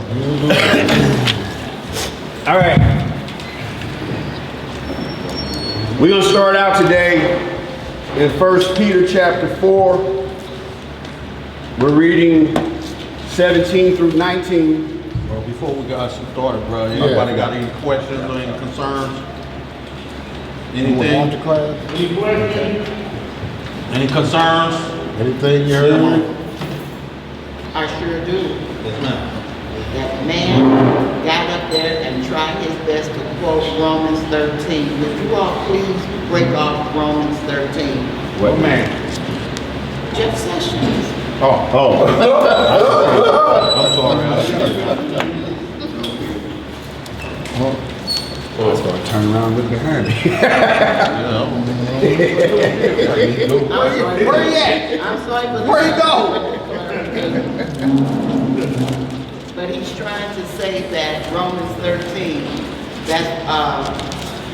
All right. We're going to start out today in 1 Peter chapter 4. We're reading 17 through 19. Well, before we got started, bro, anybody got any questions or any concerns? Anything? Any questions? Any concerns? Anything you heard? I sure do. Yes, ma'am. That man got up there and tried his best to quote Romans 13. Would you all please break off Romans 13? What man? Jeff Sessions. Oh. I'm sorry. I was going to turn around and look behind me. Where he at? I'm sorry, but Where he go? But he's trying to say that Romans 13, that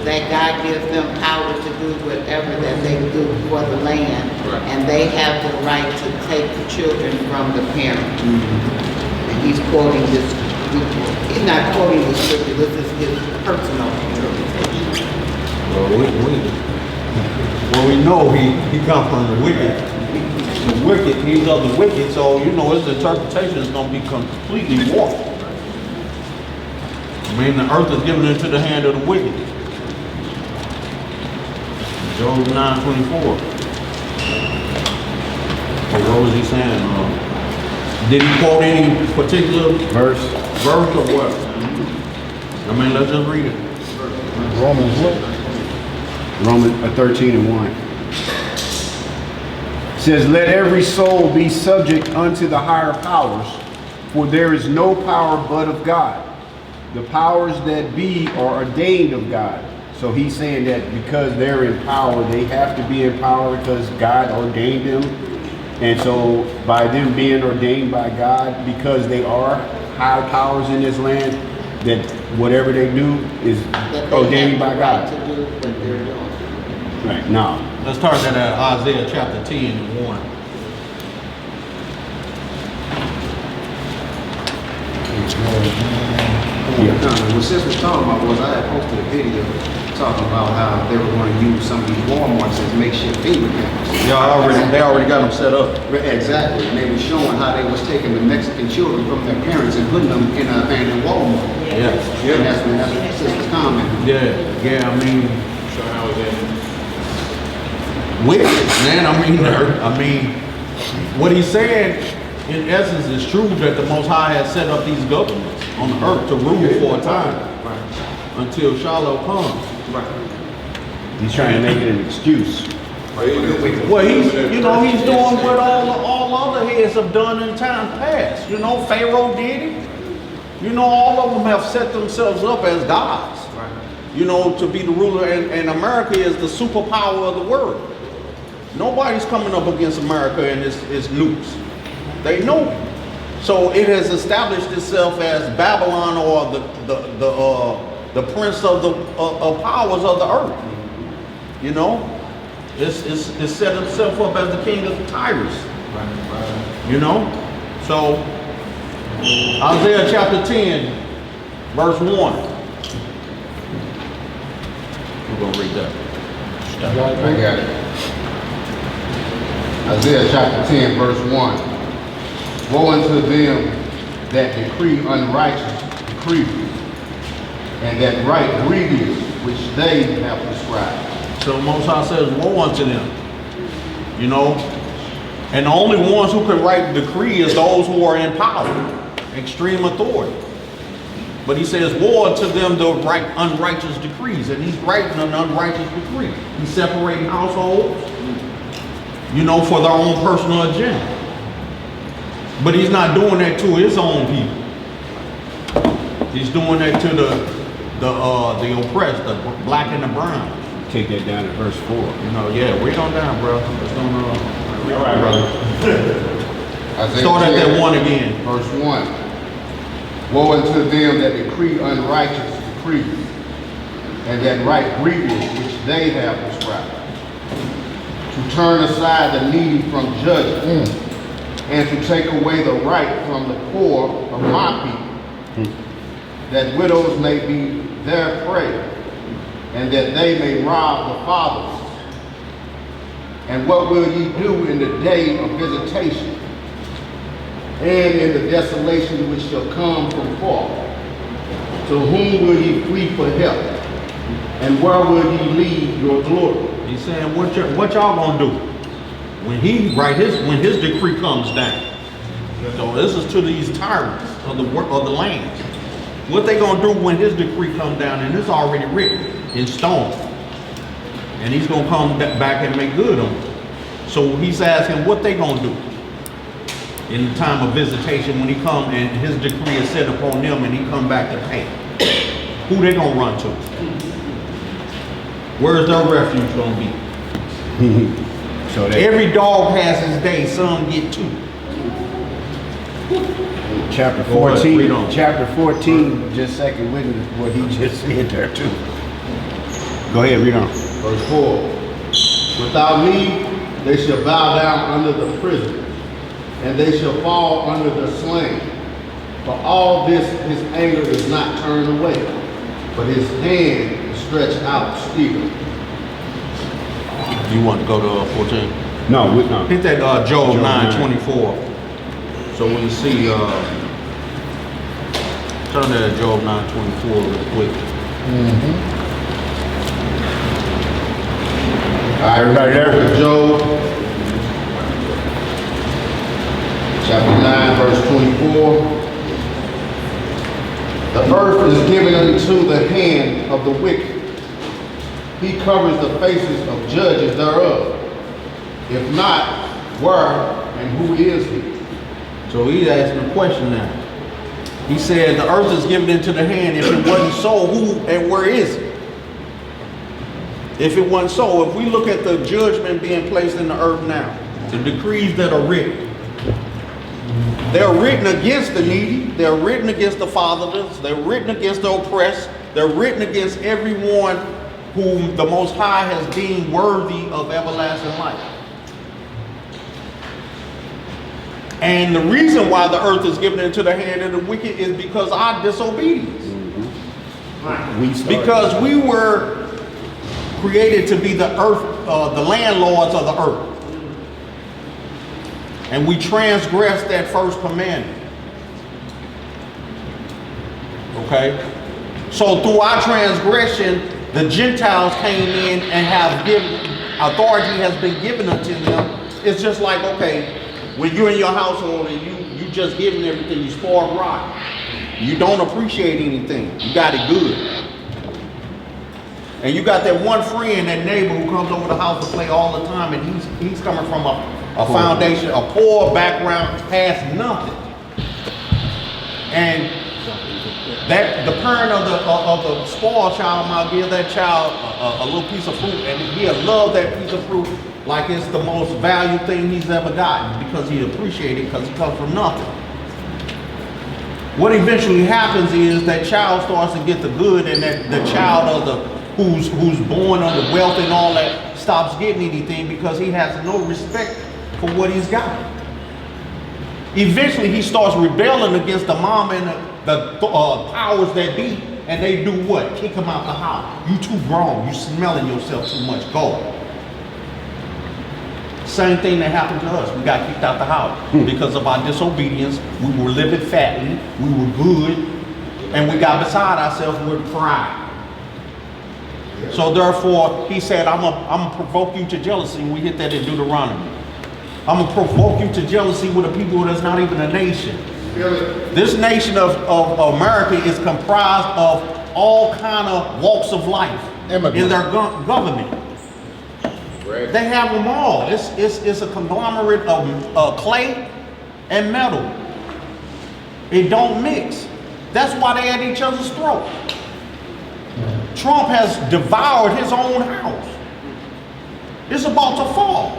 God gives them power to do whatever that they do for the land, and they have the right to take the children from the parent. And he's quoting this. He's not quoting the scripture. This is his personal interpretation. Well, we know he come from the wicked. The wicked, he's of the wicked, so you know his interpretation is going to be completely warped. I mean, the earth is given into the hand of the wicked. Job 9:24. What was he saying? Did he quote any particular verse or what? I mean, let's just read it. Romans what? Romans 13 and 1. It says, let every soul be subject unto the higher powers, for there is no power but of God. The powers that be are ordained of God. So he's saying that because they're in power, they have to be in power because God ordained them. And so by them being ordained by God, because they are high powers in this land, that whatever they do is ordained by God. To do what they're doing. Right, now. Let's start at Isaiah chapter 10 and 1. What sis was talking about was I had posted a video talking about how they were going to use some of these Walmarts as makeshift finger cameras. They already got them set up. Exactly. And they were showing how they was taking the Mexican children from their parents and putting them in an abandoned Walmart. Yeah. And that's what sis was commenting. Yeah, I mean, wicked, man. I mean, what he's saying in essence is true that the Most High has set up these governments on the earth to rule for a time until Shiloh comes. He's trying to make it an excuse. Well, he's doing what all other heads have done in times past. You know, Pharaoh did it. You know, all of them have set themselves up as gods. You know, to be the ruler, and America is the superpower of the world. Nobody's coming up against America and its nukes. They know it. So it has established itself as Babylon, or the prince of the powers of the earth. You know, it's set itself up as the king of Tyrus. You know, so Isaiah chapter 10, verse 1. We're gonna read that. I got it. Isaiah chapter 10, verse 1. Woe unto them that decree unrighteous decrees, and that write grievous which they have prescribed. So the Most High says, woe unto them. You know, and the only ones who can write the decree is those who are in power, extreme authority. But he says, woe unto them to write unrighteous decrees, and he's writing an unrighteous decree. He's separating households, you know, for their own personal agenda. But he's not doing that to his own people. He's doing that to the oppressed, the black and the brown. Take that down to verse 4. You know, yeah, read on down, bro. Let's don't, All right, brother. Start at that 1 again. Verse 1. Woe unto them that decree unrighteous decrees, and that write grievous which they have prescribed, to turn aside the needy from judgment, and to take away the right from the poor of my people, that widows may be their prey, and that they may rob the fathers. And what will ye do in the day of visitation, and in the desolation which shall come from far? To whom will ye flee for help? And where will ye leave your glory? He's saying, what y'all gonna do when his decree comes down? So this is to these tyrants of the land. What they gonna do when his decree comes down, and it's already written in stone, and he's gonna come back and make good on it. So he's asking what they gonna do in the time of visitation when he come and his decree is set upon them and he come back to pay. Who they gonna run to? Where's their refuge gonna be? So Every dog has his day, some get two. chapter Go ahead, 14, read on. chapter 14, just second witness what he just said there too. Go ahead, read on. Verse 4. Without me, they shall bow down under the prison, and they shall fall under the slain. For all this his anger is not turned away, but his hand is stretched out still. You want to go to 14? No, no. Hit that Job Job 9:24. So when you see, turn to Job 9:24 real quick. All right, Everybody there? Job, chapter 9, verse 24. The earth is given unto the hand of the wicked. He covers the faces of judges thereof. If not, where and who is he? So he's asking a question now. He said the earth is given into the hand. If it wasn't so, who and where is it? If it wasn't so, if we look at the judgment being placed in the earth now, the decrees that are written, they're written against the needy, they're written against the fatherless, they're written against the oppressed, they're written against everyone whom the Most High has deemed worthy of everlasting life. And the reason why the earth is given into the hand of the wicked is because of our disobedience. Because we were created to be the earth, the landlords of the earth. And we transgressed that first commandment. Okay? So through our transgression, the Gentiles came in and have given, authority has been given unto them. It's just like, okay, when you're in your household and you just giving everything, you spoil rotten. You don't appreciate anything. You got it good. And you got that one friend, that neighbor who comes over the house to play all the time, and he's coming from a foundation, a poor background, has nothing. And that the parent of the spoiled child might give that child a little piece of fruit, and he'll love that piece of fruit like it's the most valued thing he's ever gotten, because he appreciates it because he comes from nothing. What eventually happens is that child starts to get the good, and that the child of the who's born under wealth and all that stops getting anything because he has no respect for what he's got. Eventually he starts rebelling against the mom and the powers that be, and they do what? Kick him out the house. You too grown, you smelling yourself too much, go. Same thing that happened to us. We got kicked out the house because of our disobedience. We were living fatly, we were good, and we got beside ourselves with pride. So therefore, he said, I'm gonna provoke you to jealousy. We hit that in Deuteronomy. I'm gonna provoke you to jealousy with a people that's not even a nation. This nation of America is comprised of all kind of walks of life in their government. They have them all. It's a conglomerate of clay and metal. It don't mix. That's why they at each other's throat. Trump has devoured his own house. It's about to fall.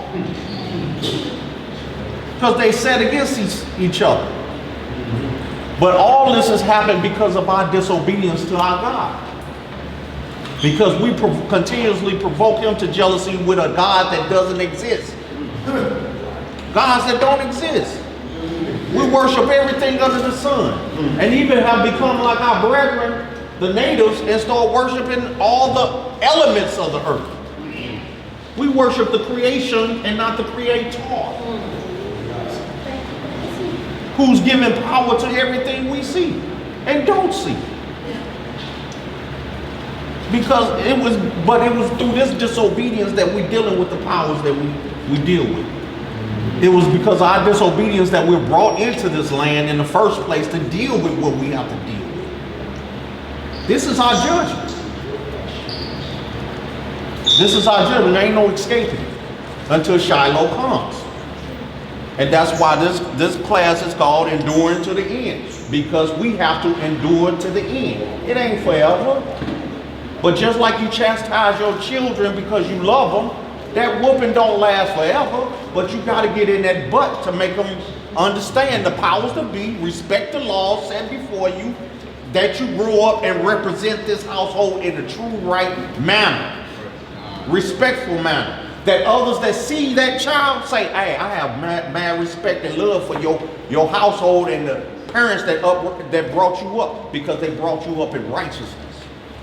Because they set against each other. But all this has happened because of our disobedience to our God. Because we continuously provoke him to jealousy with a God that doesn't exist. Gods that don't exist. We worship everything under the sun. And even have become like our brethren, the natives, and start worshiping all the elements of the earth. We worship the creation and not the creator. Who's giving power to everything we see and don't see. Because it was through this disobedience that we're dealing with the powers that we deal with. It was because of our disobedience that we're brought into this land in the first place to deal with what we have to deal with. This is our judgment. This is our judgment. There ain't no escaping it until Shiloh comes. And that's why this class is called Enduring to the End. Because we have to endure to the end. It ain't forever. But just like you chastise your children because you love them, that whooping don't last forever, but you got to get in that butt to make them understand the powers to be, respect the laws set before you, that you grow up and represent this household in a true right manner, respectful manner. That others that see that child say, hey, I have mad respect and love for your household and the parents that brought you up, because they brought you up in righteousness.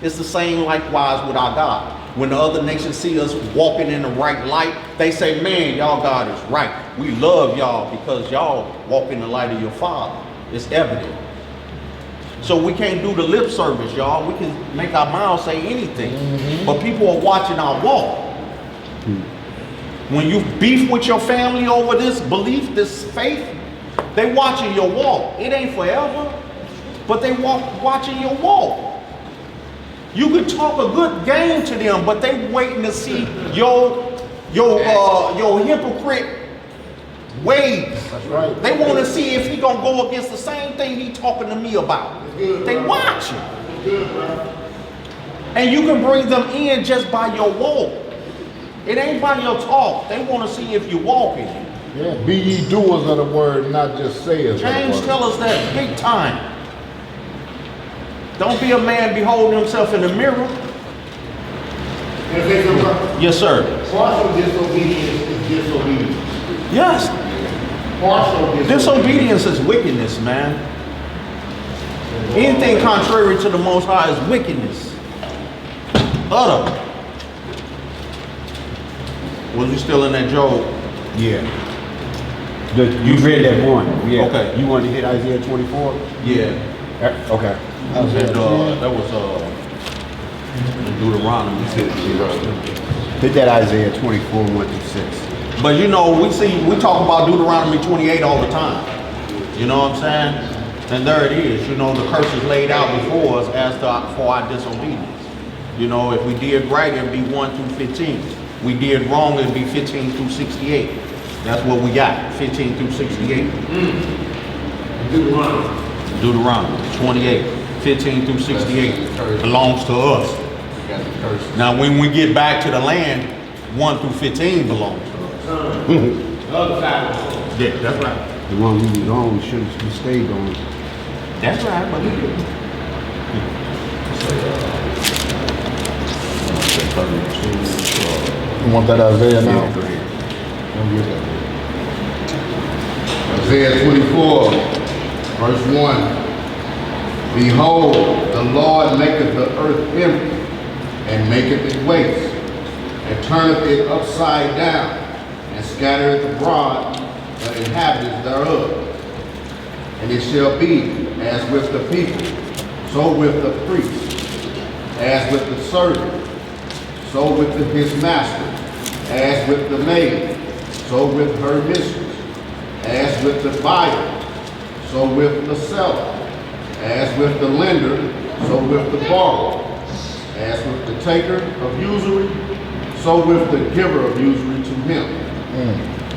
It's the same likewise with our God. When the other nations see us walking in the right light, they say, man, y'all God is right. We love y'all because y'all walk in the light of your Father. It's evident. So we can't do the lip service, y'all. We can make our mouths say anything. But people are watching our walk. When you beef with your family over this belief, this faith, they watching your walk. It ain't forever, but they watching your walk. You can talk a good game to them, but they waiting to see your hypocrite ways. That's right. They want to see if he gonna go against the same thing he talking to me about. They watching. And you can bring them in just by your walk. It ain't by your talk. They want to see if you're walking. Yeah. Be ye doers of the word, not just sayers. James tell us that big time. Don't be a man beholding himself in the mirror. Yes, sir. Partial disobedience is disobedience. Yes. Partial Disobedience is wickedness, man. Anything contrary to the Most High is wickedness. Utter. Was you still in that Job? Yeah. You read that one. Yeah. Okay. You want to hit Isaiah 24? Yeah. Okay. That was Deuteronomy. Hit that Isaiah 24, 1 through 6. But you know, we talk about Deuteronomy 28 all the time. You know what I'm saying? And there it is. You know, the curse is laid out before us for our disobedience. You know, if we did right, it'd be 1 through 15. We did wrong, it'd be 15 through 68. That's what we got, 15 through 68. Deuteronomy 28. 15 through 68 belongs to us. Now when we get back to the land, 1 through 15 belongs to us. Yeah, that's right. The one we was on, we stayed on. That's right, but we did. You want that Isaiah now? Yeah, go ahead. Isaiah 24, verse 1. Behold, the Lord maketh the earth empty, and maketh it waste, and turneth it upside down, and scattereth abroad the inhabitants thereof. And it shall be as with the people, so with the priest, as with the servant, so with his master, as with the maid, so with her mistress, as with the buyer, so with the seller, as with the lender, so with the borrower, as with the taker of usury, so with the giver of usury to him.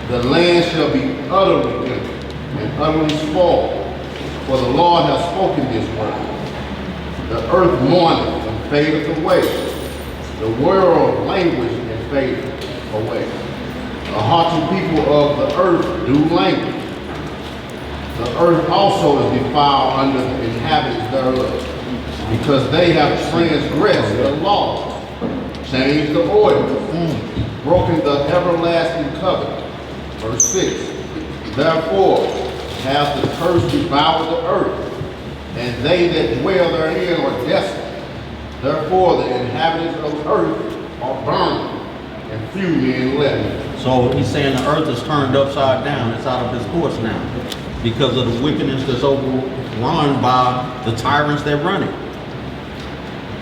The land shall be utterly empty and utterly spoiled, for the Lord has spoken this word. The earth mourneth and fadeth away. The world languish and fadeth away. The haughty people of the earth do languish. The earth also is defiled under the inhabitants thereof, because they have transgressed the law, changed the ordinance, broken the everlasting covenant. Verse 6. Therefore hath the curse devoured the earth, and they that dwell therein are desolate. Therefore the inhabitants of the earth are burned, and few men left. So he's saying the earth is turned upside down. It's out of its course now because of the wickedness that's overrun by the tyrants that run it.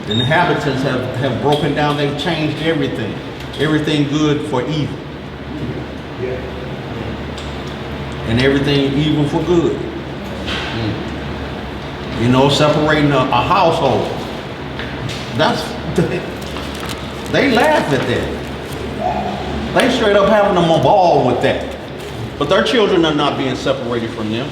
The inhabitants have broken down. They've changed everything. Everything good for evil. And everything evil for good. You know, separating a household. That's, they laugh at that. They straight up having them a ball with that. But their children are not being separated from them.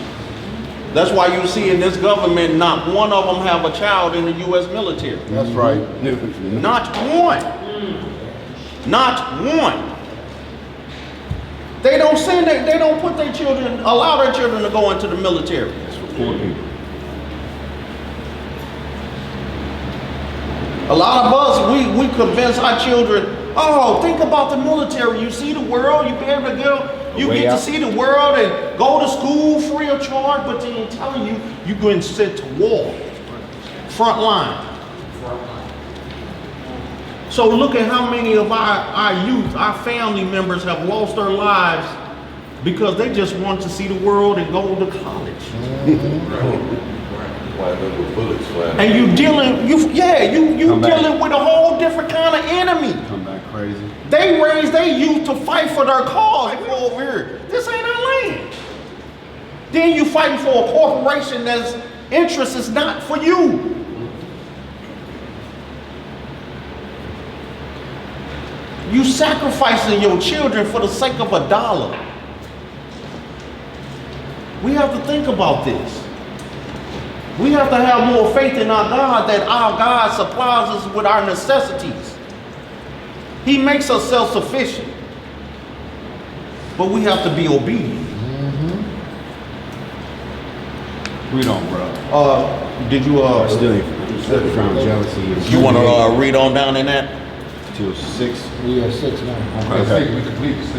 That's why you see in this government, not one of them have a child in the U.S. military. That's right. Not one. Not one. They don't send it, they don't put their children, allow their children to go into the military. That's for poor people. A lot of us, we convince our children, oh, think about the military. You see the world, you be able to go, you get to see the world and go to school free of charge, but they ain't telling you, you're going sent to war. Front line. So look at how many of our youth, our family members have lost their lives because they just want to see the world and go to college. And you dealing with a whole different kind of enemy. Come back crazy. They raise their youth to fight for their cause. They go over here. This ain't our land. Then you fighting for a corporation that's interest is not for you. You sacrificing your children for the sake of $1. We have to think about this. We have to have more faith in our God, that our God supplies us with our necessities. He makes us self-sufficient. But we have to be obedient. Read on, bro. Did you Still found jealousy. you want to read on down in that? Till 6. We are 6 now. Okay. We complete 6.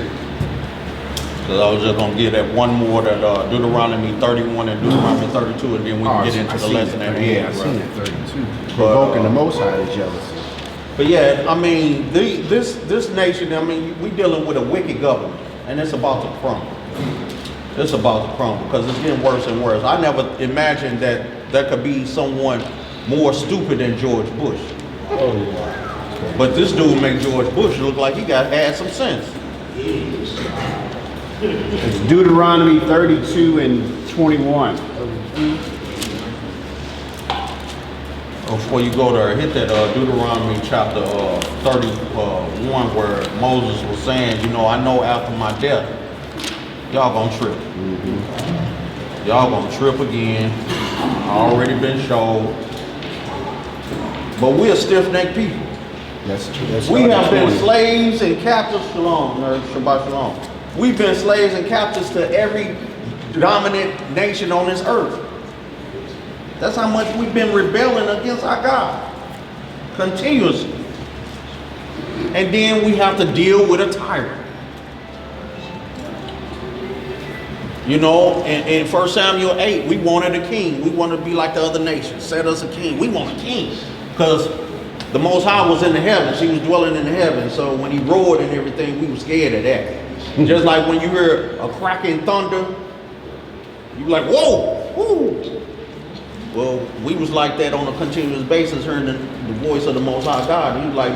Because I was just going to give that one more, that Deuteronomy 31 and Deuteronomy 32, and then we can get into the lesson at the end. Yeah, I seen that 32. Provoking the Most High to jealousy. But yeah, I mean, this nation, I mean, we dealing with a wicked government, and it's about to crumble. It's about to crumble because it's getting worse and worse. I never imagined that there could be someone more stupid than George Bush. But this dude made George Bush look like he had some sense. It's Deuteronomy 32 and 21. Before you go there, hit that Deuteronomy chapter 31 where Moses was saying, you know, I know after my death, y'all gonna trip. Y'all gonna trip again. Already been showed. But we're stiff-necked people. We have been slaves and captives. Shalom, Shabbat Shalom. We've been slaves and captives to every dominant nation on this earth. That's how much we've been rebelling against our God. Continuously. And then we have to deal with a tyrant. You know, in 1 Samuel 8, we wanted a king. We wanted to be like the other nations. Set us a king. We want a king. Because the Most High was in the heavens. He was dwelling in the heavens. So when he roared and everything, we were scared of that. Just like when you hear a cracking thunder, you're like, whoa, whoo. Well, we was like that on a continuous basis, hearing the voice of the Most High God. He was like,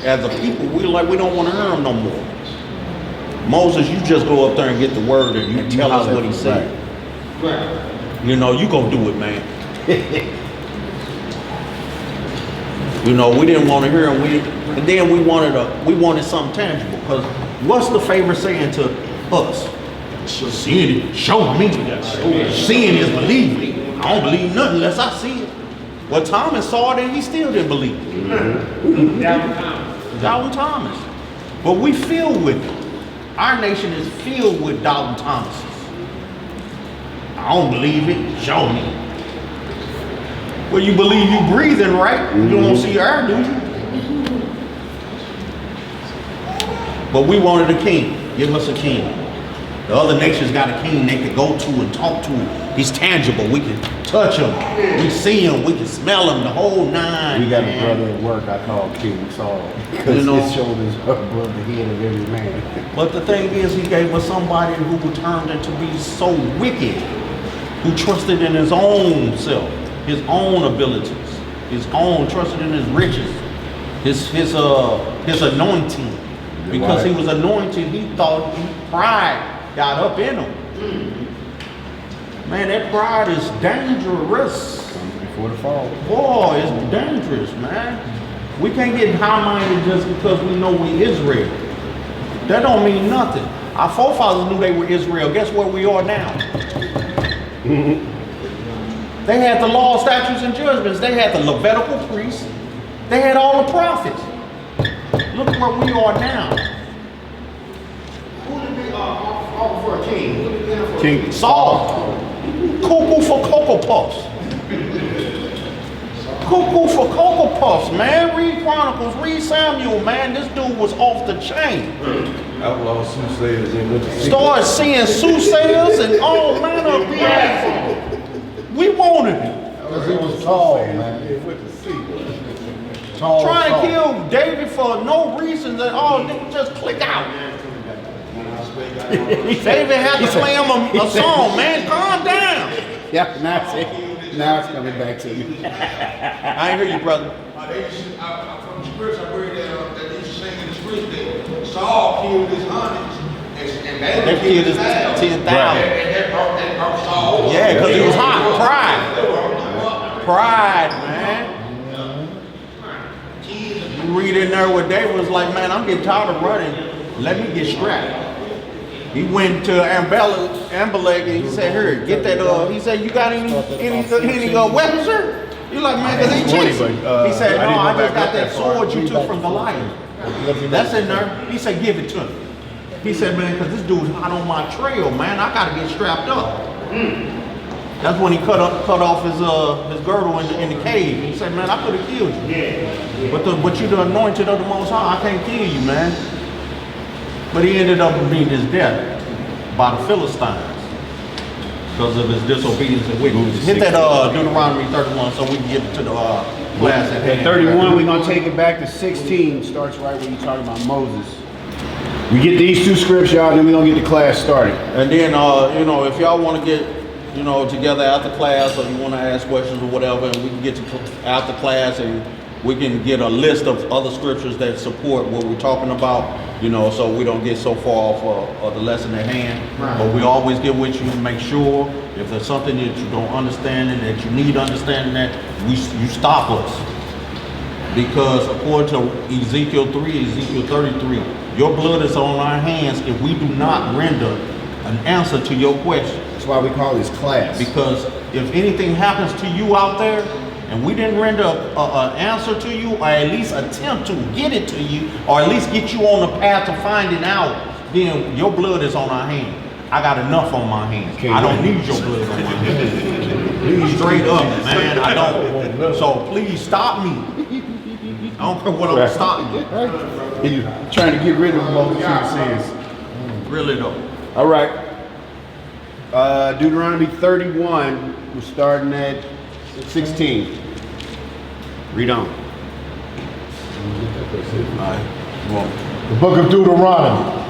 as a people, we like, we don't want to hear him no more. Moses, you just go up there and get the word and you tell us what he said. Right. You know, you go do it, man. You know, we didn't want to hear him. And then we wanted something tangible. Because what's the favorite saying to us? Seeing it, show me. Seeing is believing. I don't believe nothing unless I see it. Well, Thomas saw it and he still didn't believe it. Doubting Thomas. But we filled with it. Our nation is filled with doubting Thomases. I don't believe it. Show me. Well, you believe you breathing, right? You don't see air, do you? But we wanted a king. Give us a king. The other nations got a king they could go to and talk to. He's tangible. We can touch him. We see him. We can smell him. The whole nine. We got a man. brother at work I call King Saul because You know- his shoulders are above the head of every man. But the thing is, he gave us somebody who turned into be so wicked, who trusted in his own self, his own abilities, trusted in his riches, his anointing. Because he was anointed, he thought pride got up in him. Man, that pride is dangerous. Comes before the fall. Boy, it's dangerous, man. We can't get high-minded just because we know we Israel. That don't mean nothing. Our forefathers knew they were Israel. Guess where we are now? They had the law, statutes, and judgments. They had the Levitical priests. They had all the prophets. Look where we are now. Who did they offer for a king? Who did they offer for a King Saul. Cuckoo for Cocoa Puffs. Cuckoo for Cocoa Puffs, man. Read Chronicles, read Samuel, man. This dude was off the chain. Outlaw soothsayers and went to see. Started seeing soothsayers and all manner of things. We wanted him. Because he was tall, man. They went to see. Tall, Trying tall. to kill David for no reason at all. Nigga just click out. David had to play him a song, man. Calm down. Yeah, now it's coming back to me. I ain't hear you, brother. They used to, from the scripture I read that they used to sing in the streets that Saul killed his hundreds and They David killed his 10,000. 10,000. And that brought Saul. Yeah, because he was hot. Pride, man. You read in there where David was like, man, I'm getting tired of running. Let me get strapped. He went to Ambalek and he said, here, get that, he said, you got any weapons, sir? You like, man, because they chasing. He said, no, I just got that sword you took from Goliath. That's in there. He said, give it to me. He said, man, because this dude's hot on my trail, man. I got to get strapped up. That's when he cut off his girdle in the cave. He said, man, I could have killed you. But you the anointed of the Most High. I can't kill you, man. But he ended up being his death by the Philistines because of his disobedience and wickedness. Hit that Deuteronomy 31 so we can get to the class at hand. 31, we're going to take it back to 16. Starts right when you're talking about Moses. We get these two scripts, y'all, then we're going to get the class started. And then, if y'all want to get, together after class or you want to ask questions or whatever, and we can get to after class and we can get a list of other scriptures that support what we're talking about, so we don't get so far off of the lesson at hand. Right. But we always get with you to make sure if there's something that you don't understand and that you need understanding that, you stop us. Because according to Ezekiel 3, Ezekiel 33, your blood is on our hands if we do not render an answer to your question. That's why we call this class. Because if anything happens to you out there, and we didn't render an answer to you, or at least attempt to get it to you, or at least get you on the path to finding out, then your blood is on our hands. I got enough on my hands. I don't need your blood on my hands. Straight up, man, I don't. So please stop me. I don't care what I'm stopping you. You're trying to get rid of the multitude of sins. Really though. All right. Deuteronomy 31, we're starting at 16. Read on. The book of Deuteronomy,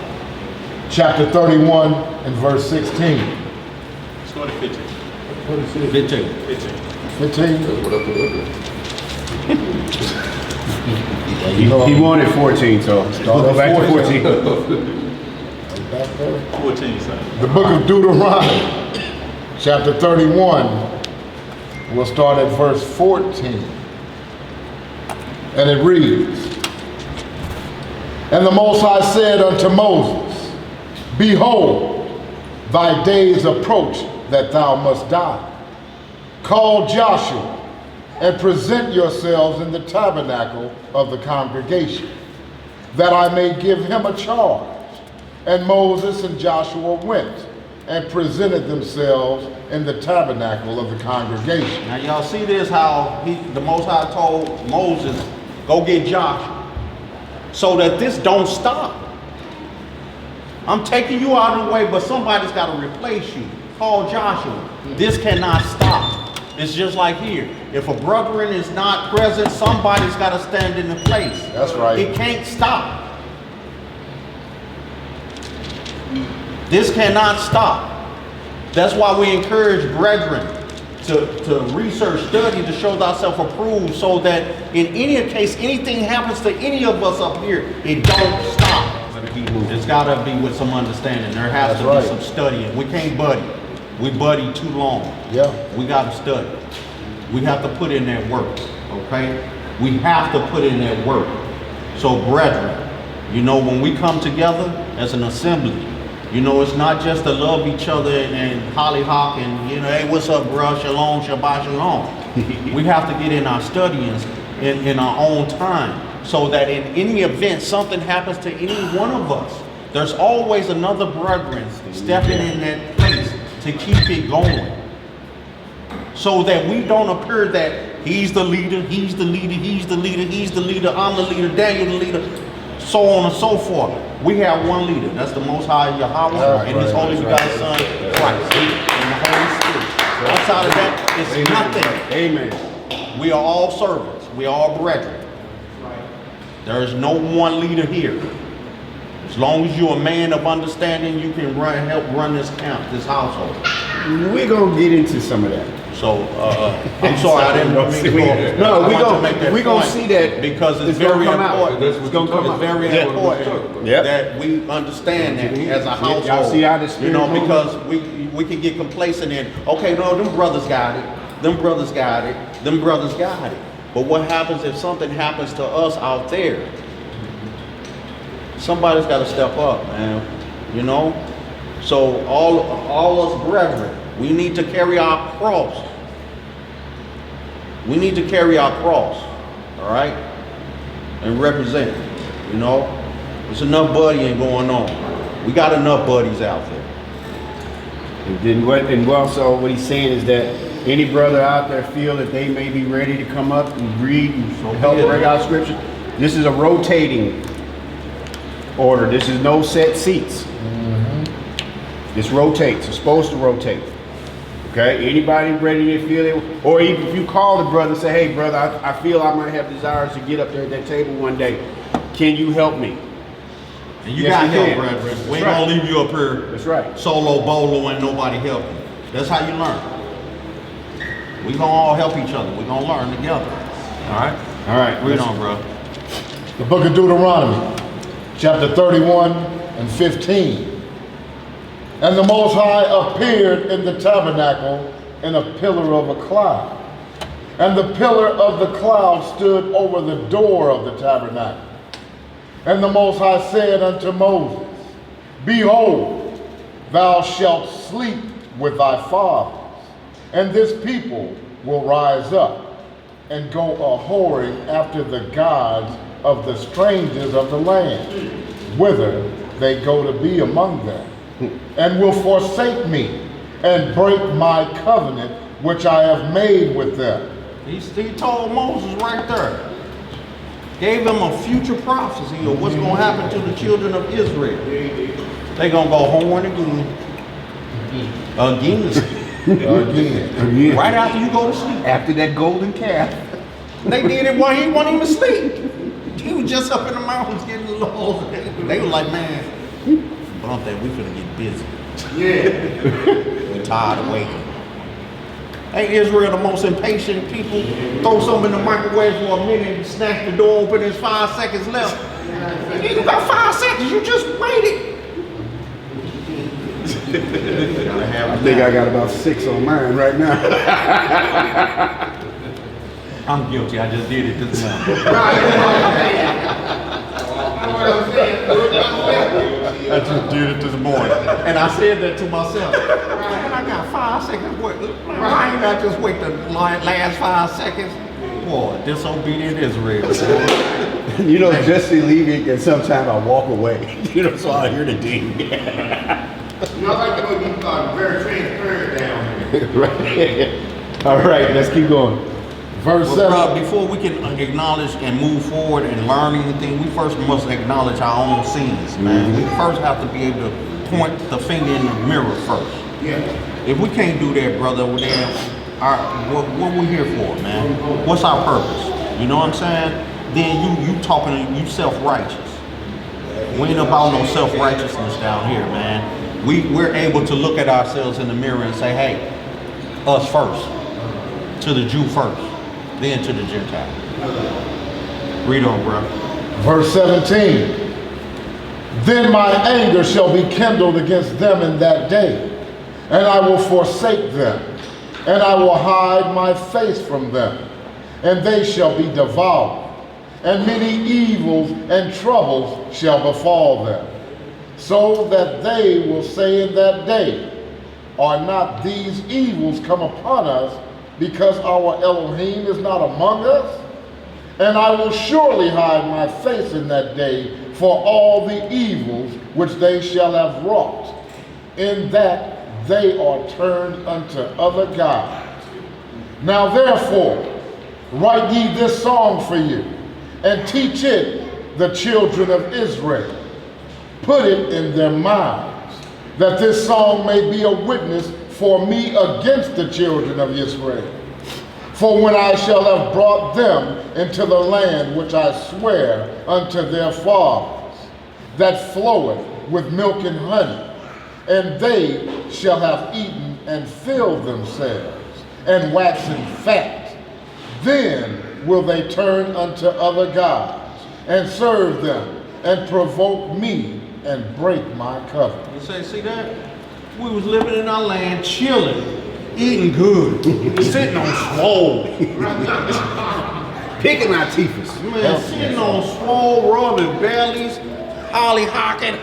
chapter 31 and verse 16. Start at 15. What is it? 15. 15? He wanted 14, so go back to 14. 14, son. The book of Deuteronomy, chapter 31, we'll start at verse 14. And it reads, And the Most High said unto Moses, Behold, thy days approach that thou must die. Call Joshua and present yourselves in the tabernacle of the congregation, that I may give him a charge. And Moses and Joshua went and presented themselves in the tabernacle of the congregation. Now y'all see this, how the Most High told Moses, go get Joshua, so that this don't stop. I'm taking you out of the way, but somebody's got to replace you. Call Joshua. This cannot stop. It's just like here. If a brethren is not present, somebody's got to stand in the place. That's right. It can't stop. This cannot stop. That's why we encourage brethren to research, study, to show thyself approved, so that in any case, anything happens to any of us up here, it don't stop. It's got to be with some understanding. There has to be some studying. We can't buddy. We buddy too long. Yeah. We got to study. We have to put in that work, okay? We have to put in that work. So brethren, you know, when we come together as an assembly, you know, it's not just to love each other and hollyhock and, you know, hey, what's up, bro? Shalom, Shabbat Shalom. We have to get in our studyings in our own time, so that in any event something happens to any one of us, there's always another brethren stepping in that place to keep it going. So that we don't appear that he's the leader, he's the leader, he's the leader, he's the leader, I'm the leader, Daniel the leader, so on and so forth. We have one leader. That's the Most High Yahweh and His Holy Begotten Son, Christ, and the Holy Spirit. Outside of that, it's nothing. Amen. We are all servants. We are all brethren. There is no one leader here. As long as you're a man of understanding, you can help run this camp, this household. We're going to get into some of that. So, I'm sorry, I didn't mean to go. No, we're going to see that because it's gonna very come out. important. It's going to come It's out. very important that we understand that as a household. Y'all see how this you know, spirit because we can get complacent in, okay, no, them brothers got it. Them brothers got it. Them brothers got it. But what happens if something happens to us out there? Somebody's got to step up, man. You know? So all us brethren, we need to carry our cross. We need to carry our cross, all right? And represent, you know? There's enough buddying going on. We got enough buddies out there. So what he's saying is that any brother out there feel that they may be ready to come up and read and help bring out scripture. This is a rotating order. This is no set seats. This rotates. It's supposed to rotate. Okay? Anybody ready to feel it? Or even if you call the brother and say, hey brother, I feel I might have desires to get up there at that table one day. Can you help me? And you got help, brethren. We ain't gonna leave you up here That's right. solo bolo and nobody help you. That's how you learn. We gonna all help each other. We gonna learn together. All right? All right. Read on, bro. The book of Deuteronomy, chapter 31 and 15. And the Most High appeared in the tabernacle in a pillar of a cloud. And the pillar of the cloud stood over the door of the tabernacle. And the Most High said unto Moses, Behold, thou shalt sleep with thy fathers, and this people will rise up and go a-whoring after the gods of the strangers of the land, whither they go to be among them, and will forsake me and break my covenant which I have made with them. He told Moses right there. Gave him a future prophecy of what's going to happen to the children of Israel. They're going to go horn again. Again. Right after you go to sleep. After that golden calf. They did it while he wasn't even asleep. He was just up in the mountains getting the laws. They were like, man, bump that, we finna get busy. Yeah. We're tired of waiting. Ain't Israel the most impatient people? Throw something in the microwave for a minute and snatch the door open, there's 5 seconds left. You got 5 seconds, you just waited. I think I got about 6 on mine right now. I'm guilty, I just did it this morning. I just did it this morning. And I said that to myself. Man, I got 5 seconds. Why ain't I just wait the last 5 seconds? Boy, disobedient Israel. You know, just illegal, and sometimes I walk away. You know, so I hear the ding. You know, I like the way you are very transparent down here. Right. All right, let's keep going. Verse Well, 7. bro, before we can acknowledge and move forward and learn anything, we first must acknowledge our own sins, man. We first have to be able to point the finger in the mirror first. Yeah. If we can't do that, brother, then what we here for, man? What's our purpose? You know what I'm saying? Then you talking, you self-righteous. We ain't about no self-righteousness down here, man. We're able to look at ourselves in the mirror and say, hey, us first. To the Jew first, then to the Gentile. Read on, bro. Verse 17. Then my anger shall be kindled against them in that day, and I will forsake them, and I will hide my face from them, and they shall be devoured, and many evils and troubles shall befall them, so that they will say in that day, are not these evils come upon us, because our Elohim is not among us? And I will surely hide my face in that day for all the evils which they shall have wrought, in that they are turned unto other gods. Now therefore, write ye this song for you, and teach it the children of Israel. Put it in their mouths, that this song may be a witness for me against the children of Israel. For when I shall have brought them into the land which I swear unto their fathers, that floweth with milk and honey, and they shall have eaten and filled themselves, and waxen fat, then will they turn unto other gods, and serve them, and provoke me, and break my covenant. You say, see that? We was living in our land, chilling, eating good, sitting on swole. Picking our teethers. Man, sitting on swole, rubbing bellies, hollyhocking,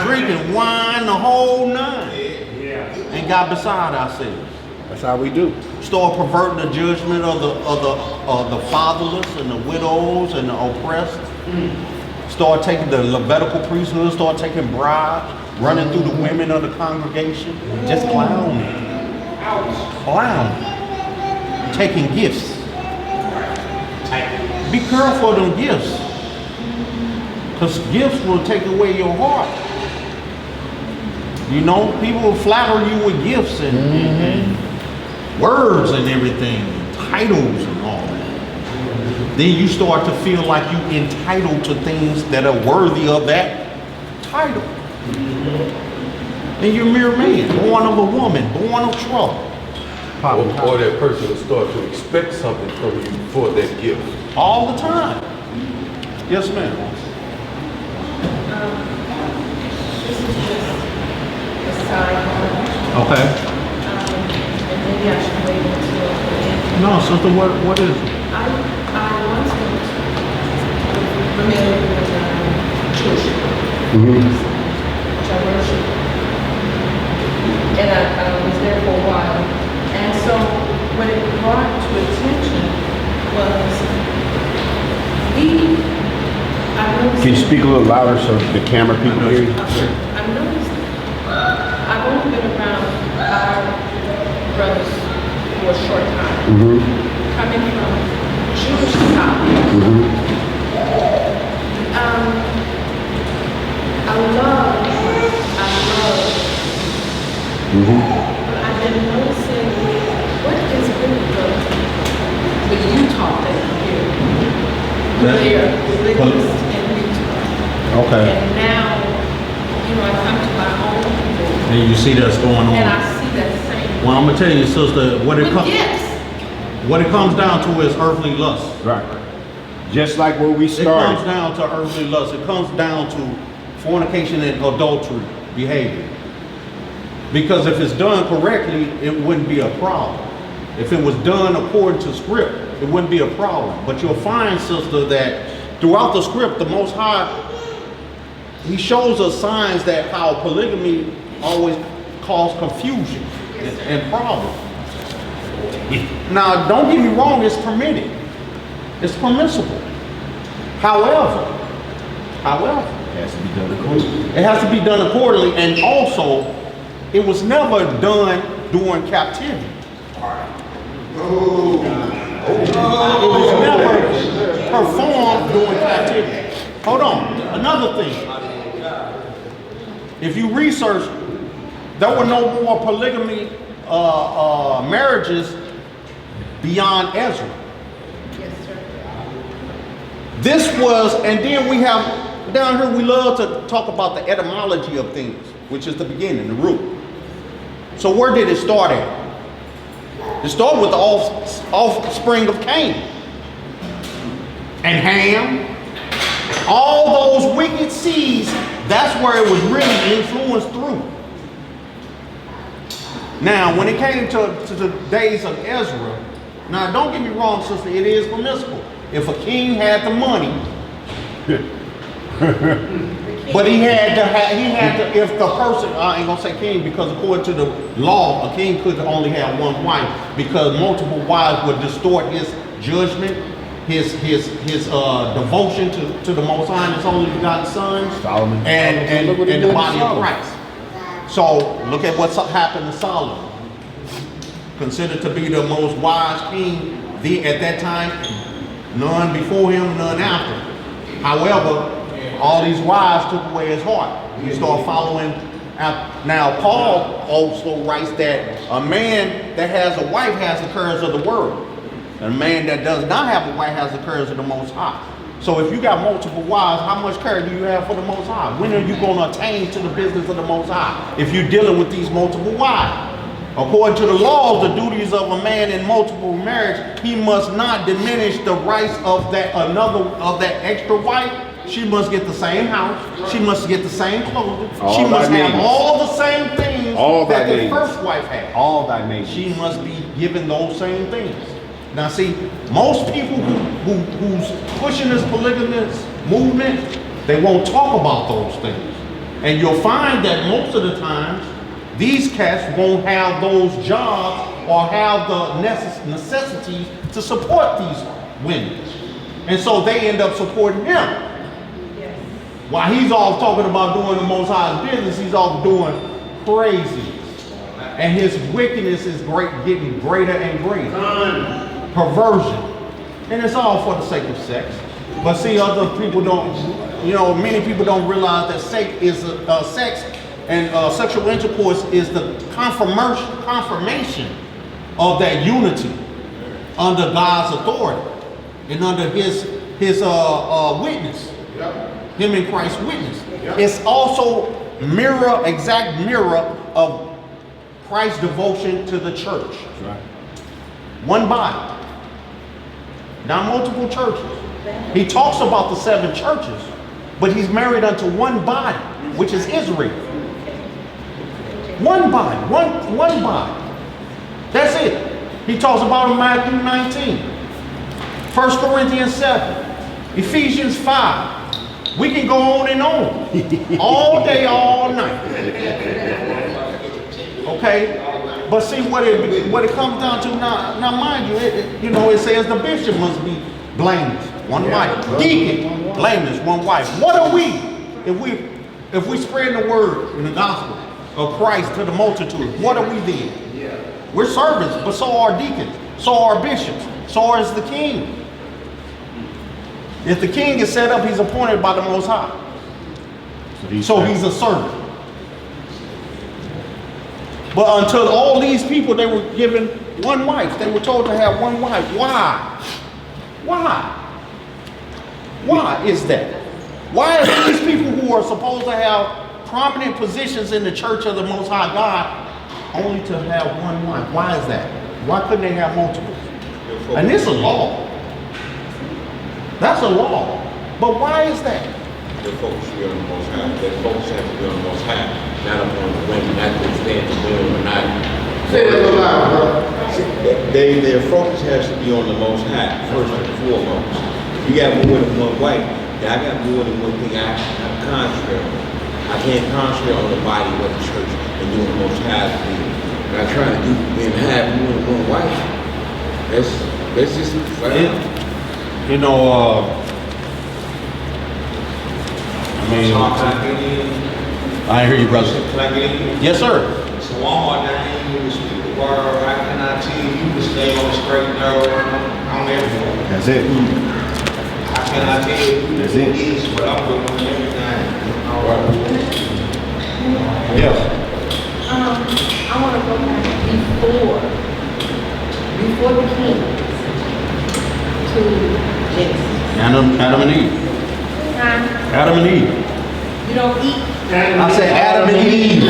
drinking wine, the whole nine. And got beside ourselves. That's how we do. Start perverting the judgment of the fatherless and the widows and the oppressed. Start taking the Levitical priesthood, start taking bribes, running through the women of the congregation, just clowning. Clowning. Taking gifts. Be careful of them gifts. Because gifts will take away your heart. You know, people will flatter you with gifts and words and everything, titles and all that. Then you start to feel like you're entitled to things that are worthy of that title. And you're a mere man, born of a woman, born of trouble. Or that person will start to expect something from you for that gift. All the time. Yes, ma'am. This is just a side note. Okay. And maybe I should wait until the end. No, sister, what is it? I once was familiar with church, which I worship. And I was there for a while. And so what it brought to attention was I noticed. Can you speak a little louder so the camera people hear you? I've noticed, I've only been around our brothers for a short time. Coming from Jewish stock. I love. But I've been noticing what is really the Utah thing here. They are religious in Utah. Okay. And now, I come to my own people. And you see that's going on. And I see that same. Well, I'm gonna tell you, sister, what it Yes. comes down to is earthly lust. Right. Just like where we It comes started. down to earthly lust. It comes down to fornication and adultery behavior. Because if it's done correctly, it wouldn't be a problem. If it was done according to script, it wouldn't be a problem. But you'll find, sister, that throughout the script, the Most High, He shows us signs that how polygamy always cause confusion and problems. Now, don't get me wrong, it's permitted. It's permissible. However, It has to be done accordingly. it has to be done accordingly, and also, it was never done during captivity. Hold on. Another thing. If you research, there were no more polygamy marriages beyond Ezra. Yes, sir. This was, and then we have, down here we love to talk about the etymology of things, which is the beginning, the root. So where did it start at? It started with the offspring of Cain. And Ham. All those wicked seeds, that's where it was really influenced through. Now, when it came to the days of Ezra, now don't get me wrong, sister, it is permissible. If a king had the money, but he had to, if the person, I ain't gonna say king because according to the law, a king could only have one wife because multiple wives would distort his judgment, his devotion to the Most High and His only begotten Son, Solomon. and the body of Christ. So look at what's happened to Solomon. Considered to be the most wise king at that time, none before him, none after. However, all these wives took away his heart. He started following after. Now, Paul also writes that a man that has a wife has the courage of the world. A man that does not have a wife has the courage of the Most High. So if you got multiple wives, how much courage do you have for the Most High? When are you going to attain to the business of the Most High if you're dealing with these multiple wives? According to the laws, the duties of a man in multiple marriage, he must not diminish the rights of that extra wife. She must get the same house. She must get the same clothing. She must have all the same things that the first wife had. All thy neighbors. She must be given those same things. Now see, most people who's pushing this polygamous movement, they won't talk about those things. And you'll find that most of the times, these cats won't have those jobs or have the necessities to support these women. And so they end up supporting him. Yes. While he's off talking about doing the Most High's business, he's off doing crazy. And his wickedness is getting greater and greater. Perversion. And it's all for the sake of sex. But see, other people don't, many people don't realize that sex and sexual intercourse is the confirmation of that unity under God's authority and under his witness, him and Christ's witness. It's also exact mirror of Christ's devotion to the church. One body. Not multiple churches. He talks about the 7 churches, but he's married unto one body, which is Israel. One body, one body. That's it. He talks about in Matthew 19, 1 Corinthians 7, Ephesians 5. We can go on and on. All day, all night. Okay? But see what it comes down to now mind you, it says the bishop must be blameless, one wife. Deacon, blameless, one wife. What are we if we spread the word in the gospel of Christ to the multitude? What are we then? We're servants, but so are deacons, so are bishops, so is the king. If the king is set up, he's appointed by the Most High. So he's a servant. But until all these people, they were given one wife. They were told to have one wife. Why? Why? Why is that? Why are these people who are supposed to have prominent positions in the church of the Most High God only to have one wife? Why is that? Why couldn't they have multiple? And it's a law. That's a law. But why is that? Their focus should be on the Most High. Their focus has to be on the Most High, not upon the women, not to stand to women or not. Say that aloud, bro. Their focus has to be on the Most High, first and foremost. You got more than one wife. I got more than one thing I concentrate on. I can't concentrate on the body of the church and doing the Most High's will. I'm not trying to do and have more than one wife. That's just I hear you, brother. Can I get in? Yes, sir. So Walmart down here, you would speak the word, right? Can I tell you, you would stay on the straight and narrow on everything. That's it. I can I be able to That's do it. this, but I'm doing everything. Yes. I want to go back before the king to Genesis. Adam and Eve. Huh? Adam and Eve. You don't eat. I said Adam and Eve.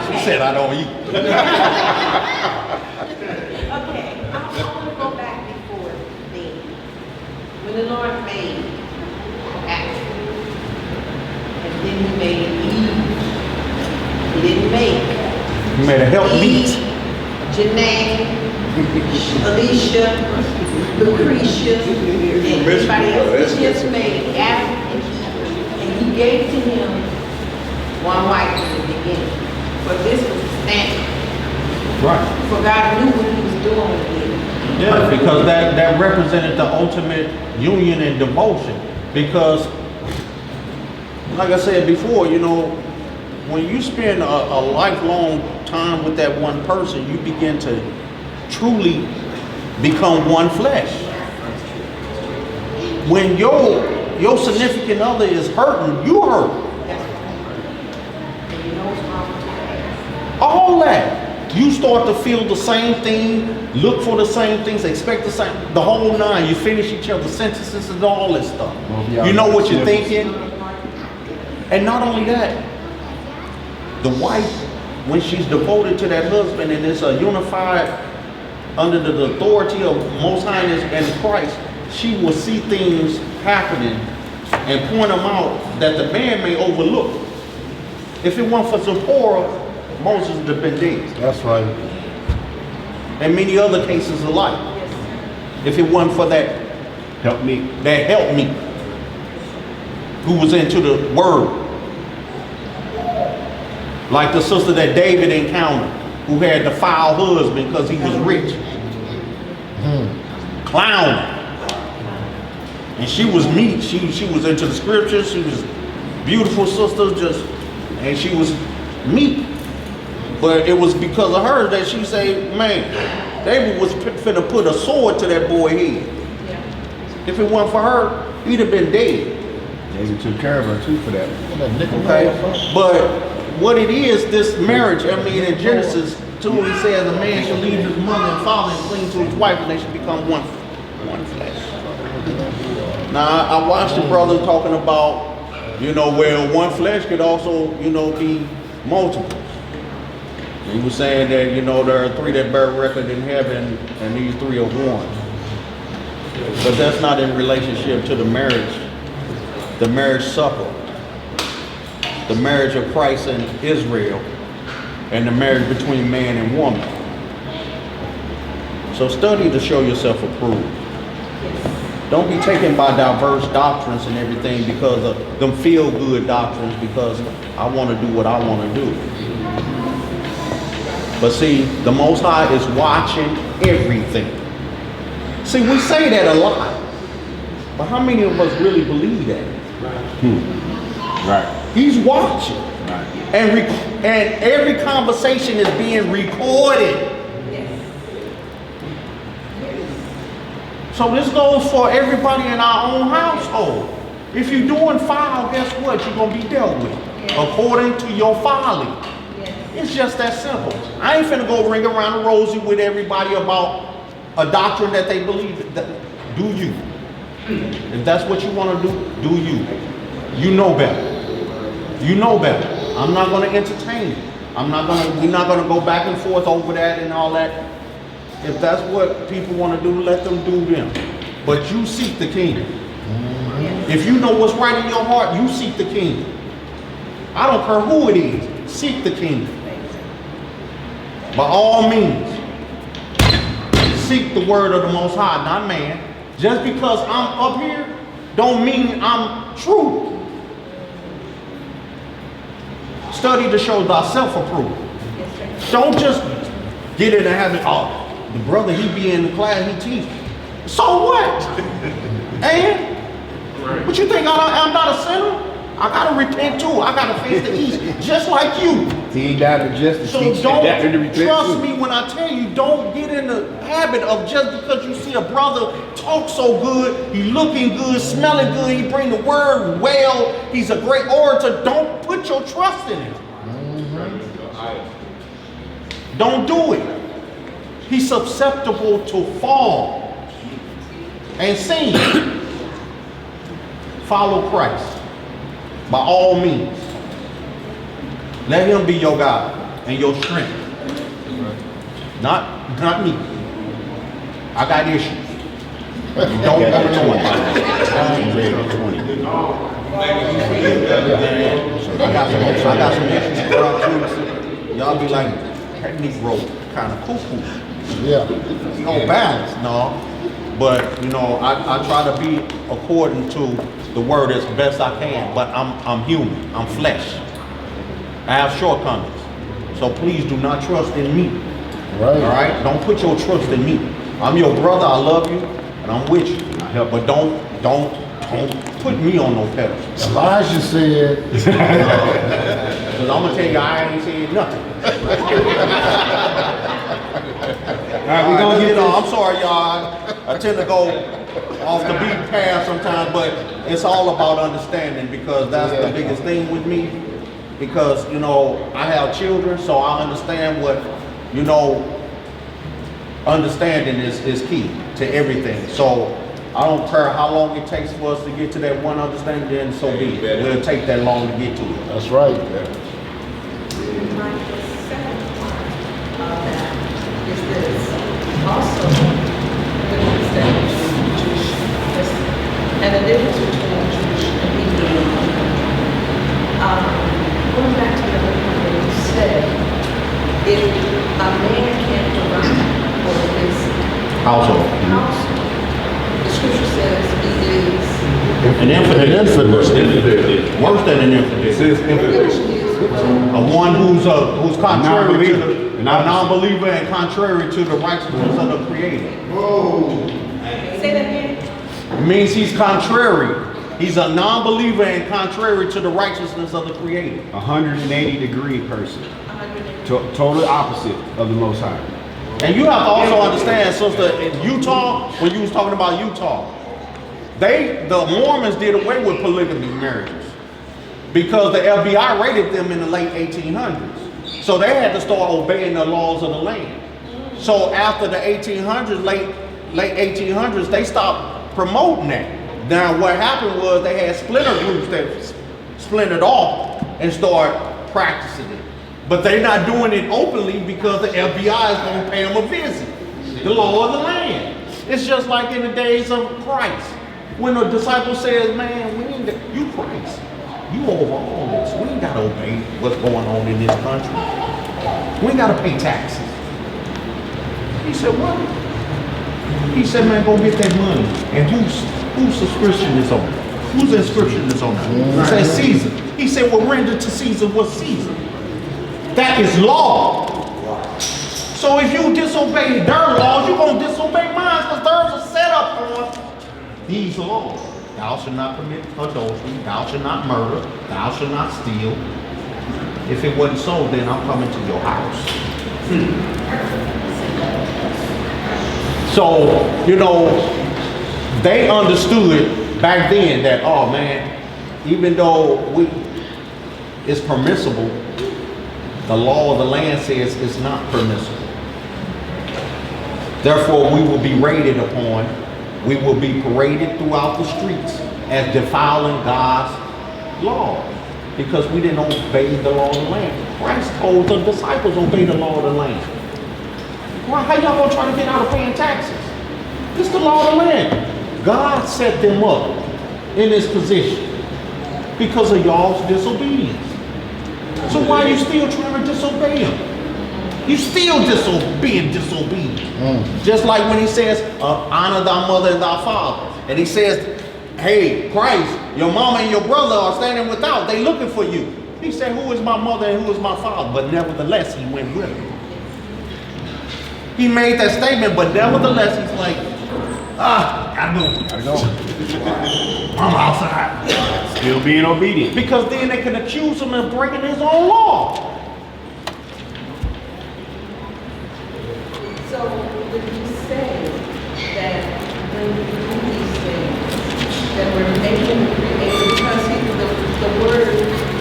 She said I don't eat. Okay, I want to go back before then. When the Lord made Adam, and then he made Eve. He didn't make You made a help meet. Janae, Alicia, Lucretia, and everybody else. He just made Adam and Eve. And he gave to him one wife in the beginning. But this was the standard. Right. For God knew what he was doing with it. Yeah, because that represented the ultimate union and devotion. Because, like I said before, you know, when you spend a lifelong time with that one person, you begin to truly become one flesh. When your significant other is hurting, you hurt. And you know what's wrong with that? All that. You start to feel the same thing, look for the same things, expect the same, the whole nine. You finish each other's sentences and all this stuff. You know what you're thinking? And not only that, the wife, when she's devoted to that husband and is unified under the authority of Most Highness and Christ, she will see things happening and point them out that the man may overlook. If it weren't for Zipporah, Moses would have been dead. That's right. And many other cases alike. If it wasn't for that Help me. who was into the word. Like the sister that David encountered, who had the foul husband because he was rich. Clown. And she was meek. She was into the scriptures. She was beautiful sister, and she was meek. But it was because of her that she said, man, David was finna put a sword to that boy's head. Yeah. If it wasn't for her, he'd have been dead. David took care of her too for that. Okay? But what it is, this marriage, I mean, in Genesis 2, he says a man shall leave his mother and father and cling to his wife, and they should become one flesh. Now, I watched the brother talking about, you know, well, one flesh could also, you know, be multiple. He was saying that, you know, there are three that bear record in heaven, and these three are one. But that's not in relationship to the marriage supper, the marriage of Christ and Israel, and the marriage between man and woman. So study to show yourself approved. Don't be taken by diverse doctrines and everything because of them feel-good doctrines, because I want to do what I want to do. But see, the Most High is watching everything. See, we say that a lot, but how many of us really believe that? Right. He's watching. Right. And every conversation is being recorded. So this goes for everybody in our own household. If you're doing foul, guess what? You're going to be dealt with according to your folly. It's just that simple. I ain't finna go ring around the rosy with everybody about a doctrine that they believe. Do you? If that's what you want to do you. You know better. You know better. I'm not going to entertain it. We're not going to go back and forth over that and all that. If that's what people want to do, let them do them. But you seek the kingdom. If you know what's right in your heart, you seek the kingdom. I don't care who it is. Seek the kingdom. By all means. Seek the word of the Most High, not man. Just because I'm up here, don't mean I'm true. Study to show thyself approved. Don't just get in and have it, oh, the brother, he be in the class, he teach. So what? And? What you think, I'm not a sinner? I gotta repent too. I gotta face the east, just like you. He ain't died of justice. So He don't died to repent trust too. me when I tell you, don't get in the habit of just because you see a brother talk so good, he looking good, smelling good, he bring the word well, he's a great orator, don't put your trust in him. Don't do it. He's susceptible to fall and sin. Follow Christ by all means. Let him be your God and your strength. Not me. I got issues. Don't go to one. I got some issues around too. Y'all be like, that Negro kind of cuckoo. Yeah. He on balance, no. But you know, I try to be according to the word as best I can. But I'm human. I'm flesh. I have shortcomings. So please do not trust in me. Right. All right? Don't put your trust in me. I'm your brother. I love you, and I'm with you. But don't put me on no pedestal. Elijah said, Because I'm gonna tell you, I ain't saying nothing. All right, we gonna get I'm sorry, y'all. I tend to go off the beaten path sometimes, but it's all about understanding because that's the biggest thing with me. Because, you know, I have children, so I understand what, you know, understanding is key to everything. So I don't care how long it takes for us to get to that one understanding, then so be it. We'll take that long to get to it. that's right. The second part of that is this. Also, the understanding between Jewish and the difference between Jewish and Hebrew. Going back to the other point that you said, if a man can't provide for his Household. the scripture says he is An infidel. Worse than Worse than an infidel. It says infidel. A one who's contrary to Non-believer. a non-believer and contrary to the righteousness of the Creator. say that again. It means he's contrary. He's a non-believer and contrary to the righteousness of the Creator. 180-degree person. Total opposite of the Most High. And you have to also understand, sister, in Utah, when you was talking about Utah, the Mormons did away with polygamy marriages because the FBI raided them in the late 1800s. So they had to start obeying the laws of the land. So after the 1800s, late 1800s, they stopped promoting that. Now what happened was they had splinter groups that splintered off and started practicing it. But they're not doing it openly because the FBI is going to pay them a visit. The law of the land. It's just like in the days of Christ. When the disciple says, man, you Christ. You over all this. We ain't got to obey what's going on in this country. We ain't got to pay taxes. He said, what? He said, man, go get that money. And whose subscription is on it? Whose inscription is on it? He said, Caesar. He said, well, render to Caesar what's Caesar. That is law. So if you disobey their laws, you're going to disobey mine because theirs are set up on these laws. Thou shalt not commit adultery. Thou shalt not murder. Thou shalt not steal. If it wasn't so, then I'm coming to your house. So, you know, they understood back then that, oh man, even though it's permissible, the law of the land says it's not permissible. Therefore, we will be raided upon. We will be paraded throughout the streets as defiling God's law because we didn't obey the law of the land. Christ told the disciples obey the law of the land. Well, how y'all gonna try to get out of paying taxes? It's the law of the land. God set them up in this position because of y'all's disobedience. So why are you still trying to disobey him? You still being disobedient. Just like when he says, honor thy mother and thy father. And he says, hey, Christ, your mama and your brother are standing without. They looking for you. He said, who is my mother and who is my father? But nevertheless, he went with him. He made that statement, but nevertheless, he's like, Gotta go. I'm outside. Still being obedient. Because then they can accuse him of breaking his own law. So would you say that when we do these things, that we're making the creator, because the word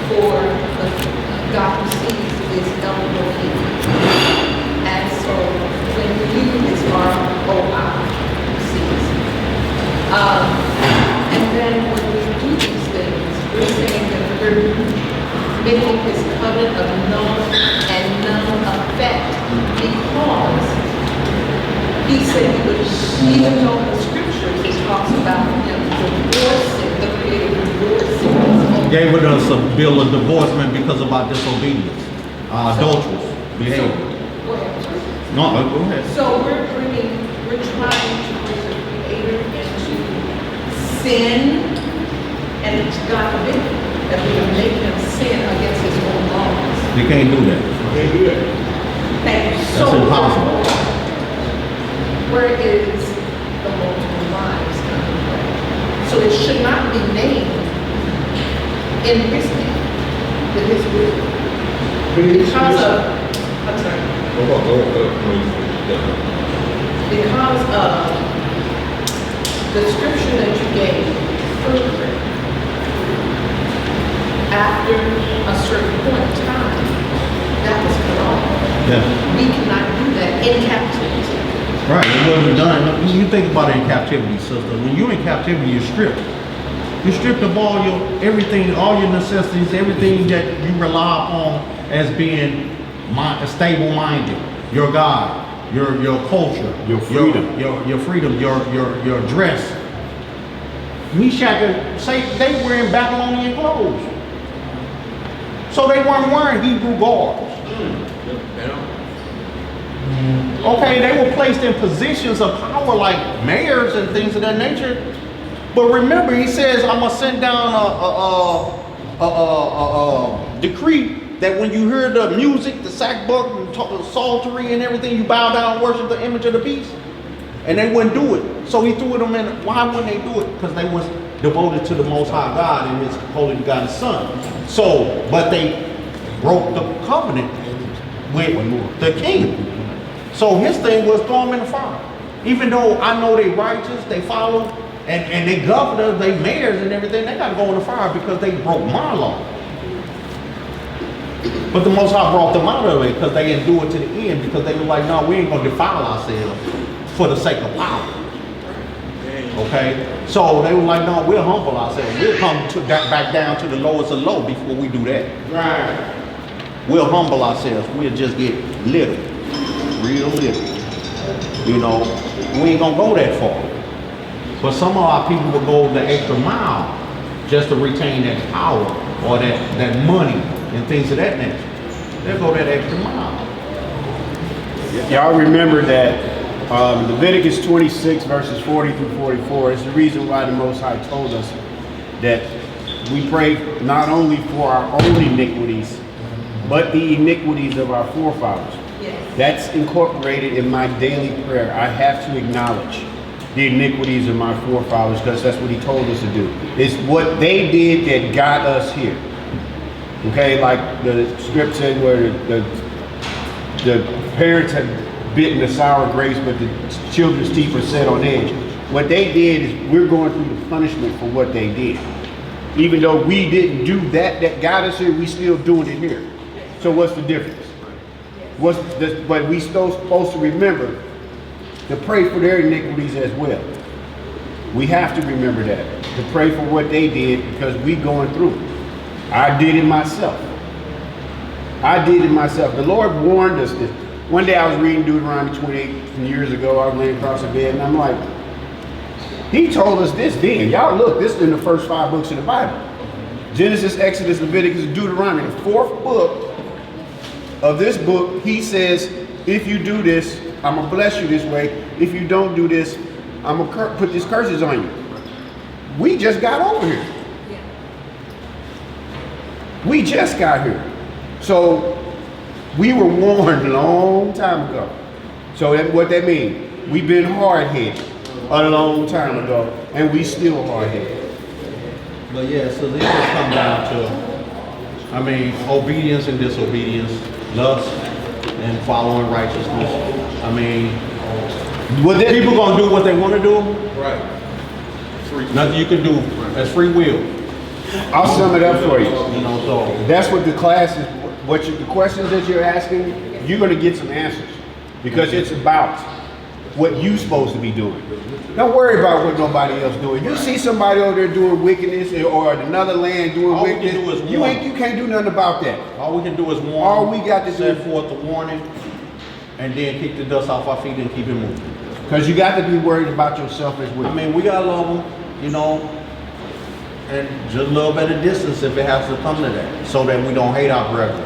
for the God who sees is Elohim. And so when you is R-O-I, who sees. And then when we do these things, we're saying that we're making his covenant of null and non effect because he said he would, even though in the scriptures it talks about him divorcing, the creator divorcing his own. Gave us a bill of divorcement because of our disobedience, our adulterous behavior. Go ahead. No, go ahead. So we're trying to bring the creator into sin, and it's God forbid that we would make him sin against his own laws. You can't do that. Thank you so That's much. impossible. Where is the multiple lives coming from? So it should not be named in his name, with his will. Because of, I'm sorry. Because of the scripture that you gave earlier, after a certain point in time, that was cut off. Yeah. We cannot do that in captivity. Right, it wasn't done. You think about it in captivity, sister. When you're in captivity, you're stripped. You're stripped of all your everything, all your necessities, everything that you rely upon as being stable-minded. Your God, your culture, Your freedom. your freedom, your dress. Meshach and Satan, they were in Babylonian clothes, so they weren't wearing Hebrew garbs. Okay, they were placed in positions of power like mayors and things of that nature. But remember, he says, I'm going to send down a decree that when you hear the music, the sackbut, and the psaltery and everything, you bow down and worship the image of the beast. And they wouldn't do it. So he threw them in. Why wouldn't they do it? Because they was devoted to the Most High God and his holy begotten Son. So, but they broke the covenant with the king. So his thing was throw them in the fire. Even though I know they righteous, they follow, and they governors, they mayors and everything, they got to go in the fire because they broke my law. But the Most High brought them out of it because they didn't do it to the end, because they were like, no, we ain't going to defile ourselves for the sake of power. Okay? So they were like, no, we'll humble ourselves. We'll come back down to the lowest of low before we do that. Right. We'll humble ourselves. We'll just get little. Real little. You know, we ain't gonna go that far. But some of our people will go the extra mile just to retain that power or that money and things of that nature. They'll go that extra mile. Y'all remember that Leviticus 26 verses 40 through 44 is the reason why the Most High told us that we pray not only for our own iniquities, but the iniquities of our forefathers. Yes. That's incorporated in my daily prayer. I have to acknowledge the iniquities of my forefathers because that's what he told us to do. It's what they did that got us here. Okay, like the script said where the parents had bitten the sour grapes, but the children's teeth were set on edge. What they did is we're going through the punishment for what they did. Even though we didn't do that got us here, we still doing it here. So what's the difference? But we still supposed to remember to pray for their iniquities as well. We have to remember that, to pray for what they did because we going through it. I did it myself. The Lord warned us this. One day I was reading Deuteronomy 28 years ago. I was laying across the bed and I'm like, he told us this then. Y'all look, this is in the first 5 books of the Bible. Genesis, Exodus, Leviticus, and Deuteronomy. The 4th book of this book, he says, if you do this, I'm going to bless you this way. If you don't do this, I'm going to put these curses on you. We just got over here. We just got here. So we were warned a long time ago. So what that means, we've been hard-headed. a long time ago, and we still hard-headed. But yeah, so this just come down to, I mean, obedience and disobedience, lust and following righteousness. I mean, people gonna do what they want to do. Right. Nothing you can do. That's free will. I'll sum it up for you. You know, so That's what the class is, the questions that you're asking, you're gonna get some answers. Because it's about what you're supposed to be doing. Don't worry about what nobody else doing. You see somebody over there doing wickedness or another land doing All we can wickedness, do is you warn. can't do nothing about that. all we can do is warn. All we got to do- set forth the warning, and then kick the dust off our feet and keep it moving. Because you got to be worried about yourself as well. I mean, we gotta love them, you know, and just a little bit of distance if it has to come to that, so that we don't hate our brethren,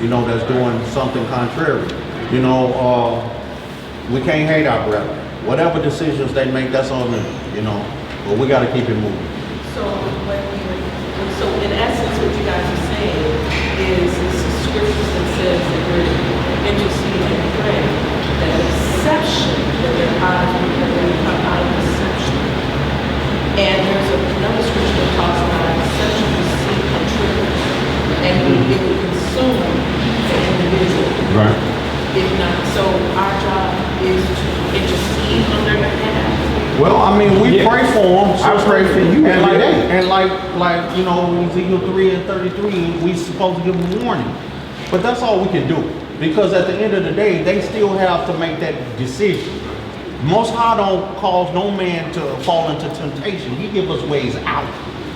you know, that's doing something contrary. You know, we can't hate our brethren. Whatever decisions they make, that's on them, you know, but we gotta keep it moving. So, so in essence, what you guys are saying is scriptures that says that we're interceding and praying, that deception, that they're out of, that they come out of deception. And there's another scripture that talks about deception, deceit, and trickery, and it will consume the individual. Right. If not, so our job is to intercede on their behalf. Well, I mean, we Yeah. pray for them. I pray for you and every like, day. and like, you know, Ezekiel 3:33, we supposed to give them warning. But that's all we can do. Because at the end of the day, they still have to make that decision. Most High don't cause no man to fall into temptation. He gives us ways out.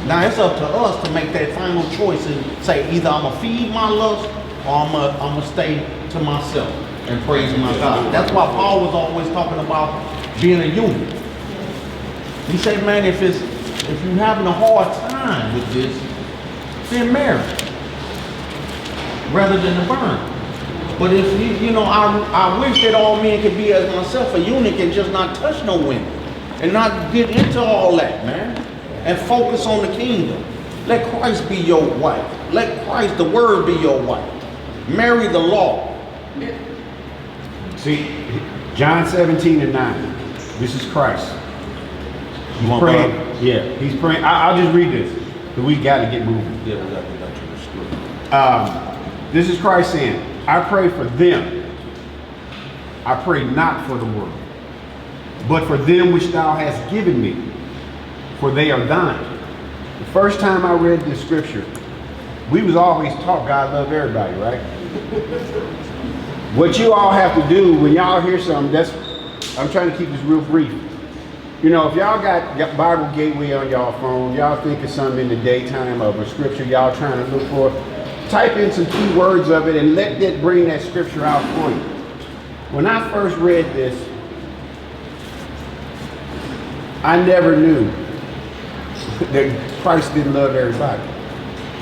Now it's up to us to make that final choice and say, either I'm gonna feed my lust or I'm gonna stay to myself and praise my God. That's why Paul was always talking about being a unit. He said, man, if you're having a hard time with this, then marry rather than to burn. But if you know, I wish that all men could be as myself, a eunuch, and just not touch no women and not get into all that, man, and focus on the kingdom. Let Christ be your wife. Let Christ, the word, be your wife. Marry the law. See, John 17:9. This is Christ. You want Praying. God? Yeah, he's praying. I'll just read this, because we got to get moving. Yeah, we got to get to the script. This is Christ saying, I pray for them. I pray not for the world, but for them which thou hast given me, for they are thine. The first time I read this scripture, we was always taught God love everybody, right? What you all have to do when y'all hear something, I'm trying to keep this real brief. You know, if y'all got Bible Gateway on y'all phone, y'all think of something in the daytime of a scripture y'all trying to look for, type in some key words of it and let that bring that scripture out for you. When I first read this, I never knew that Christ didn't love everybody.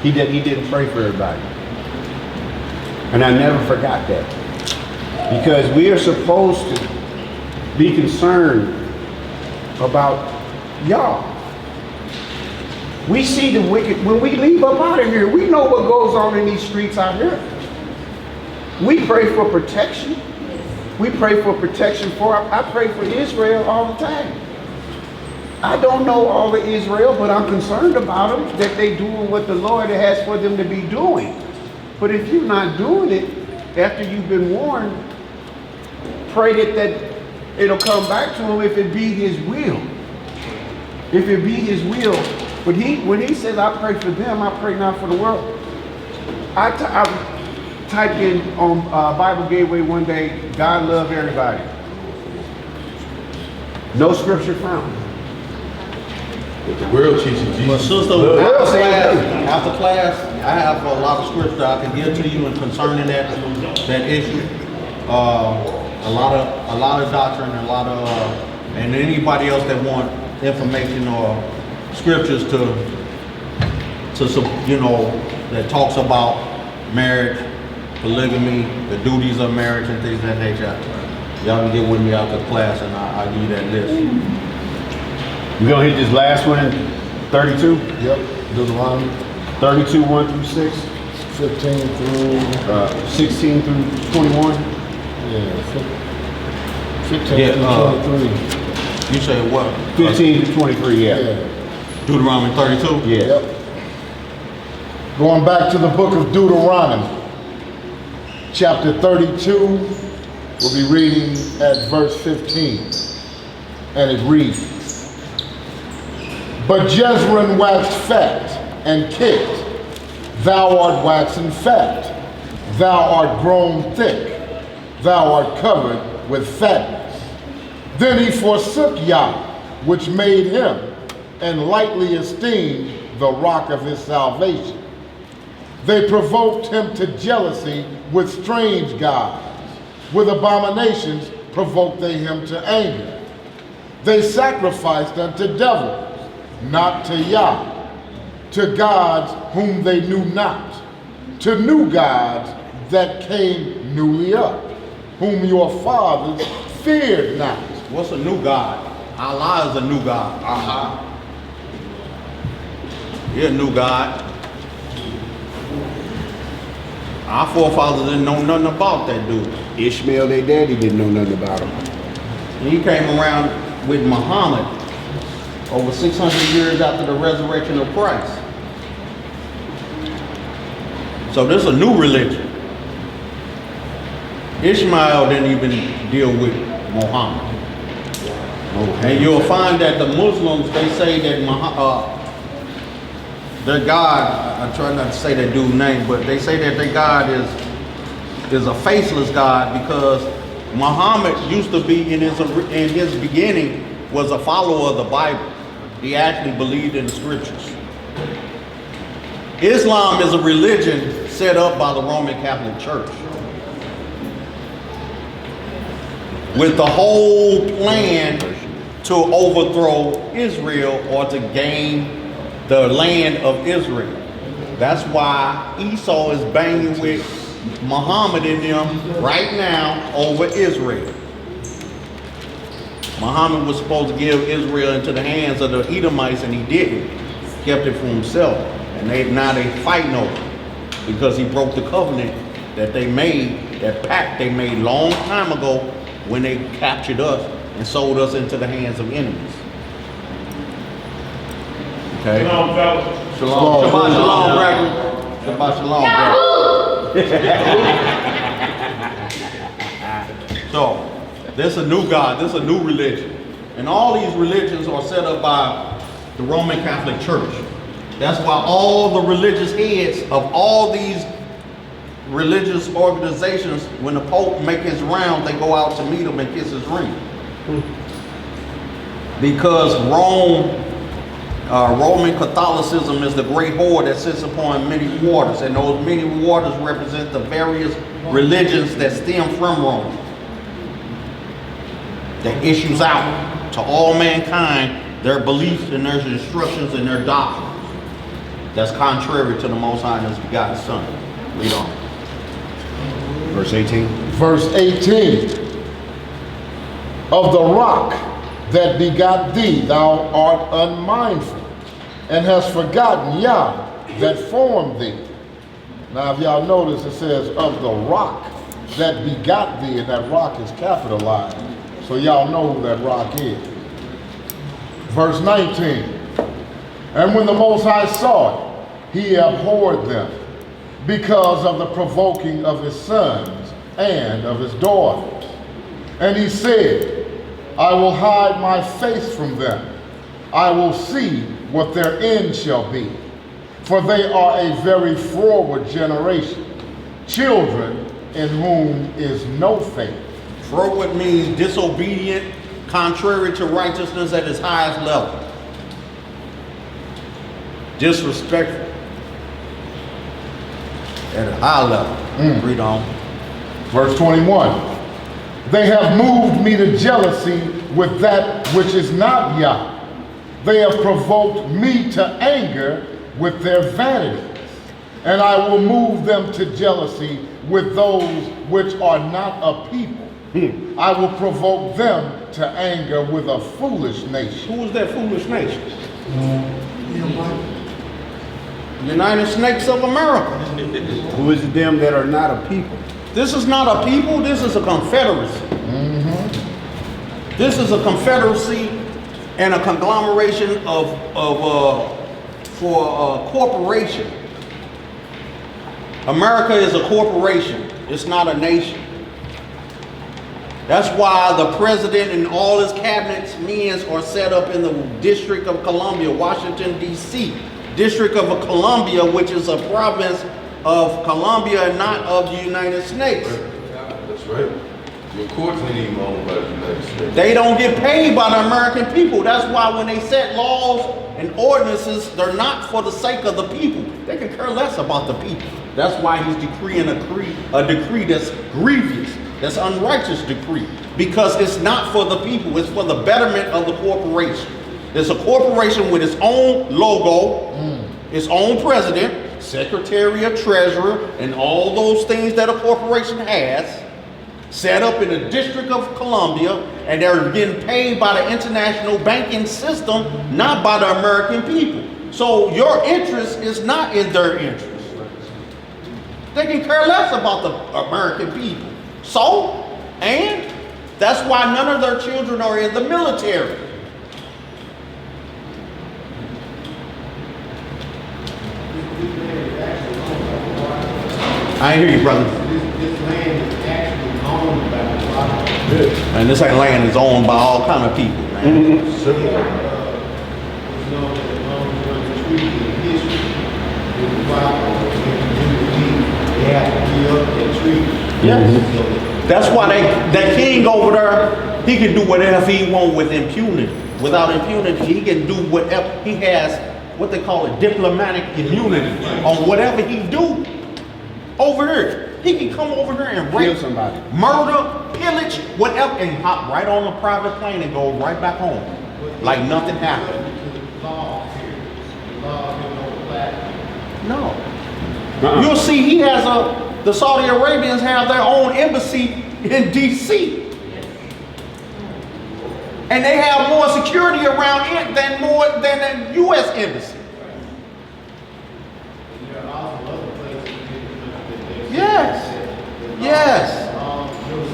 He didn't pray for everybody. And I never forgot that. Because we are supposed to be concerned about y'all. We see the wicked, when we leave up out of here, we know what goes on in these streets out here. We pray for protection. We pray for protection I pray for Israel all the time. I don't know all of Israel, but I'm concerned about them, that they doing what the Lord has for them to be doing. But if you're not doing it after you've been warned, pray that it'll come back to him if it be his will. If it be his will. But when he says, I pray for them, I pray not for the world. I typed in on Bible Gateway one day, God love everybody. No scripture found. But the world teaches Jesus. But sister, love. after class, I have a lot of scripture I can give to you and concerning that issue. A lot of doctrine, and anybody else that want information or scriptures to you know, that talks about marriage, polygamy, the duties of marriage and things of that nature. Y'all can get with me after class and I'll give you that list. We're going to hit this last one, 32? Yep, Deuteronomy 32, 1 through 6, 15 through, 16 through 21. yeah, 15 Yeah, through 23. You say what? 15 to 23, yeah. Deuteronomy 32? Yeah. Yep. Going back to the book of Deuteronomy, chapter 32, we'll be reading at verse 15. And it reads, But Jezreel waxed fat and kicked, thou art waxen fat, thou art grown thick, thou art covered with fatness. Then he forsook Yah, which made him, and lightly esteemed the rock of his salvation. They provoked him to jealousy with strange gods. With abominations provoked they him to anger. They sacrificed unto devils, not to Yah, to gods whom they knew not, to new gods that came newly up, whom your fathers feared not. What's a new God? Allah is a new God. He's a new God. Our forefathers didn't know nothing about that dude. Ishmael, their daddy, didn't know nothing about him. And he came around with Muhammad over 600 years after the resurrection of Christ. So this is a new religion. Ishmael didn't even deal with Muhammad. And you'll find that the Muslims, they say that their God, I try not to say that dude's name, but they say that their God is a faceless God because Muhammad used to be in his beginning was a follower of the Bible. He actually believed in the scriptures. Islam is a religion set up by the Roman Catholic Church with the whole plan to overthrow Israel or to gain the land of Israel. That's why Esau is banging with Muhammad in them right now over Israel. Muhammad was supposed to give Israel into the hands of the Edomites and he didn't. Kept it for himself. And now they fighting over it because he broke the covenant that they made, that pact they made long time ago when they captured us and sold us into the hands of enemies. Okay. Shalom, fellas. Shalom. Shabbat shalom, brethren. Shabbat shalom, brethren. So, this is a new God. This is a new religion. And all these religions are set up by the Roman Catholic Church. That's why all the religious heads of all these religious organizations, when the Pope make his rounds, they go out to meet him and kiss his ring. Because Roman Catholicism is the great whore that sits upon many waters, and those many waters represent the various religions that stem from Rome, that issues out to all mankind their beliefs and their instructions and their doctrines. That's contrary to the Most High and His begotten Son. Read on. Verse 18. Verse 18. Of the rock that begot thee, thou art unmindful, and hast forgotten Yah that formed thee. Now, if y'all notice, it says, of the rock that begot thee, and that rock is capitalized. So y'all know who that rock is. Verse 19. And when the Most High saw it, he abhorred them because of the provoking of his sons and of his daughters. And he said, I will hide my face from them. I will see what their end shall be. For they are a very froward generation, children in whom is no faith. Froward means disobedient, contrary to righteousness at its highest level. Disrespectful at a high level. Read on. Verse 21. They have moved me to jealousy with that which is not Yah. They have provoked me to anger with their vanities. And I will move them to jealousy with those which are not a people. I will provoke them to anger with a foolish nation. Who is that foolish nation? United Snakes of America. Who is it them that are not a people? This is not a people, this is a confederacy. This is a confederacy and a conglomeration for a corporation. America is a corporation. It's not a nation. That's why the president and all his cabinets men are set up in the District of Columbia, Washington, D.C. District of Columbia, which is a province of Colombia and not of the United States. That's right. Your courts ain't even owned by the United States. They don't get paid by the American people. That's why when they set laws and ordinances, they're not for the sake of the people. They can care less about the people. That's why he's decreeing a decree that's grievous, that's unrighteous decree. Because it's not for the people, it's for the betterment of the corporation. There's a corporation with its own logo, its own president, secretary of treasurer, and all those things that a corporation has, set up in the District of Columbia, and they're getting paid by the international banking system, not by the American people. So your interest is not in their interest. They can care less about the American people. So, and that's why none of their children are in the military. I hear you, brother. This land is actually owned by the body. And this land is owned by all kind of people, man. Yes. That's why that king over there, he can do whatever he wants with impunity. Without impunity, he can do whatever. He has what they call a diplomatic immunity on whatever he do over here. He can come over here and rape somebody, murder, pillage, whatever, and hop right on a private plane and go right back home like nothing happened. No. You'll see he has the Saudi Arabians have their own embassy in D.C. And they have more security around it than the U.S. embassy.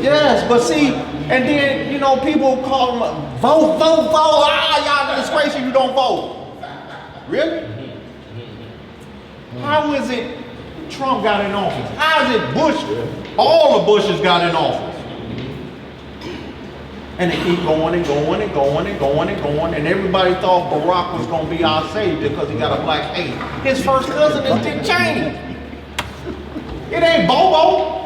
Yes, but see, and then, you know, people call them, vote, y'all disgrace if you don't vote. Really? How is it Trump got in office? How is it Bush, all the Bushes got in office? And they keep going and going and going and going and going, and everybody thought Barack was going to be our savior because he got a black face. His first cousin is Dick Cheney. It ain't Bobo.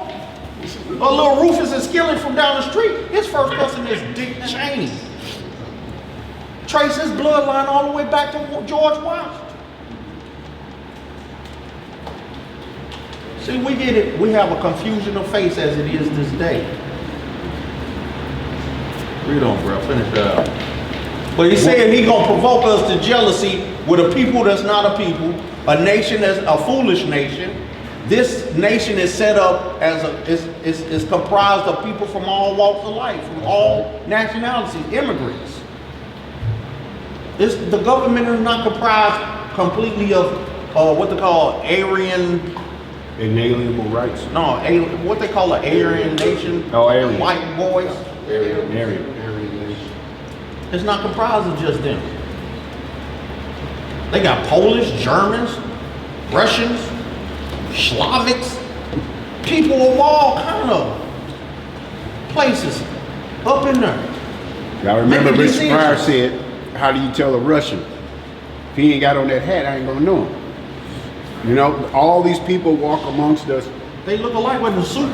Or little Rufus and Skillet from down the street. His first cousin is Dick Cheney. Trace his bloodline all the way back to George Washington. See, we get it. We have a confusion of face as it is this day. Read on, bro. Finish that out. But he said he gonna provoke us to jealousy with a people that's not a people, a nation that's a foolish nation. This nation is set up as is comprised of people from all walks of life, from all nationalities, immigrants. The government is not comprised completely of what they call Aryan. Inalienable rights. No, what they call an Aryan nation. Oh, Aryan. White boys. Aryan nation. It's not comprised of just them. They got Polish, Germans, Russians, Slavics, people of all kind of places up in there. Y'all remember Making Richard Pryor decisions. said, how do you tell a Russian? If he ain't got on that hat, I ain't gonna know him. You know, all these people walk amongst us. They look alike with the suit.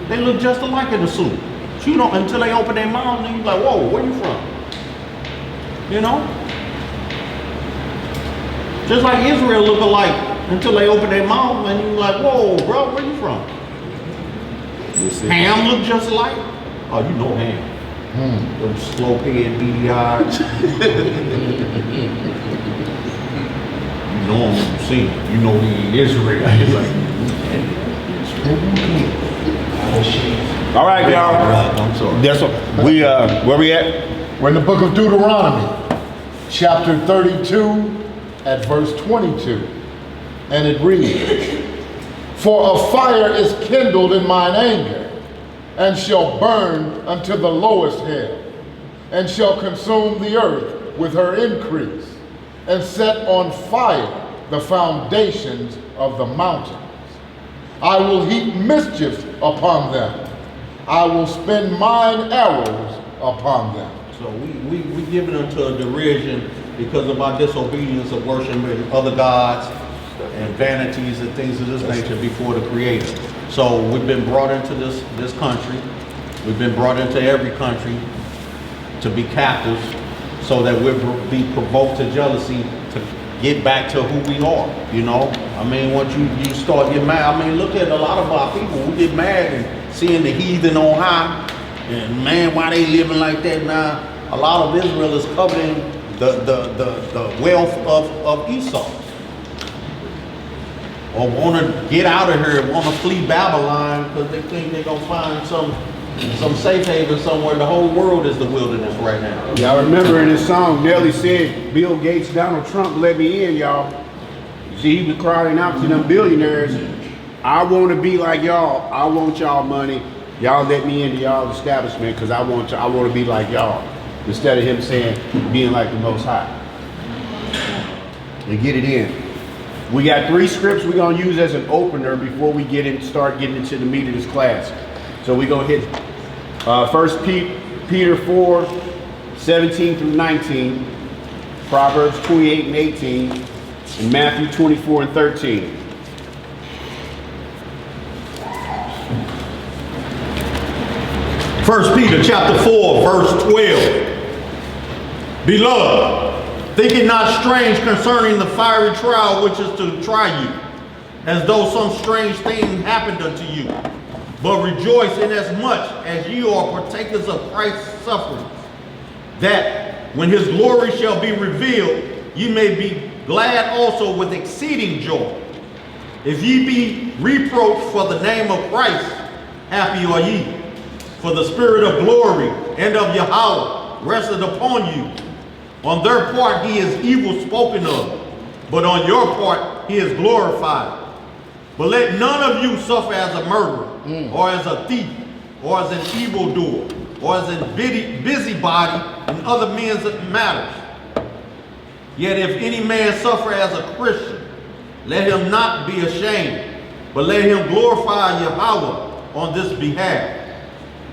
They look just alike in the suit. You don't until they open their mouth and you're like, whoa, where you from? You know? Just like Israel look alike until they open their mouth and you're like, whoa, bro, where you from? Ham look just alike. Oh, you know Ham. Them slow head, beady eyes. You know him when you see him. You know he in Israel. He's like, All right, y'all. I'm sorry. That's what where we at? We're in the book of Deuteronomy, chapter 32, at verse 22. And it reads, "For a fire is kindled in mine anger, and shall burn unto the lowest hell. and shall consume the earth with her increase, and set on fire the foundations of the mountains. I will heap mischief upon them. I will spend mine arrows upon them. So we given into a derision because of our disobedience of worshiping other gods and vanities and things of this nature before the Creator. So we've been brought into this country. We've been brought into every country to be captives, so that we'll be provoked to jealousy to get back to who we are. You know, I mean, once you start getting mad, I mean, look at a lot of our people. We get mad and seeing the heathen on high, and man, why they living like that now? A lot of Israel is coveting the wealth of Esau, or want to get out of here, want to flee Babylon because they think they're gonna find some safe haven somewhere. The whole world is the wilderness right now. Y'all remember in his song, Nelly said, Bill Gates, Donald Trump, let me in, y'all. You see, he was crying out to them billionaires, I want to be like y'all. I want y'all money. Y'all let me into y'all establishment because I want to be like y'all. Instead of him saying, being like the Most High. And get it in. We got 3 scripts we're going to use as an opener before we start getting into the meat of this class. So we're going to hit 1 Peter 4, 17 through 19, Proverbs 28 and 18, and Matthew 24 and 13. First Peter chapter 4, verse 12. Beloved, think it not strange concerning the fiery trial which is to try you, as though some strange thing happened unto you. But rejoice inasmuch as you are partakers of Christ's sufferings, that when his glory shall be revealed, you may be glad also with exceeding joy. If ye be reproached for the name of Christ, happy are ye. For the spirit of glory and of Yahweh rested upon you. On their part he is evil spoken of, but on your part he is glorified. But let none of you suffer as a murderer, or as a thief, or as an evildoer, or as a busybody in other men's matters. Yet if any man suffer as a Christian, let him not be ashamed, but let him glorify Yahweh on this behalf.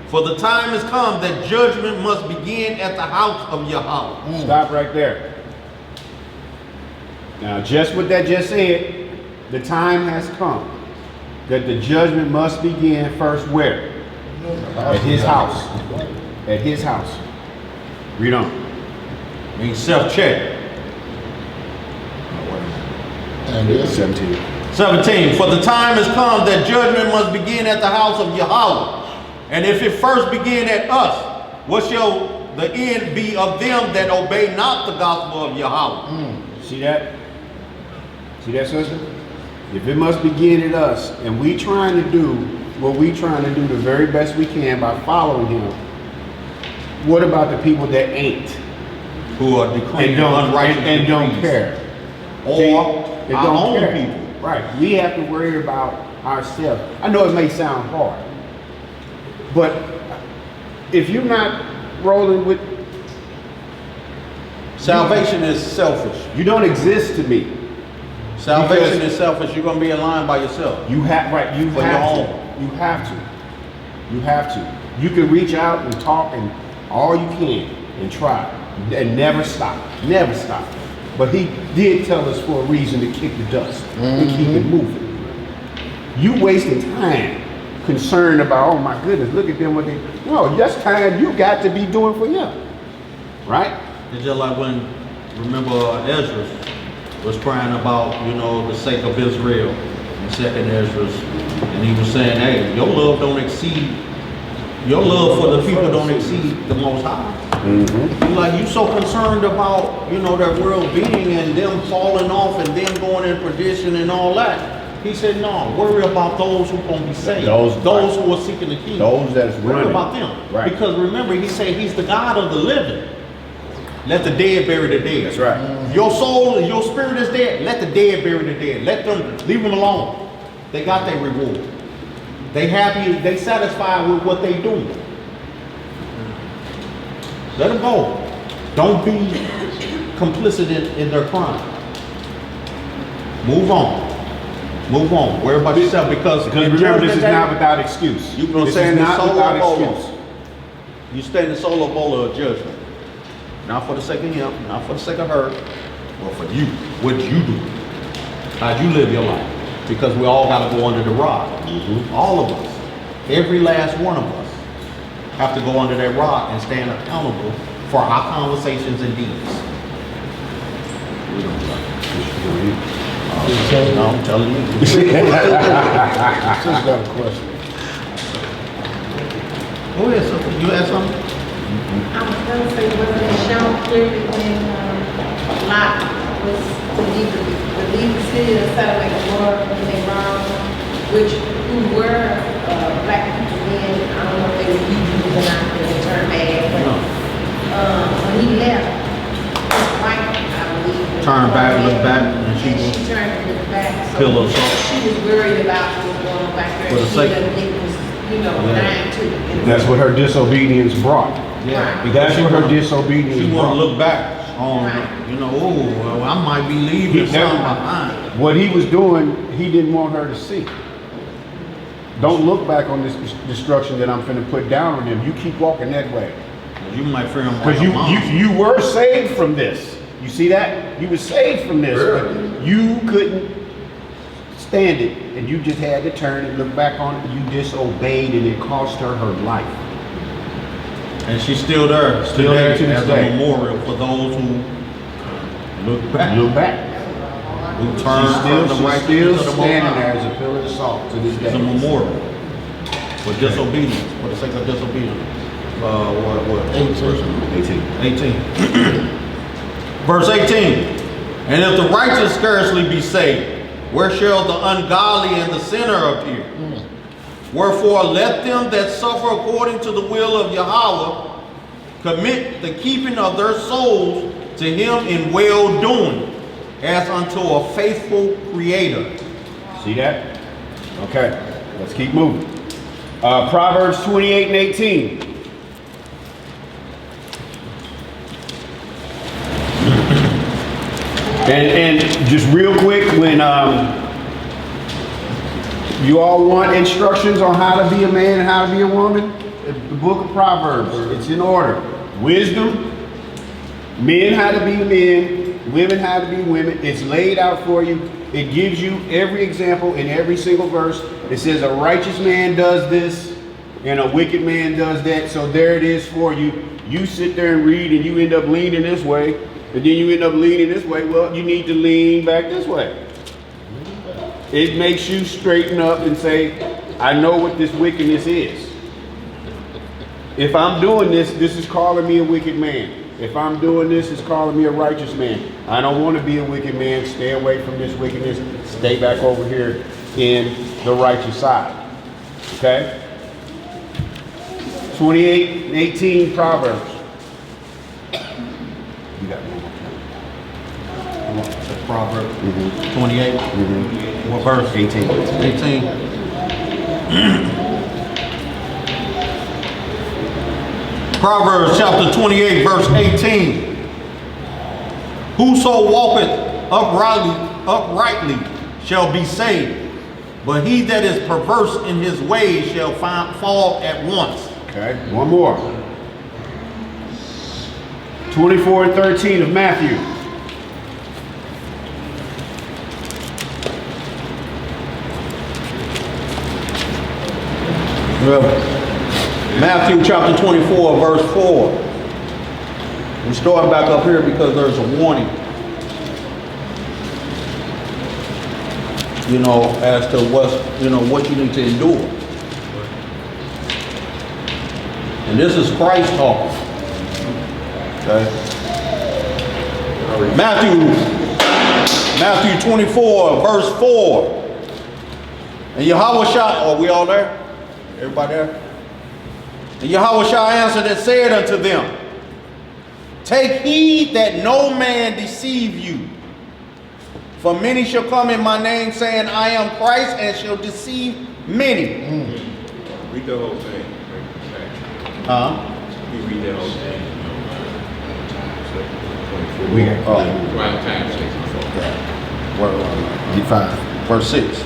For the time has come that judgment must begin at the house of Yahweh. Stop right there. Now, just what that just said, the time has come that the judgment must begin first where? At his house. At his house. Read on. Means self-check. And this 17. 17. For the time has come that judgment must begin at the house of Yahweh. And if it first begin at us, what shall the end be of them that obey not the gospel of Yahweh? See that? See that, sister? If it must begin at us, and we trying to do what we trying to do the very best we can by following him, what about the people that ain't? Who are decreeing unrighteous and don't decrees. care? Or They our don't own care. people. Right. We have to worry about ourselves. I know it may sound hard, but if you're not rolling with Salvation is selfish. you don't exist to me. Salvation Because is selfish. You're going to be in line by yourself. You have right. You For have your to. You have to. You have to. You can reach out and talk and all you can and try and never stop. Never stop. But he did tell us for a reason to kick the dust and keep it moving. You wasting time concerned about, oh my goodness, look at them what they. No, that's time you got to be doing for him, right? It's just like when, remember Ezra was crying about, you know, the sake of Israel in second Ezra, and he was saying, hey, your love for the people don't exceed the Most High. Mm-hmm. Like, you so concerned about, you know, their world being and them falling off and them going in perdition and all that. He said, no, worry about those who are going to be saved. Those who are seeking the kingdom. Those that's worry running. about them. Right. Because remember, he said he's the God of the living. Let the dead bury the dead. That's right. Your soul and your spirit is dead. Let the dead bury the dead. Leave them alone. They got their reward. They happy, they satisfied with what they do. Let them go. Don't be complicit in their crime. Move on. Move on. Worry about yourself because remember, this is not without excuse. You're going to This stand is in not solo without bolo. excuse. You stand in solo bolo of judgment. Not for the sake of him, not for the sake of her, but for you. What you do. How you live your life. Because we all got to go under the rod. All of us. Every last one of us have to go under that rod and stand accountable for our conversations and deeds. No, I'm telling you. Just got a question. Go ahead, something. You had something? I was gonna say, wasn't it shown clearly when Lot was to leave the city of Sodom and Gomorrah when they wronged, who were black people then, I don't know if they were Hebrews or not, because they turned bad, but when he left, his wife, I believe, Turn back, look back, and she and she turned and looked back, so Pillow salt. she was worried about what was going on back there. For the She sake- didn't think it was, dying too. That's what her disobedience brought. Yeah. That's what her She disobedience want brought. to look back on, well, I might be leaving something behind. What he was doing, he didn't want her to see. Don't look back on this destruction that I'm finna put down on them. You keep walking that way. You might fear him Because you were saved from this. You see that? You were saved from this. But you couldn't stand it. And you just had to turn and look back on it. You disobeyed and it cost her her life. And she's still there, Still there to this as day. a memorial for those who look back. Look back. Who turn from the She's righteousness still of the Most standing High. there as a pillar of salt to this It's a day. memorial for disobedience, for the sake of disobedience. What? 18. Verse 18. And if the righteous scarcely be saved, where shall the ungodly and the sinner appear? Wherefore let them that suffer according to the will of Yahweh commit the keeping of their souls to him in well-doing, as unto a faithful creator. See that? Okay, let's keep moving. Proverbs 28 and 18. And just real quick, when you all want instructions on how to be a man and how to be a woman, the book of Proverbs, it's in order. Wisdom, men how to be men, women how to be women. It's laid out for you. It gives you every example in every single verse. It says a righteous man does this and a wicked man does that. So there it is for you. You sit there and read and you end up leaning this way, and then you end up leaning this way. Well, you need to lean back this way. It makes you straighten up and say, I know what this wickedness is. If I'm doing this, this is calling me a wicked man. If I'm doing this, it's calling me a righteous man. I don't want to be a wicked man. Stay away from this wickedness. Stay back over here in the righteous side. Okay? 28 and 18 Proverbs. You got one more time. Proverbs 28. What verse? 18. 18. Proverbs chapter 28, verse 18. Whoso walketh uprightly shall be saved, but he that is perverse in his ways shall fall at once. Okay, one more. 24 and 13 of Matthew. Matthew chapter 24, verse 4. We're starting back up here because there's a warning. As to what you need to endure. And this is Christ talking. Okay. Matthew 24, verse 4. And Yahweh shall, are we all there? Everybody there? And Yahweh shall answer and said unto them, take heed that no man deceive you. For many shall come in my name, saying, I am Christ, and shall deceive many. Read the whole thing. Huh? You read the whole thing. We Right, time 6. Verse 6.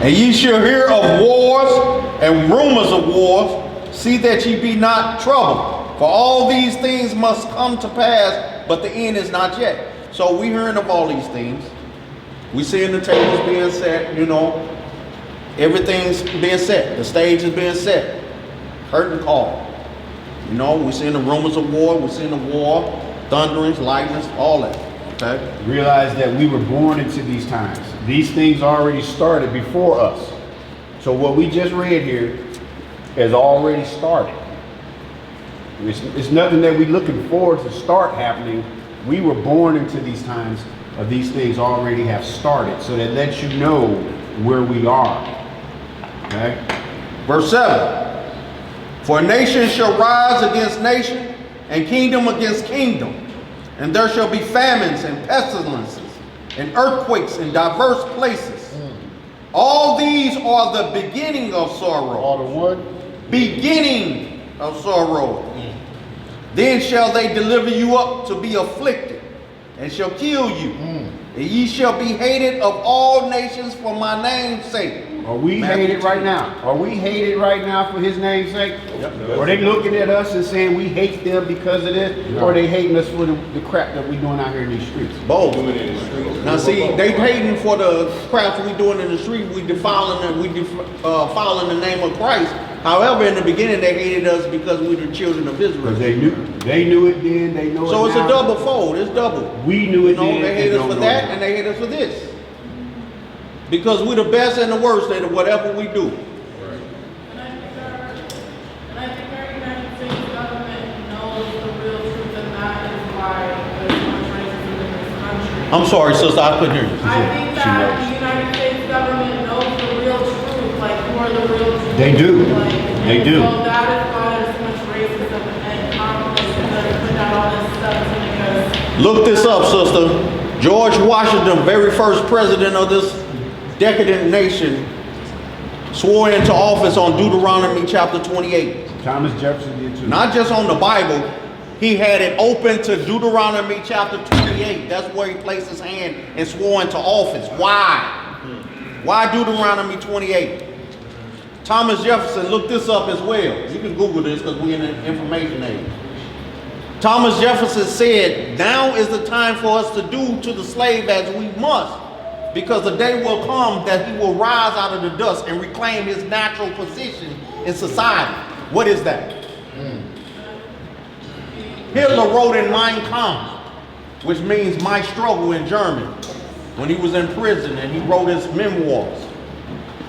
And ye shall hear of wars and rumors of wars. See that ye be not troubled. For all these things must come to pass, but the end is not yet. So we hearing of all these things. We seeing the tables being set, you know. Everything's being set. The stage is being set. Curtain call. You know, we seeing the rumors of war. We seeing the war, thunderings, lightnings, all that. Okay. realize that we were born into these times. These things already started before us. So what we just read here has already started. It's nothing that we're looking forward to start happening. We were born into these times of these things already have started. So that lets you know where we are. Okay? Verse 7. For nation shall rise against nation, and kingdom against kingdom. And there shall be famines and pestilences, and earthquakes in diverse places. All these are the beginning of sorrow. All the what? Beginning of sorrow. Then shall they deliver you up to be afflicted, and shall kill you. And ye shall be hated of all nations for my name's sake. Are we hated right now? Are we hated right now for his name's sake? Yep. Are they looking at us and saying we hate them because of this? No. Or are they hating us for the crap that we're doing out here in these streets? Both. Now see, they hating for the crap we doing in the street. We defiling the name of Christ. However, in the beginning they hated us because we were the children of Israel. Because they knew it then, they know it now. So it's a double fold. It's double. We knew it then. They hate us for that, and they hate us for this. Because we're the best and the worst at whatever we do. And I think our United States government knows the real truth, and that is why there's much racism in this country. I'm sorry, sister, I couldn't hear you. I think that the United States government knows the real truth, like who are the real truth. They do. They do. So that is why there's so much racism and conflict, and they're putting out all this stuff to make us. Look this up, sister. George Washington, very first president of this decadent nation, swore into office on Deuteronomy chapter 28. Thomas Jefferson did too. Not just on the Bible, he had it open to Deuteronomy chapter 28. That's where he placed his hand and swore into office. Why? Why Deuteronomy 28? Thomas Jefferson, look this up as well. You can Google this because we're in an information age. Thomas Jefferson said, now is the time for us to do to the slave as we must, because the day will come that he will rise out of the dust and reclaim his natural position in society. What is that? Hitler wrote in Mein Kampf, which means my struggle in German, when he was in prison and he wrote his memoirs.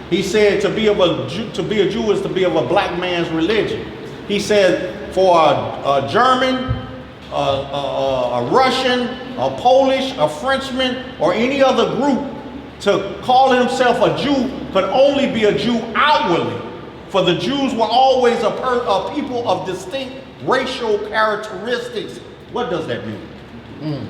He said to be a Jew is to be of a black man's religion. He said for a German, a Russian, a Polish, a Frenchman, or any other group to call himself a Jew could only be a Jew outwardly. For the Jews were always a people of distinct racial characteristics. What does that mean?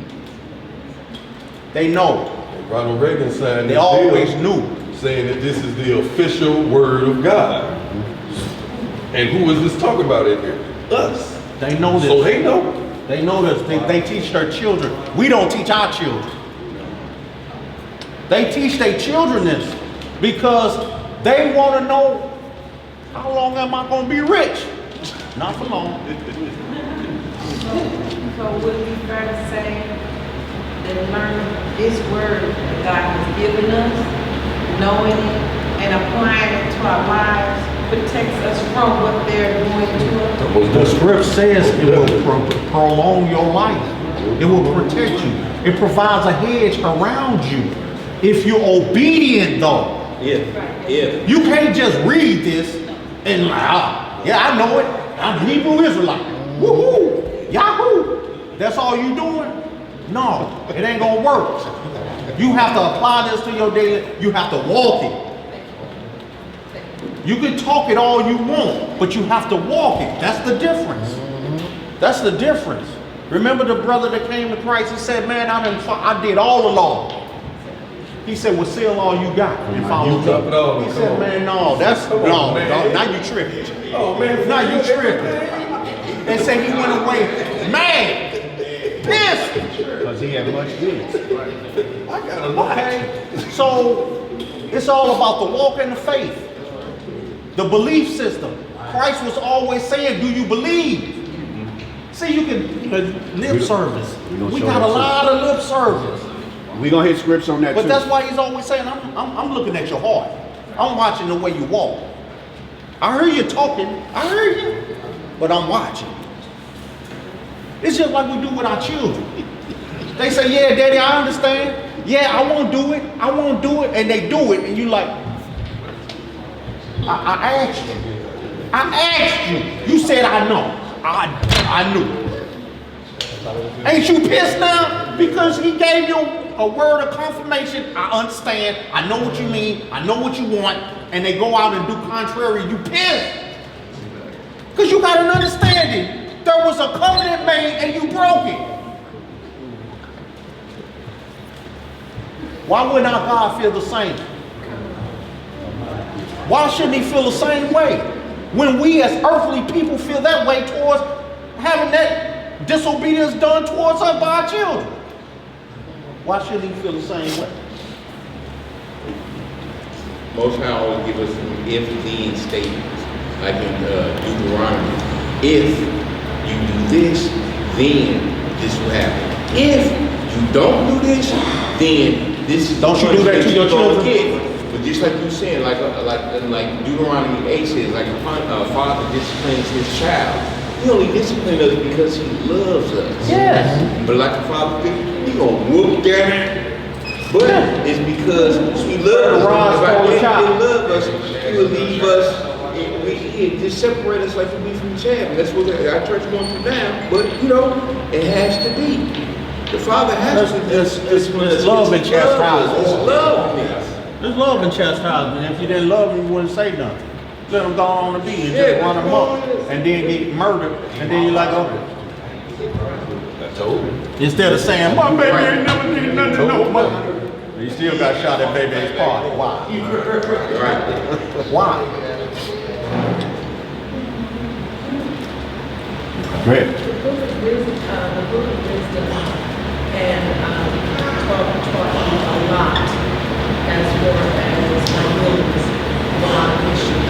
They know. Ronald Reagan signed. They always knew. Saying that this is the official word of God. And who is this talking about in here? Us. They know this. So they know. They know this. They teach their children. We don't teach our children. They teach their children this because they want to know, how long am I going to be rich? Not for long. So would it be fair to say that learning this word that God has given us, knowing it and applying it to our lives, protects us from what they're doing to us? The script says it will prolong your life. It will protect you. It provides a hedge around you. If you're obedient though. Yeah. You can't just read this and yeah, I know it. I'm Hebrew Israelite. Woohoo! Yahoo! That's all you doing? No, it ain't gonna work. You have to apply this to your daily, you have to walk it. You can talk it all you want, but you have to walk it. That's the difference. That's the difference. Remember the brother that came to Christ and said, man, I did all the law. He said, well, sell all you got and follow me. He said, man, no, now you tripping. Oh, man. Now you tripping. They say he went away mad. he had much goods. I got a lot. Okay? So it's all about the walk and the faith. The belief system. Christ was always saying, do you believe? See, you can lip service. We got a lot of lip service. We're going to hit scripts on that But too. that's why he's always saying, I'm looking at your heart. I'm watching the way you walk. I hear you talking. I hear you. But I'm watching. It's just like we do with our children. They say, yeah, Daddy, I understand. Yeah, I won't do it. I won't do it. And they do it. And you like, I asked you. I asked you. You said I know. I knew. Ain't you pissed now? Because he gave you a word of confirmation. I understand. I know what you mean. I know what you want. And they go out and do contrary. You pissed. Because you got an understanding. There was a covenant made and you broke it. Why wouldn't our God feel the same? Why shouldn't he feel the same way? When we as earthly people feel that way towards having that disobedience done towards us by our children. Why shouldn't he feel the same way? Most High always give us some if-then statements, like in Deuteronomy. If you do this, then this will happen. If you don't do this, then this is. Don't you do that to your children? But just like you saying, like Deuteronomy 8 says, like a father disciplines his child. He only disciplines us because he loves us. Yes. But like a father, he gonna whoop that. But it's because we love us. If they love us, he will leave us. He just separate us like we be from the chaff. That's what our church wants to now. But you know, it has to be. The father has to discipline us. It's love and chastisement. It's love in us. There's love and chastisement. If you didn't love him, you wouldn't say nothing. Let him go on the beat and just run him up. And then get murdered. And then you're like, okay. I told him. Instead of saying, my baby ain't never did nothing to no mother. You still got shot at baby at his party. Why? Right. Why? Go ahead. The book of wisdom and taught me a lot as far as my willingness, a lot of issues.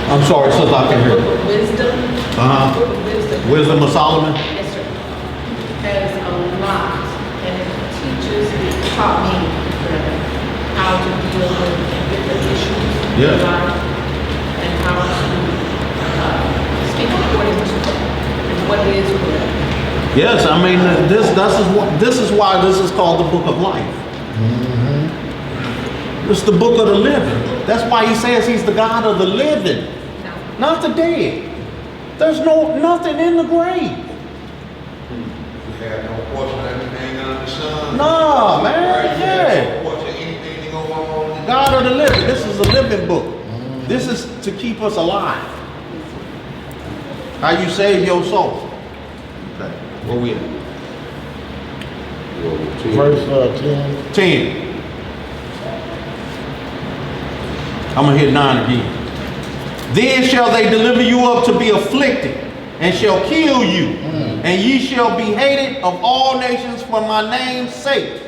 I'm sorry, so I can hear. The book of wisdom. Uh-huh. The book of wisdom. Wisdom of Solomon? Yes, sir. Has a lot, and it taught me how to deal with different issues in life and how to speak according to what is correct. Yes, I mean, this is why this is called the book of life. Mm-hmm. It's the book of the living. That's why he says he's the God of the living, not the dead. There's nothing in the grave. We have no portion of anything under the sun. No, man, yeah. No portion of anything to go on. God of the living. This is a living book. This is to keep us alive. How you save your soul. Okay. Where we at? Verse 10. 10. I'm going to hit 9 again. Then shall they deliver you up to be afflicted, and shall kill you, and ye shall be hated of all nations for my name's sake.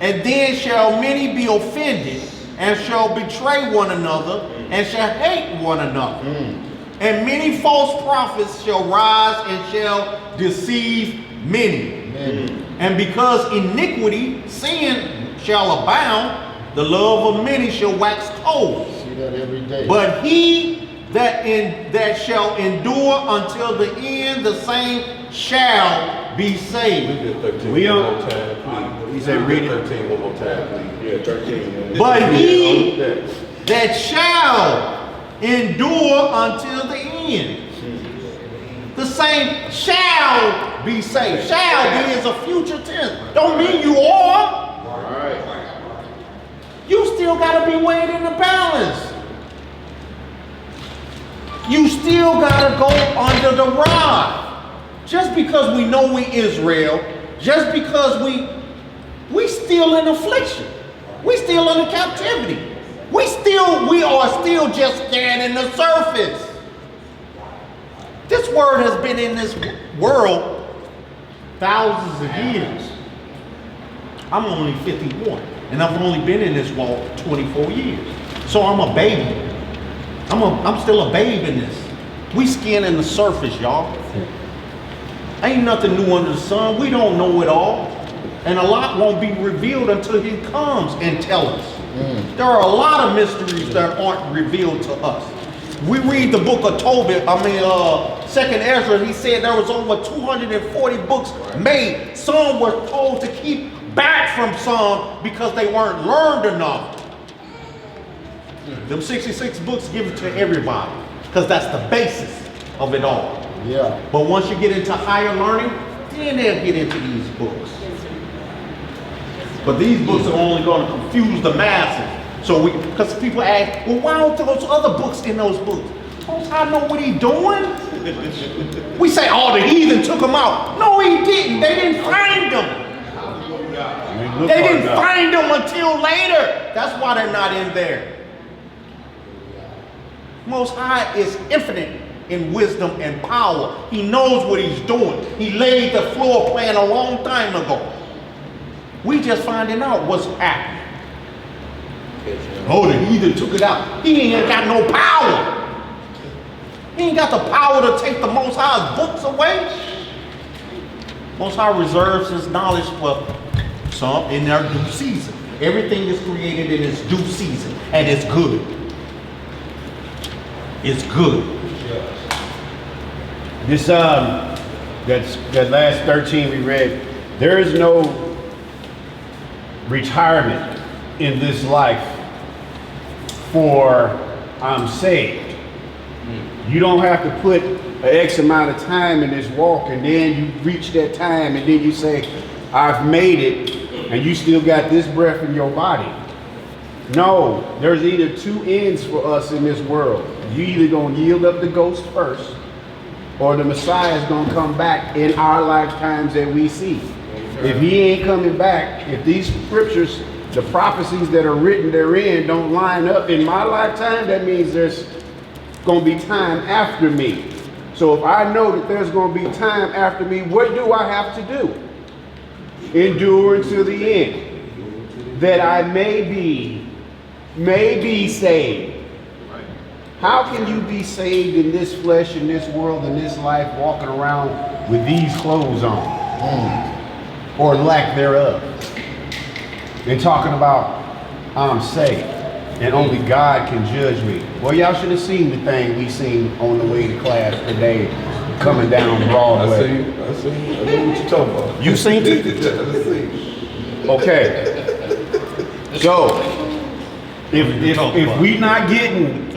And then shall many be offended, and shall betray one another, and shall hate one another. And many false prophets shall rise and shall deceive many. And because iniquity, sin shall abound, the love of many shall wax cold. See that every day. But he that shall endure until the end, the same shall be saved. Read that 13 We one don't- more time, please. He said, read it. 13 one more time, please. Yeah, 13. But he that shall endure until the end, the same shall be saved. Shall be is a future tense. Don't mean you are. You still got to be weighed in the balance. You still got to go under the rod. Just because we know we Israel, just because we still in affliction. We still in captivity. We are still just scanning the surface. This word has been in this world thousands of years. I'm only 51, and I've only been in this walk 24 years. So I'm a baby. I'm still a babe in this. We scanning the surface, y'all. Ain't nothing new under the sun. We don't know it all. And a lot won't be revealed until he comes and tell us. There are a lot of mysteries that aren't revealed to us. We read the book of Tobit, Second Ezra, he said there was over 240 books made. Some were told to keep back from some because they weren't learned enough. Them 66 books give it to everybody because that's the basis of it all. Yeah. But once you get into higher learning, then they'll get into these books. But these books are only going to confuse the masses. So because people ask, well, why aren't those other books in those books? Most High know what he's doing. We say, oh, the heathen took them out. No, he didn't. They didn't find them. They didn't find them until later. That's why they're not in there. Most High is infinite in wisdom and power. He knows what he's doing. He laid the floor plan a long time ago. We just finding out what's happening. Oh, the heathen took it out. He ain't got no power. He ain't got the power to take the Most High's books away. Most High reserves his knowledge for some in their due season. Everything is created in its due season, and it's good. It's good. This that last 13 we read, there is no retirement in this life for I'm saved. You don't have to put an X amount of time in this walk and then you reach that time and then you say, I've made it, and you still got this breath in your body. No, there's either two ends for us in this world. You either gonna yield up the ghost first, or the Messiah is gonna come back in our lifetimes that we see. If he ain't coming back, if these scriptures, the prophecies that are written therein don't line up in my lifetime, that means there's going to be time after me. So if I know that there's going to be time after me, what do I have to do? Endure until the end, that I may be saved. How can you be saved in this flesh, in this world, in this life, walking around with these clothes on? Or lack thereof? And talking about I'm saved and only God can judge me. Well, y'all should have seen the thing we seen on the way to class today, coming down Broadway. I seen. I know what you're talking about. You seen it? I seen. Okay. So if we not getting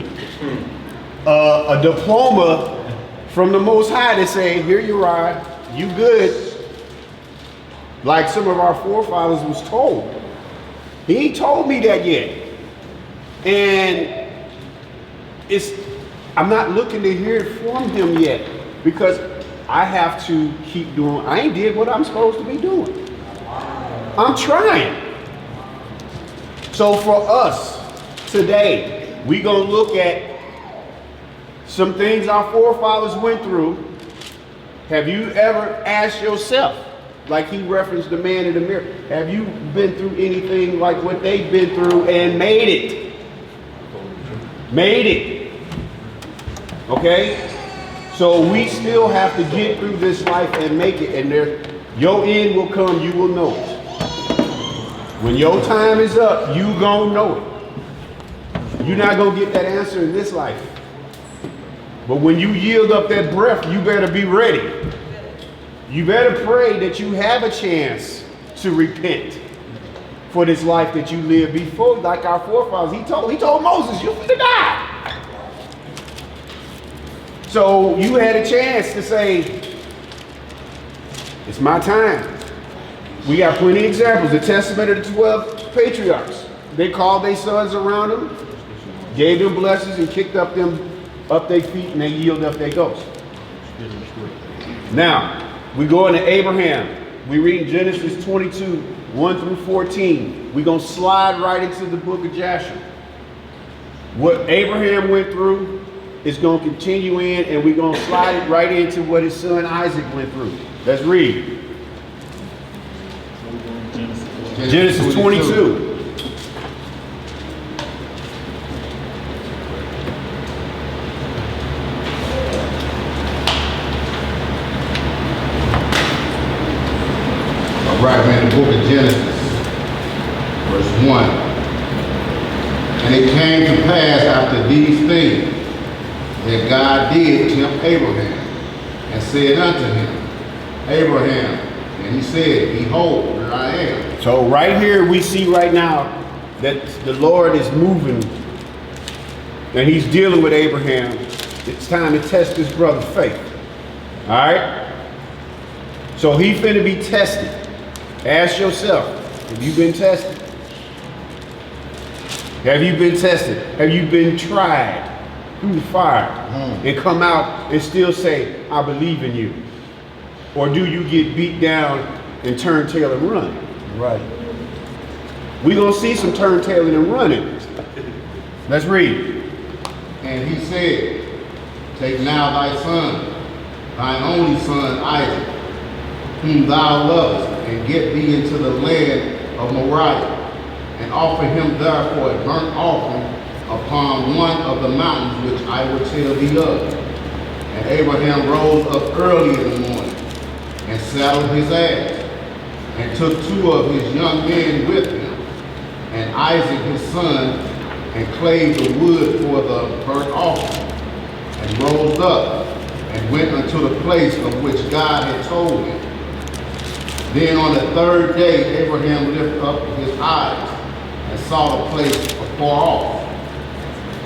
a diploma from the Most High to say, here you are, you good, like some of our forefathers was told. He ain't told me that yet. And I'm not looking to hear it from him yet, because I have to keep doing, I ain't did what I'm supposed to be doing. I'm trying. So for us today, we gonna look at some things our forefathers went through. Have you ever asked yourself, like he referenced the man in the mirror, have you been through anything like what they've been through and made it? Made it. Okay? So we still have to get through this life and make it, and your end will come, you will know it. When your time is up, you gonna know it. You're not gonna get that answer in this life. But when you yield up that breath, you better be ready. You better pray that you have a chance to repent for this life that you lived before, like our forefathers. He told Moses, you're gonna die. So you had a chance to say, it's my time. We got plenty of examples. The testament of the 12 patriarchs. They called their sons around them, gave them blessings, and kicked up their feet, and they yielded up their ghosts. Now, we go into Abraham. We read Genesis 22, 1 through 14. We're going to slide right into the book of Joshua. What Abraham went through is going to continue in, and we're going to slide it right into what his son Isaac went through. Let's read. Genesis 22. Right, man, the book of Genesis, verse 1. And it came to pass after these things that God did tempt Abraham and said unto him, Abraham, and he said, Behold, here I am. So right here we see right now that the Lord is moving and he's dealing with Abraham. It's time to test his brother's faith. All right? So he finna be tested. Ask yourself, have you been tested? Have you been tested? Have you been tried through the fire and come out and still say, I believe in you? Or do you get beat down and turn tail and run? Right. We're going to see some turn tailing and running. Let's read. And he said, Take now thy son, thine only son Isaac, whom thou lovest, and get thee into the land of Moriah, and offer him therefore a burnt offering upon one of the mountains which I will tell thee of. And Abraham rose up early in the morning, and saddled his ass, and took 2 of his young men with him, and Isaac his son, and clave the wood for the burnt offering, and rose up, and went unto the place of which God had told him. Then on the 3rd day Abraham lifted up his eyes, and saw the place afar off.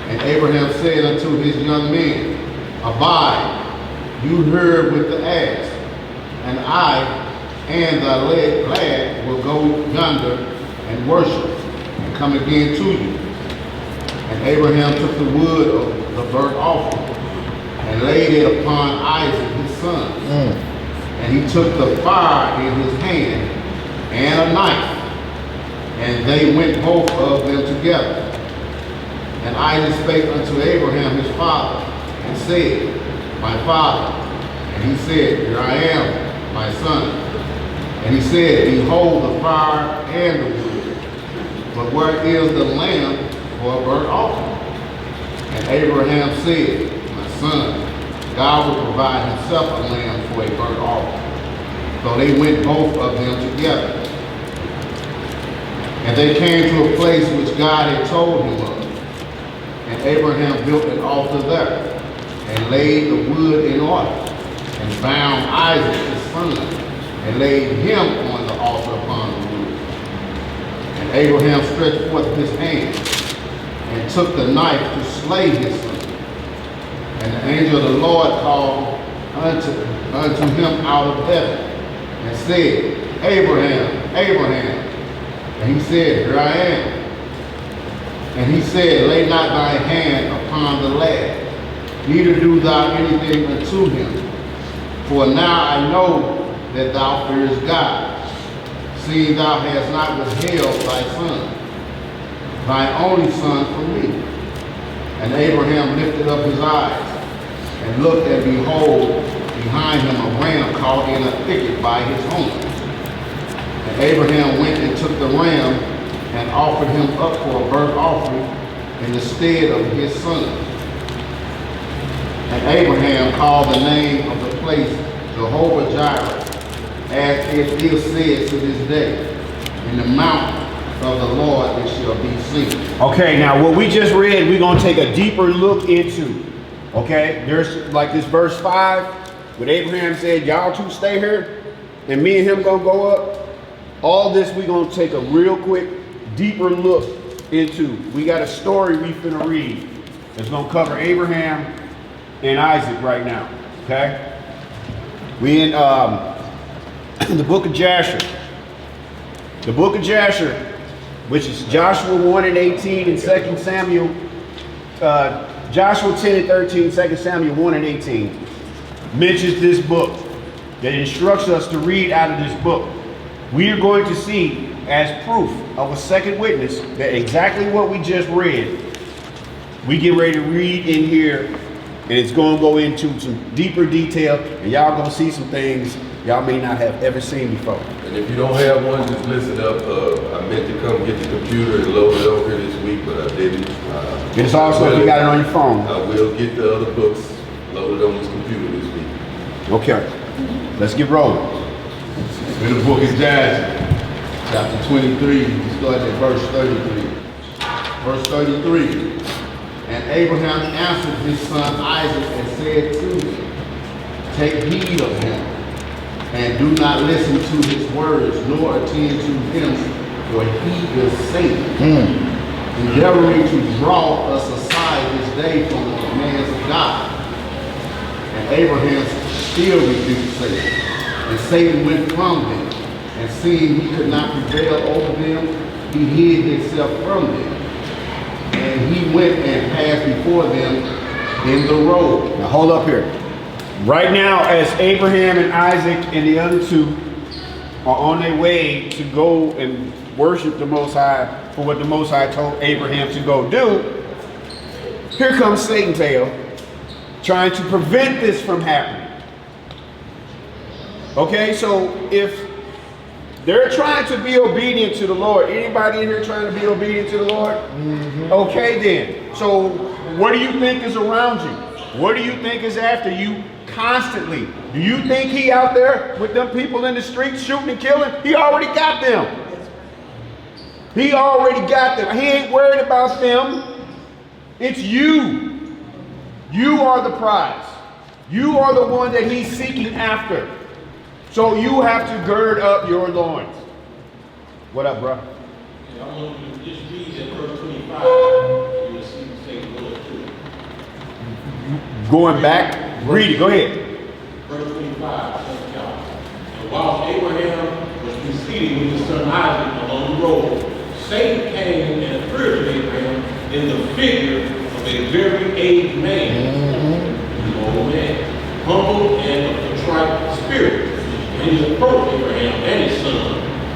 And Abraham said unto his young men, Abide, you here with the ass, and I and the lad will go yonder and worship, and come again to you. And Abraham took the wood of the burnt offering, and laid it upon Isaac his son. And he took the fire in his hand, and a knife, and they went both of them together. And Isaac spake unto Abraham his father, and said, My father. And he said, Here I am, my son. And he said, Behold the fire and the wood, but where is the lamb for a burnt offering? And Abraham said, My son, God will provide himself a lamb for a burnt offering. So they went both of them together. And they came to a place which God had told him of. And Abraham built an altar there, and laid the wood in order, and bound Isaac his son, and laid him on the altar upon the wood. And Abraham stretched forth his hand, and took the knife to slay his son. And the angel of the Lord called unto him out of heaven, and said, Abraham, Abraham. And he said, Here I am. And he said, Lay not thy hand upon the lad, neither do thou anything unto him. For now I know that thou fearest God, seeing thou hast not withheld thy son, thine only son, from me. And Abraham lifted up his eyes, and looked, and behold, behind him a ram caught in a thicket by his horns. And Abraham went and took the ram, and offered him up for a burnt offering in the stead of his son. And Abraham called the name of the place Jehovah Jireh, as it is said to this day, In the mountain of the Lord it shall be seen. Okay, now what we just read, we're going to take a deeper look into. Okay, there's like this verse 5, when Abraham said, Y'all two stay here, and me and him going to go up. All this we're going to take a real quick, deeper look into. We got a story we finna read that's going to cover Abraham and Isaac right now. Okay, we in the book of Jasher. The book of Jasher, which is Joshua 1 and 18 and 2 Samuel, Joshua 10 and 13, 2 Samuel 1 and 18, mentions this book that instructs us to read out of this book. We are going to see as proof of a second witness that exactly what we just read, we get ready to read in here, and it's going to go into some deeper detail, and y'all going to see some things y'all may not have ever seen before. And if you don't have one, just listen up. I meant to come get the computer and load it over here this week, but I didn't. It's also if you got it on your phone. I will get the other books loaded on this computer this week. Okay, let's get rolling. In the book of Judges, chapter 23, starting at verse 33. Verse 33. And Abraham answered his son Isaac and said to him, take heed of him, and do not listen to his words, nor attend to him, for he is Satan, endeavoring to draw us aside this day from the commands of God. And Abraham still rebuked Satan, and Satan went from them, and seeing he could not prevail over them, he hid himself from them. And he went and passed before them in the road. Now hold up here. Right now, as Abraham and Isaac and the other two are on their way to go and worship the Most High for what the Most High told Abraham to go do, here comes Satan tail trying to prevent this from happening. Okay, so if they're trying to be obedient to the Lord, anybody in here trying to be obedient to the Lord? Okay then. So what do you think is around you? What do you think is after you constantly? Do you think he out there with them people in the streets shooting and killing? He already got them. He already got them. He ain't worried about them. It's you. You are the prize. You are the one that he's seeking after. So you have to gird up your loins. What up, bro? I want you to just read that verse 25. You'll see Satan go through it. Going back, read it. Go ahead. Verse 25. And while Abraham was proceeding with his son Isaac along the road, Satan came and appeared to Abraham in the figure of a very aged man, an old man, humble and of a contrite spirit. And he approached Abraham and his son,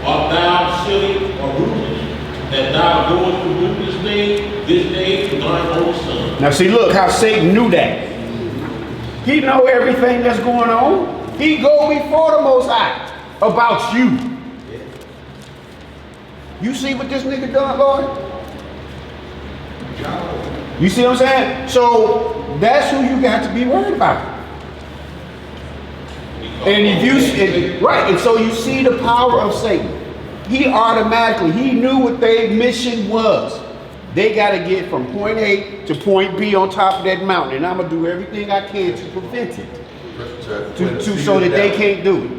art thou silly or ruthless, that thou goest to do this day to thine own son? Now see, look how Satan knew that. He know everything that's going on. He go before the Most High about you. You see what this nigga done, Lord? You see what I'm saying? So that's who you got to be worried about. And if you, right, and so you see the power of Satan. He automatically, he knew what their mission was. They got to get from point A to point B on top of that mountain. And I'm going to do everything I can to prevent it. So that they can't do it.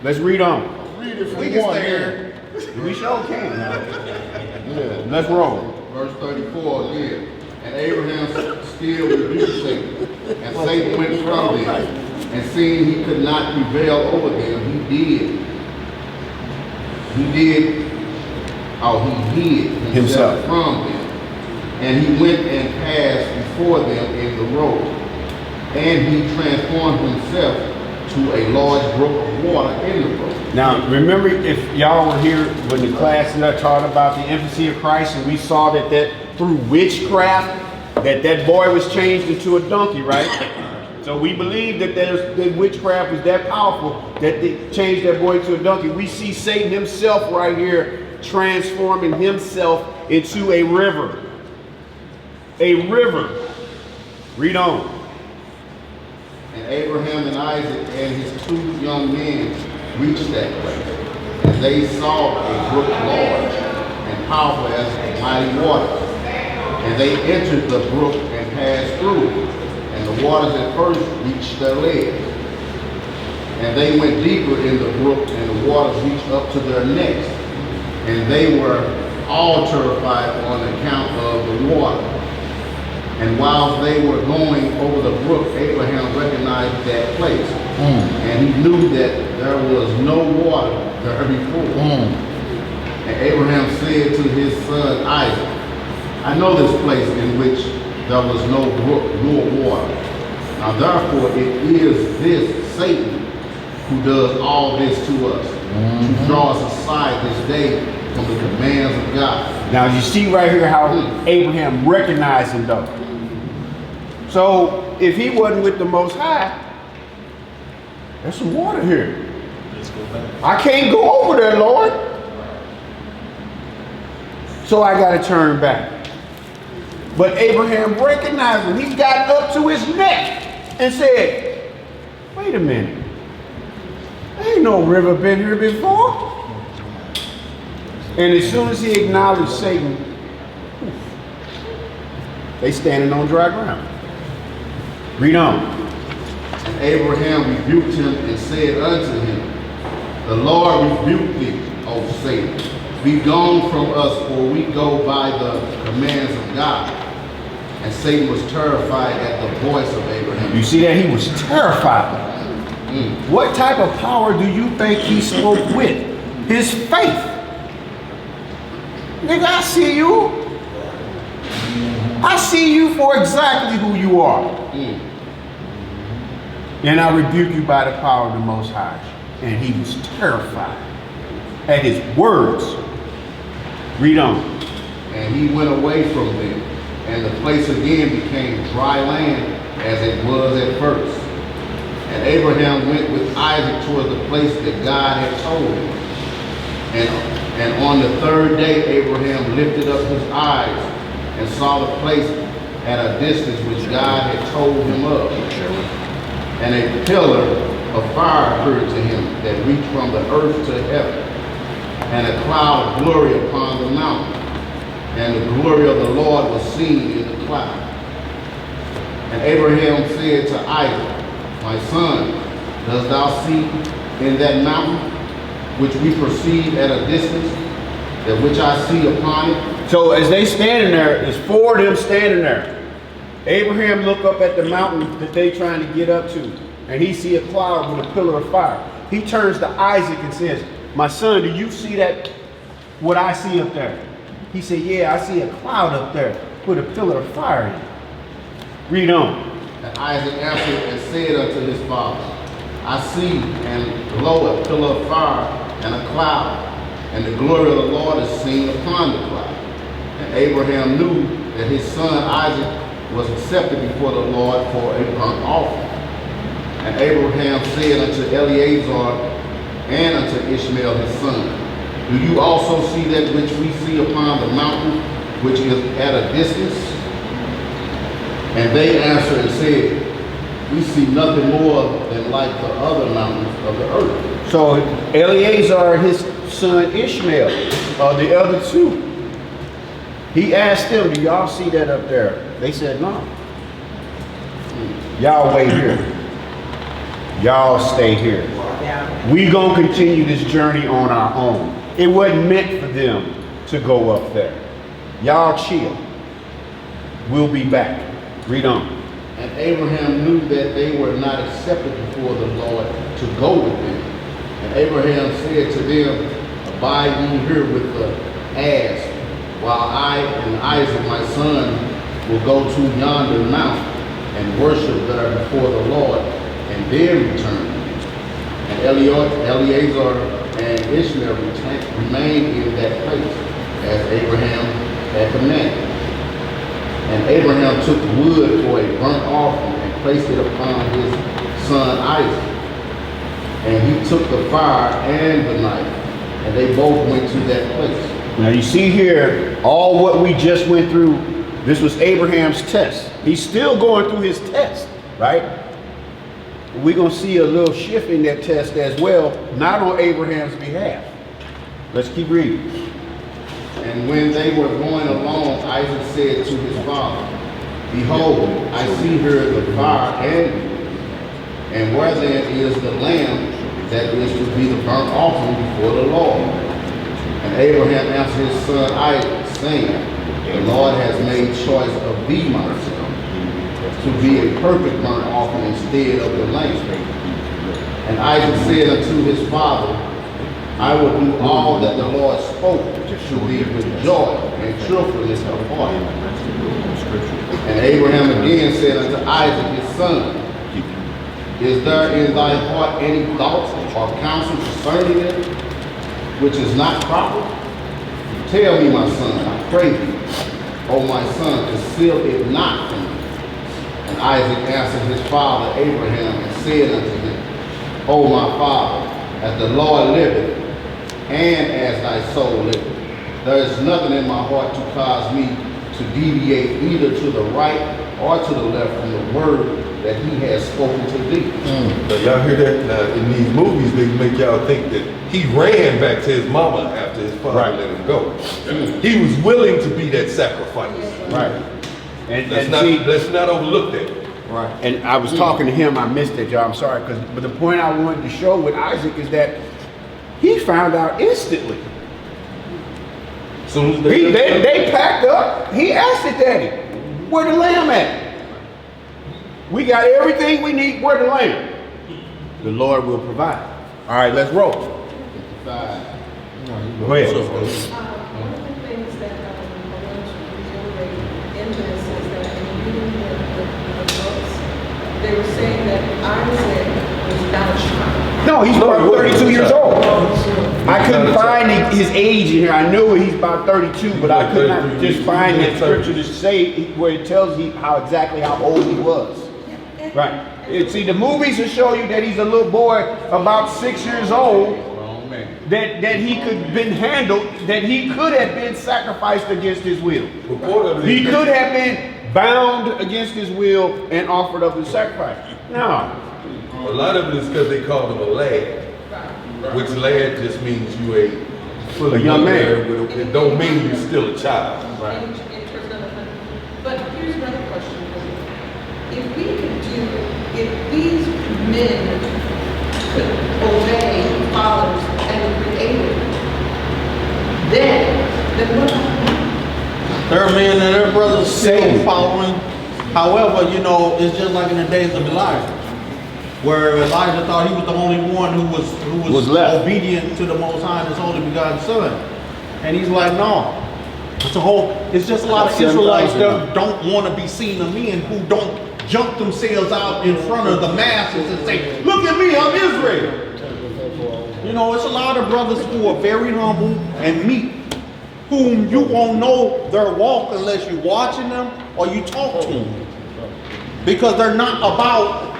Let's read on. Read it from We can one stay here. here. We sure can. Yeah, let's roll. Verse 34 again. And Abraham still rebuked Satan, and Satan went from them. And seeing he could not prevail over them, he hid himself from them. And he went and passed before them in the road. And he transformed himself to a large brook of water in the road. Now, remember, if y'all were here when the class that I taught about the infancy of Christ, and we saw that through witchcraft, that boy was changed into a donkey, right? So we believe that that witchcraft was that powerful that they changed that boy to a donkey. We see Satan himself right here transforming himself into a river. A river. Read on. And Abraham and Isaac and his 2 young men reached that place. And they saw a brook large and powerful as mighty waters. And they entered the brook and passed through it. And the waters at first reached their legs. And they went deeper in the brook, and the waters reached up to their necks. And they were all terrified on account of the water. And while they were going over the brook, Abraham recognized that place. And he knew that there was no water there before. And Abraham said to his son Isaac, I know this place in which there was no brook nor water. Now therefore it is this Satan who does all this to us, to draw us aside this day from the commands of God. Now you see right here how Abraham recognized him though. So if he wasn't with the Most High, there's some water here. I can't go over there, Lord. So I got to turn back. But Abraham recognized him. He got up to his neck and said, wait a minute. There ain't no river been here before. And as soon as he acknowledged Satan, they standing on dry ground. Read on. And Abraham rebuked him and said unto him, the Lord rebuke thee, O Satan. Be gone from us, for we go by the commands of God. And Satan was terrified at the voice of Abraham. You see that? He was terrified. What type of power do you think he spoke with? His faith. Nigga, I see you. I see you for exactly who you are. And I rebuke you by the power of the Most High. And he was terrified at his words. Read on. And he went away from them, and the place again became dry land as it was at first. And Abraham went with Isaac toward the place that God had told him. And on the third day Abraham lifted up his eyes and saw the place at a distance which God had told him of. And a pillar of fire appeared to him that reached from the earth to heaven, and a cloud of glory upon the mountain. And the glory of the Lord was seen in the cloud. And Abraham said to Isaac, my son, dost thou see in that mountain which we perceive at a distance, that which I see upon it? So as they standing there, there's four of them standing there. Abraham look up at the mountain that they trying to get up to, and he see a cloud with a pillar of fire. He turns to Isaac and says, my son, do you see that, what I see up there? He said, yeah, I see a cloud up there with a pillar of fire in it. Read on. And Isaac answered and said unto his father, I see, and lo, a pillar of fire and a cloud, and the glory of the Lord is seen upon the cloud. And Abraham knew that his son Isaac was accepted before the Lord for a burnt offering. And Abraham said unto Eleazar and unto Ishmael his son, do you also see that which we see upon the mountain, which is at a distance? And they answered and said, we see nothing more than like the other mountains of the earth. So Eleazar and his son Ishmael are the other two. He asked them, do y'all see that up there? They said, no. Y'all wait here. Y'all stay here. We gonna continue this journey on our own. It wasn't meant for them to go up there. Y'all chill. We'll be back. Read on. And Abraham knew that they were not accepted before the Lord to go with them. And Abraham said to them, abide ye here with the ass, while I and Isaac my son will go to yonder mount and worship there before the Lord, and then return. And Eleazar and Ishmael remained in that place, as Abraham had commanded. And Abraham took wood for a burnt offering and placed it upon his son Isaac. And he took the fire and the knife, and they both went to that place. Now you see here, all what we just went through, this was Abraham's test. He's still going through his test, right? We're going to see a little shift in that test as well, not on Abraham's behalf. Let's keep reading. And when they were going along, Isaac said to his father, behold, I see here the fire and where then is the lamb that is to be the burnt offering before the Lord? And Abraham answered his son Isaac, saying, the Lord has made choice of thee, my son, to be a perfect burnt offering instead of the lamb. And Isaac said unto his father, I will do all that the Lord spoke to thee with joy and cheerfulness of heart. And Abraham again said unto Isaac his son, is there in thy heart any thoughts or counsel concerning it, which is not proper? Tell me, my son, I pray thee, O my son, conceal it not from me. And Isaac answered his father Abraham and said unto him, O my father, as the Lord liveth, and as thy soul liveth. There is nothing in my heart to cause me to deviate either to the right or to the left from the word that he has spoken to thee. Now y'all hear that? Now in these movies, they make y'all think that he ran back to his mama after his father let him go. He was willing to be that sacrifice. Right. And let's not overlook that. Right. And I was talking to him, I missed it, y'all, I'm sorry, but the point I wanted to show with Isaac is that he found out instantly. Soon as they packed up, he asked his daddy, where the lamb at? We got everything we need, where the lamb? The Lord will provide. All right, let's roll. Go ahead. One of the things that I want to reiterate into this is that in reading the books, they were saying that Isaac was not a child. No, he's about 32 years old. I couldn't find his age in here. I knew he's about 32, but I could not just find that scripture to say where it tells you exactly how old he was. Right. See, the movies will show you that he's a little boy about 6 years old, that he could have been handled, that he could have been sacrificed against his will. He could have been bound against his will and offered up as sacrifice. No. A lot of it is because they called him a lad, which lad just means you a fully young man. It don't mean you're still a child. Right. But here's another question. If we could if these men could obey fathers and the Creator, then what? Their men and their brothers still following. However, you know, it's just like in the days of Elijah, where Elijah thought he was the only one who was obedient to the Most High and His only begotten Son, and he's like, no. It's just a lot of Israelites that don't want to be seen of men who don't jump themselves out in front of the masses and say, look at me, I'm Israel. You know, it's a lot of brothers who are very humble and meek, whom you won't know their walk unless you're watching them or you talk to them. Because they're not about,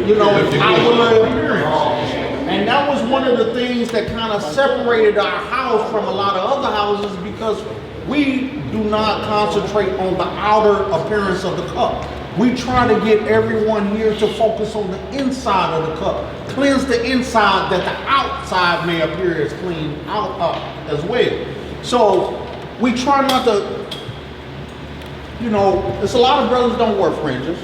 you know, outward appearance. And that was one of the things that kind of separated our house from a lot of other houses, because we do not concentrate on the outer appearance of the cup. We try to get everyone here to focus on the inside of the cup. Cleanse the inside that the outside may appear as clean out as well. So we try not to, you know, there's a lot of brothers don't wear fringes.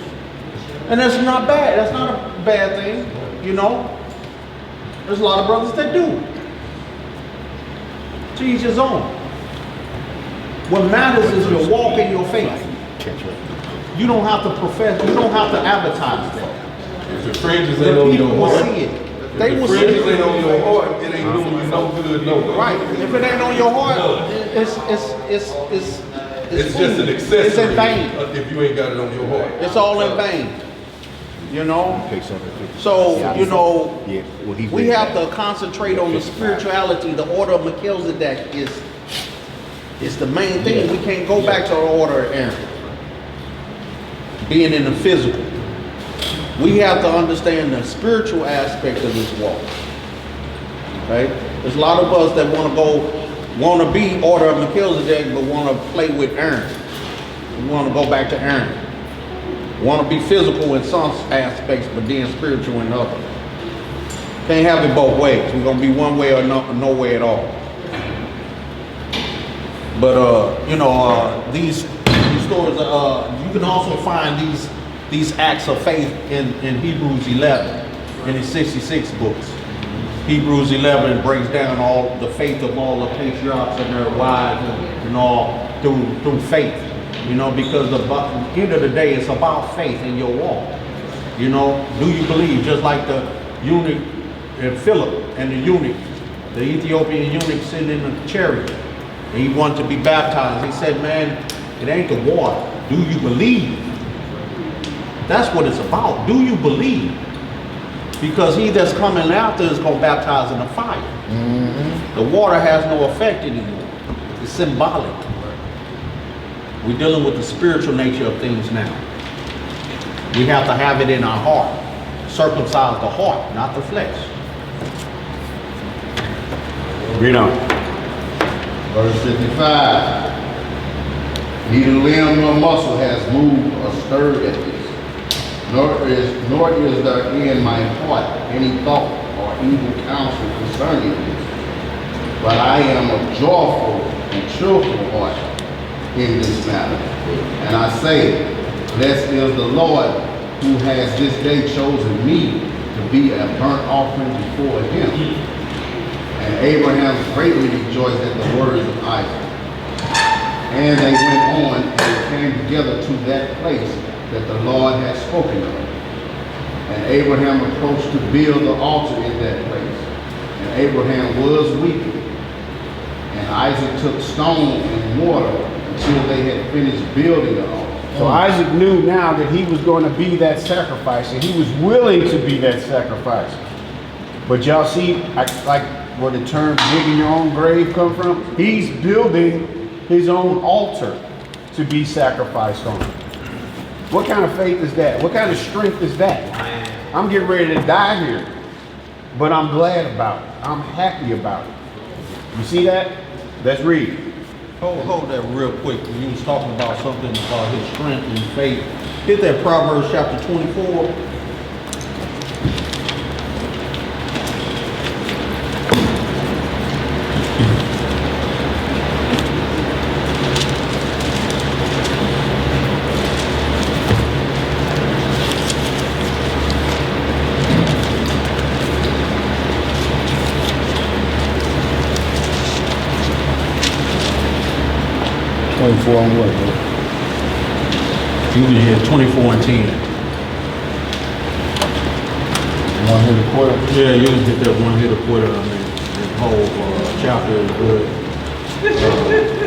And that's not bad. That's not a bad thing, you know. There's a lot of brothers that do. To each his own. What matters is your walk in your faith. You don't have to profess, you don't have to advertise that. If the fringes ain't on your heart, see it. They will see it. If the fringes ain't on your heart, it ain't doing you no good no way. Right. If it ain't on your heart, it's just an accessory. It's in vain. If you ain't got it on your heart. It's all in vain. You know? So, you know, we have to concentrate on the spirituality. The order of Melchizedek is the main thing. We can't go back to the order of Aaron. Being in the physical. We have to understand the spiritual aspect of this walk. Right? There's a lot of us that want to be order of Melchizedek, but want to play with Aaron. We want to go back to Aaron. Want to be physical in some aspects, but then spiritual in others. Can't have it both ways. We're gonna be one way or no way at all. But you know, these stories. You can also find these acts of faith in Hebrews 11 in his 66 books. Hebrews 11 breaks down all the faith of all the patriarchs and their wives and all through faith. You know, because at the end of the day, it's about faith in your walk. You know, do you believe? Just like the eunuch, Philip and the eunuch, the Ethiopian eunuch sitting in the chariot, and he wanted to be baptized. He said, man, it ain't the water. Do you believe? That's what it's about. Do you believe? Because he that's coming after is going to baptize in the fire. Mm-hmm. The water has no effect anymore. It's symbolic. We're dealing with the spiritual nature of things now. We have to have it in our heart. Circumcise the heart, not the flesh. Read on. Verse 55. Neither limb nor muscle has moved or stirred at this, nor is there in my heart any thought or evil counsel concerning this. But I am of joyful and cheerful heart in this matter. And I say, blessed is the Lord who has this day chosen me to be a burnt offering before him. And Abraham greatly rejoiced at the words of Isaac. And they went on and came together to that place that the Lord had spoken of. And Abraham approached to build the altar in that place. And Abraham was weeping. And Isaac took stone and water until they had finished building the altar. So Isaac knew now that he was going to be that sacrifice, and he was willing to be that sacrifice. But y'all see, like where the term digging your own grave come from? He's building his own altar to be sacrificed on. What kind of faith is that? What kind of strength is that? I'm getting ready to die here, but I'm glad about it. I'm happy about it. You see that? Let's read. Hold that real quick. When you was talking about something about his strength and faith, hit that Proverbs chapter 24. On what? You can hit 24 and 10. One hit a quarter. Yeah, you can hit that one hit a quarter. I mean, the whole chapter is good.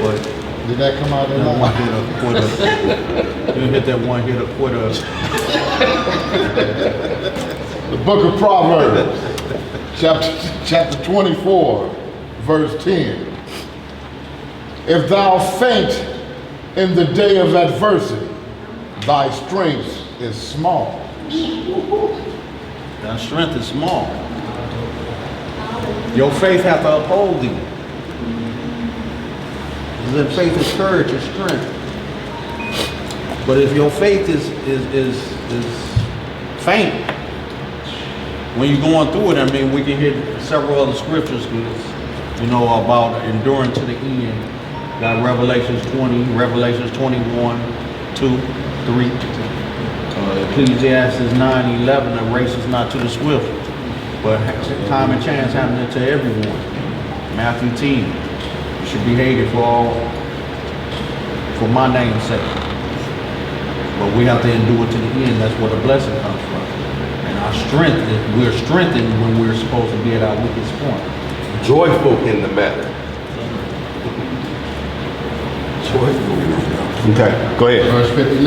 But Did that come out in that one line? hit a quarter. You can hit that one hit a quarter. The book of Proverbs, chapter 24, verse 10. If thou faint in the day of adversity, thy strength is small. Thy strength is small. Your faith has to uphold thee. Because faith is courage, is strength. But if your faith is faint, when you're going through it, I mean, we can hit several other scriptures, you know, about enduring to the end. Got Revelations 20, Revelations 21, 2, 3. Ecclesiastes 9, 11, the race is not to the swift, but time and chance happening to everyone. Matthew 10, you should be hated for my name's sake. But we have to endure to the end. That's where the blessing comes from. And our strength, we're strengthened when we're supposed to be at our weakest point. Joyful in the matter. Okay, go ahead. Verse 59.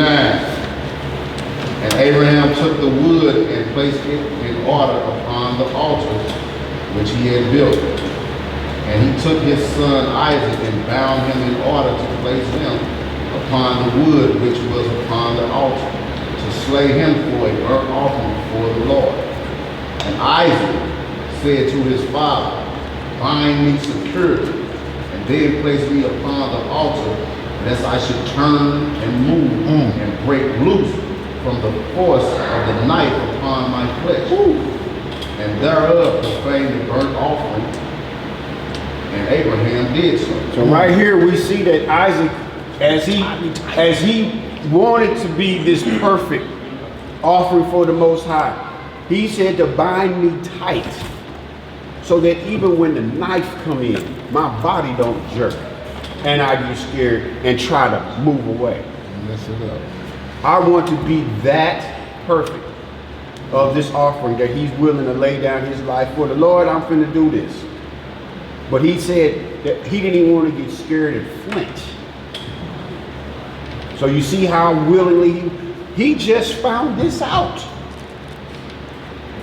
And Abraham took the wood and placed it in order upon the altar which he had built. And he took his son Isaac and bound him in order to place him upon the wood which was upon the altar, to slay him for a burnt offering before the Lord. And Isaac said to his father, bind me securely, and then place me upon the altar, lest I should turn and move and break loose from the force of the knife upon my flesh. And thereof profane the burnt offering. And Abraham did so. So right here we see that Isaac, as he wanted to be this perfect offering for the Most High, he said to bind me tight, so that even when the knife come in, my body don't jerk and I get scared and try to move away. Mess it up. I want to be that perfect of this offering that he's willing to lay down his life for. The Lord, I'm finna do this. But he said that he didn't even want to get scared and flinch. So you see how willingly he just found this out.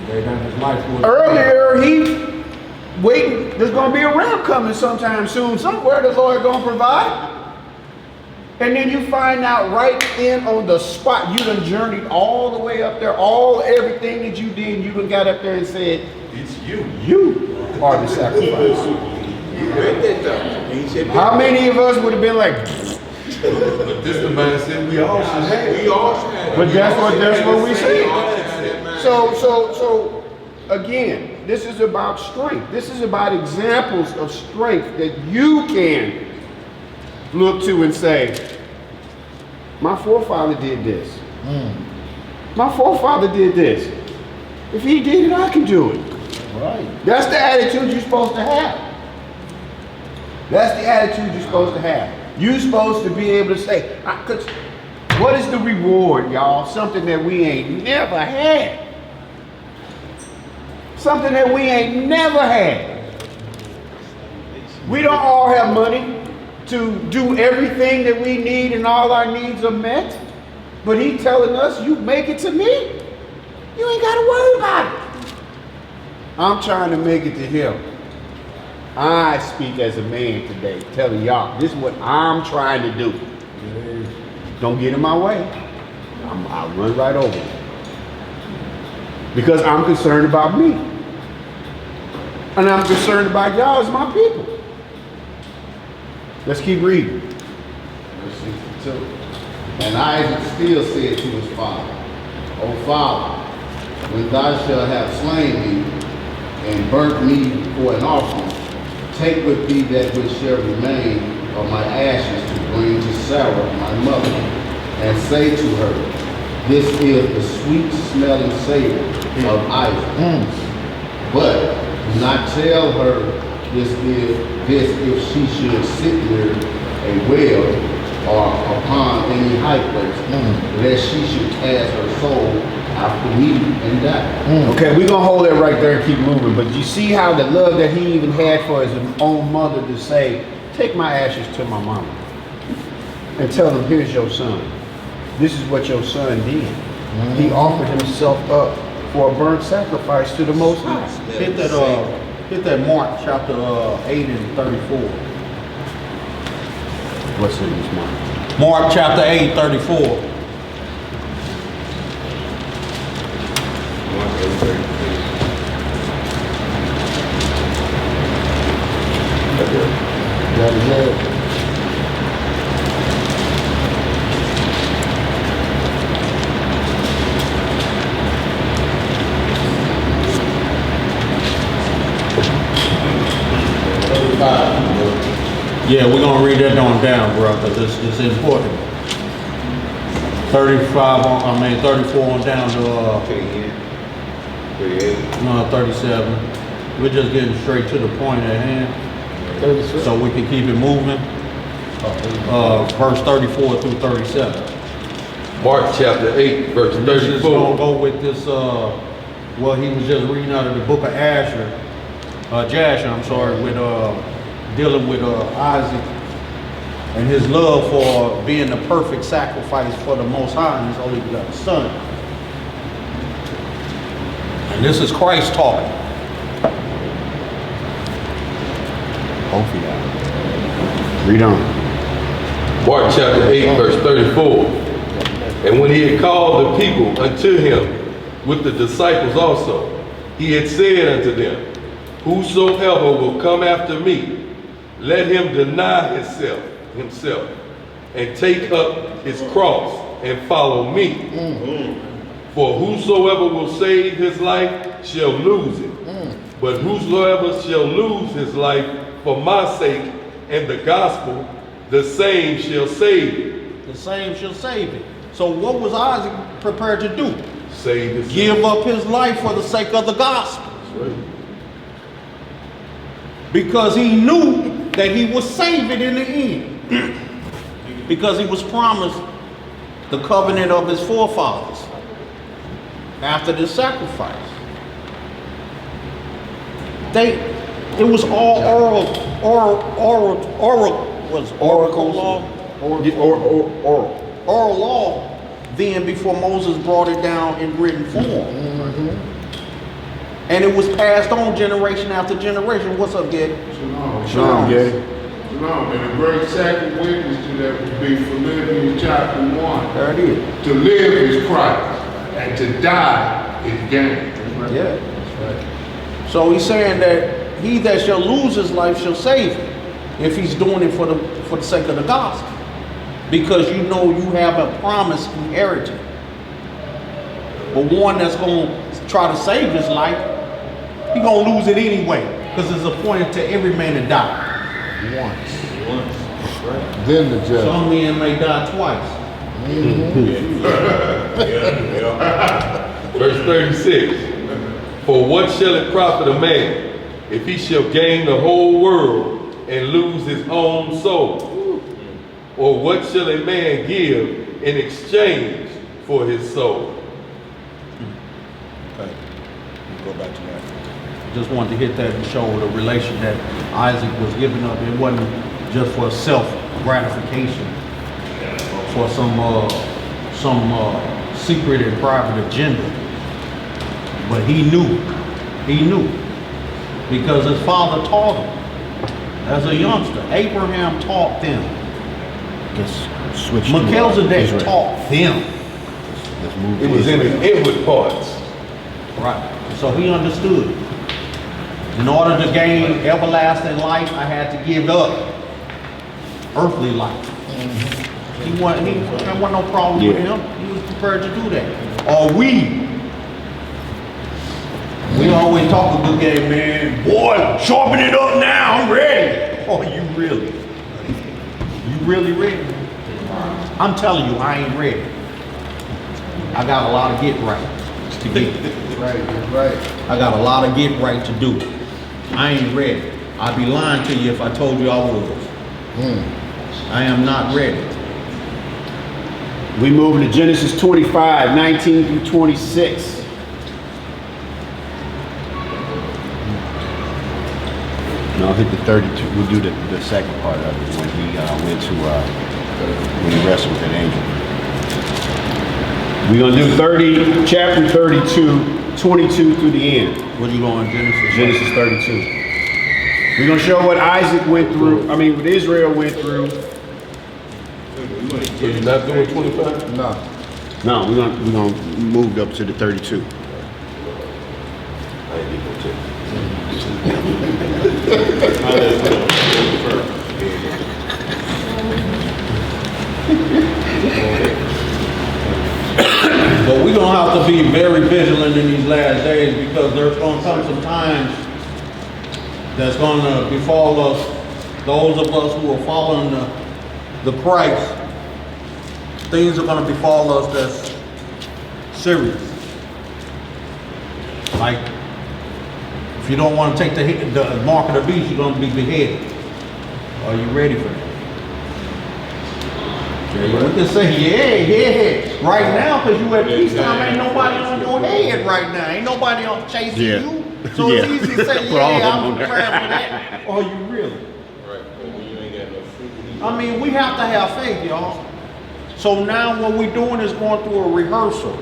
Lay down his life for it. Earlier, he waiting, there's going to be a ram coming sometime soon. Somewhere the Lord going to provide. And then you find out right in on the spot, you done journeyed all the way up there, everything that you did, you done got up there and said, It's you. you are the sacrifice. read that though. He said, How many of us would have been like, But this the mindset we all should have. we all should have. but that's what we say. We all should have that mindset. So again, this is about strength. This is about examples of strength that you can look to and say, my forefather did this. My forefather did this. If he did it, I can do it. Right. That's the attitude you're supposed to have. That's the attitude you're supposed to have. You're supposed to be able to say, because what is the reward, y'all? Something that we ain't never had. Something that we ain't never had. We don't all have money to do everything that we need and all our needs are met. But he's telling us, you make it to me, you ain't got to worry about it. I'm trying to make it to him. I speak as a man today, telling y'all, this is what I'm trying to do. Don't get in my way. I'll run right over you. Because I'm concerned about me. And I'm concerned about y'all as my people. Let's keep reading. Verse 62. And Isaac still said to his father, O father, when thou shalt have slain me and burnt me for an offering, take with thee that which shall remain of my ashes to bring to Sarah my mother, and say to her, this is the sweet smelling savor of Isaac. But do not tell her this if she should sit near a well or upon any high place, lest she should cast her soul after me and die. Okay, we're gonna hold that right there and keep moving. But you see how the love that he even had for his own mother to say, take my ashes to my mama and tell them, here's your son. This is what your son did. He offered himself up for a burnt sacrifice to the Most High. Hit that Mark chapter 8 and 34. What's in this Mark? Mark chapter 8, 34. That is it. Yeah, we're gonna read that on down, bro, because it's important. 35 on, 34 on down to 37. We're just getting straight to the point at hand, 36. so we can keep it moving. Verse 34 through 37. Mark chapter 8, verse This is gonna 34. go with this. Well, he was just reading out of the book of Jasher. I'm sorry, with dealing with Isaac and his love for being the perfect sacrifice for the Most High and his only begotten Son. And this is Christ talking. Both of y'all. Read on. Mark chapter 8, verse 34. And when he had called the people unto him with the disciples also, he had said unto them, whosoever will come after me, let him deny himself, and take up his cross and follow me. For whosoever will save his life shall lose it. But whosoever shall lose his life for my sake and the gospel, the same shall save it. The same shall save it. So what was Isaac prepared to do? Save his Give up his life for the sake of the gospel. Because he knew that he would save it in the end. Because he was promised the covenant of his forefathers after this sacrifice. It was all oracle law. Oral law then before Moses brought it down in written form. And it was passed on generation after generation. What's up, Getty? Shalom, Getty. Shalom, and a great second witness to that would be Philippians chapter 1. There it is. To live is Christ, and to die is gain. Yeah. That's right. So he's saying that he that shall lose his life shall save it, if he's doing it for the sake of the gospel. Because you know you have a promised inheritance. But one that's going to try to save his life, he's going to lose it anyway. Because it's appointed to every man to die once. Right. Then the judge. Some men may die twice. Verse 36. For what shall it profit a man if he shall gain the whole world and lose his own soul? Or what shall a man give in exchange for his soul? Okay, we'll go back to that. Just wanted to hit that and show the relation that Isaac was giving up. It wasn't just for self-gratification, for some secret and private agenda. But he knew, because his father taught him. As a youngster, Abraham taught them. Let's switch to Melchizedek taught them. Let's move It was in his inward parts. Right. So he understood. In order to gain everlasting life, I had to give up earthly life. There wasn't no problem with him. He was prepared to do that. Or we always talk a good game, man. Boy, sharpen it up now. I'm ready. Oh, you really? You really ready? I'm telling you, I ain't ready. I got a lot of get right to get. Right. I got a lot of get right to do. I ain't ready. I'd be lying to you if I told you I was. I am not ready. We move to Genesis 25, 19 through 26. No, I think the 32, we'll do the second part of it when he went to, when he wrestled with that angel. We're going to do chapter 32, 22 through the end. What are you going, Genesis? Genesis 32. We're going to show what Isaac went through, what Israel went through. So you're not doing 25? No. No, we're going to move up to the 32. I ain't need no tip. But we're going to have to be very vigilant in these last days, because there's going to come some times that's going to befall us, those of us who are following the Christ. Things are going to befall us that's serious. Like, if you don't want to take the mark of the beast, you're going to be beheaded. Are you ready for that? We can say, yeah. Right now, because you at peacetime, ain't nobody on your head right now. Ain't nobody on chasing you. So it's easy to say, I'm prepared for that. Are you really? Right, but when you ain't got no fruit. I mean, we have to have faith, y'all. So now what we're doing is going through a rehearsal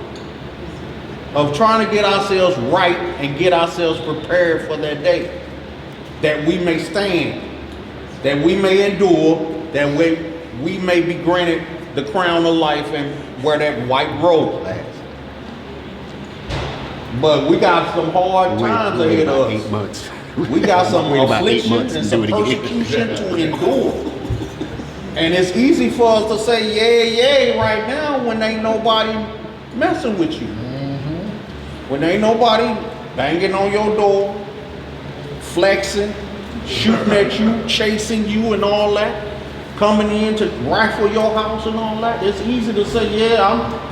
of trying to get ourselves right and get ourselves prepared for that day. That we may stand, that we may endure, that we may be granted the crown of life and wear that white robe last. But we got some hard times ahead of us. 8 months. We got some affliction and and some do it again. persecution to endure. And it's easy for us to say yeah right now when ain't nobody messing with you. When ain't nobody banging on your door, flexing, shooting at you, chasing you and all that, coming in to rifle your house and all that. It's easy to say, yeah,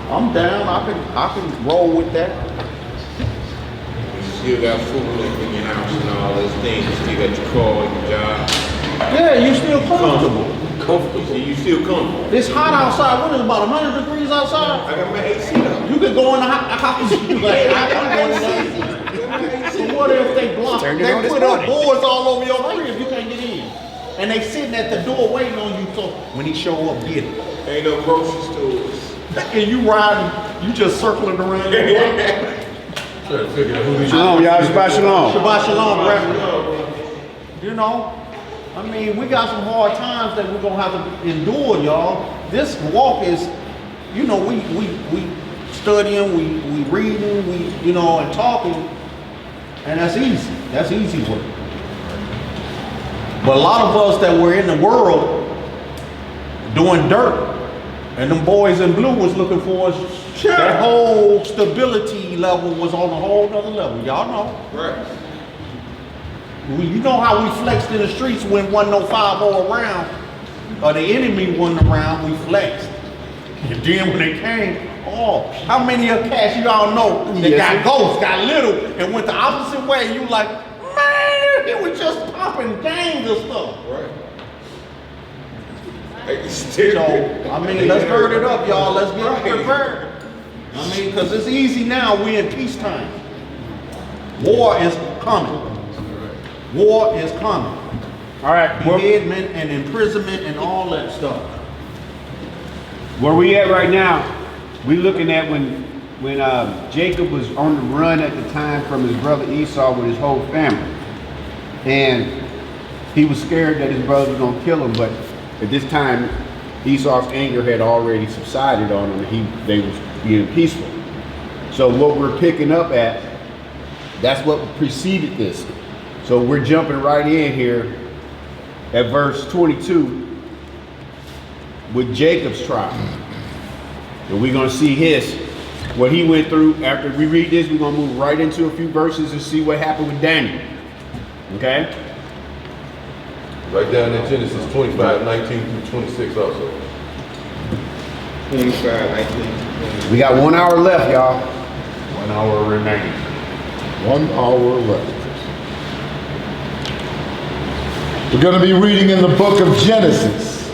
I'm down. I can roll with that. You still got food in your house and all those things. You still got your car, your job. Yeah, you still comfortable. You still comfortable. It's hot outside. What is it, about 100 degrees outside? I got my AC up. You could go in the house. You like, I'm going in the So what if they block? They put up boards all over your crib. You can't get in. And they sitting at the door waiting on you. So when he show up, get it. Ain't no grocery stores. And you riding, you just circling around. Trying to figure out who these Shalom, y'all. Shabbat shalom. Shabbat shalom, Reverend. You know, I mean, we got some hard times that we're gonna have to endure, y'all. This walk is, you know, we studying, we reading, and talking, and that's easy. That's easy work. But a lot of us that were in the world doing dirt, and them boys in blue was looking for us. Sure. That whole stability level was on a whole other level. Y'all know. Right. You know how we flexed in the streets when wasn't no 5-0 around, or the enemy wasn't around, we flexed. And then when they came, oh, how many of cats you all know that got ghosts, got little, and went the opposite way? You like, man, he was just popping gangs and stuff. Right. So, I mean, let's gird it up, y'all. Let's get prepared. I mean, because it's easy now. We in peacetime. War is coming. War is coming. All right. Beheadment and imprisonment and all that stuff. Where we at right now, we looking at when Jacob was on the run at the time from his brother Esau with his whole family. And he was scared that his brother was going to kill him, but at this time, Esau's anger had already subsided on him. They was being peaceful. So what we're picking up at, that's what preceded this. So we're jumping right in here at verse 22 with Jacob's trial. And we're going to see what he went through. After we read this, we're going to move right into a few verses and see what happened with Daniel. Okay? Right down in Genesis 25, 19 through 26 also. 25, 19. We got 1 hour left, y'all. 1 hour remaining. 1 hour left. We're going to be reading in the book of Genesis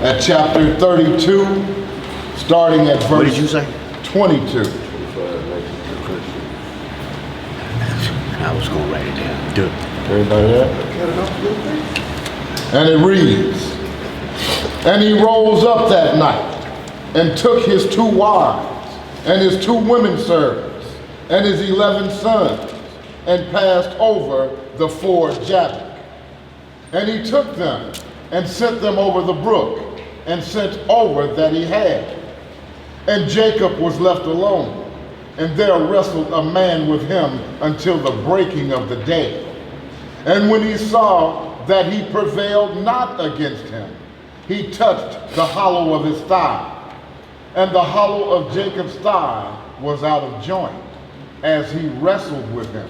at chapter 32, starting at verse What did you say? 22. I was going to write it down. Do it. Everybody there? And it reads, and he rose up that night and took his 2 wives and his 2 women servants and his 11 sons and passed over the ford Jabbok. And he took them and sent them over the brook and sent over that he had. And Jacob was left alone, and there wrestled a man with him until the breaking of the day. And when he saw that he prevailed not against him, he touched the hollow of his thigh. And the hollow of Jacob's thigh was out of joint, as he wrestled with him.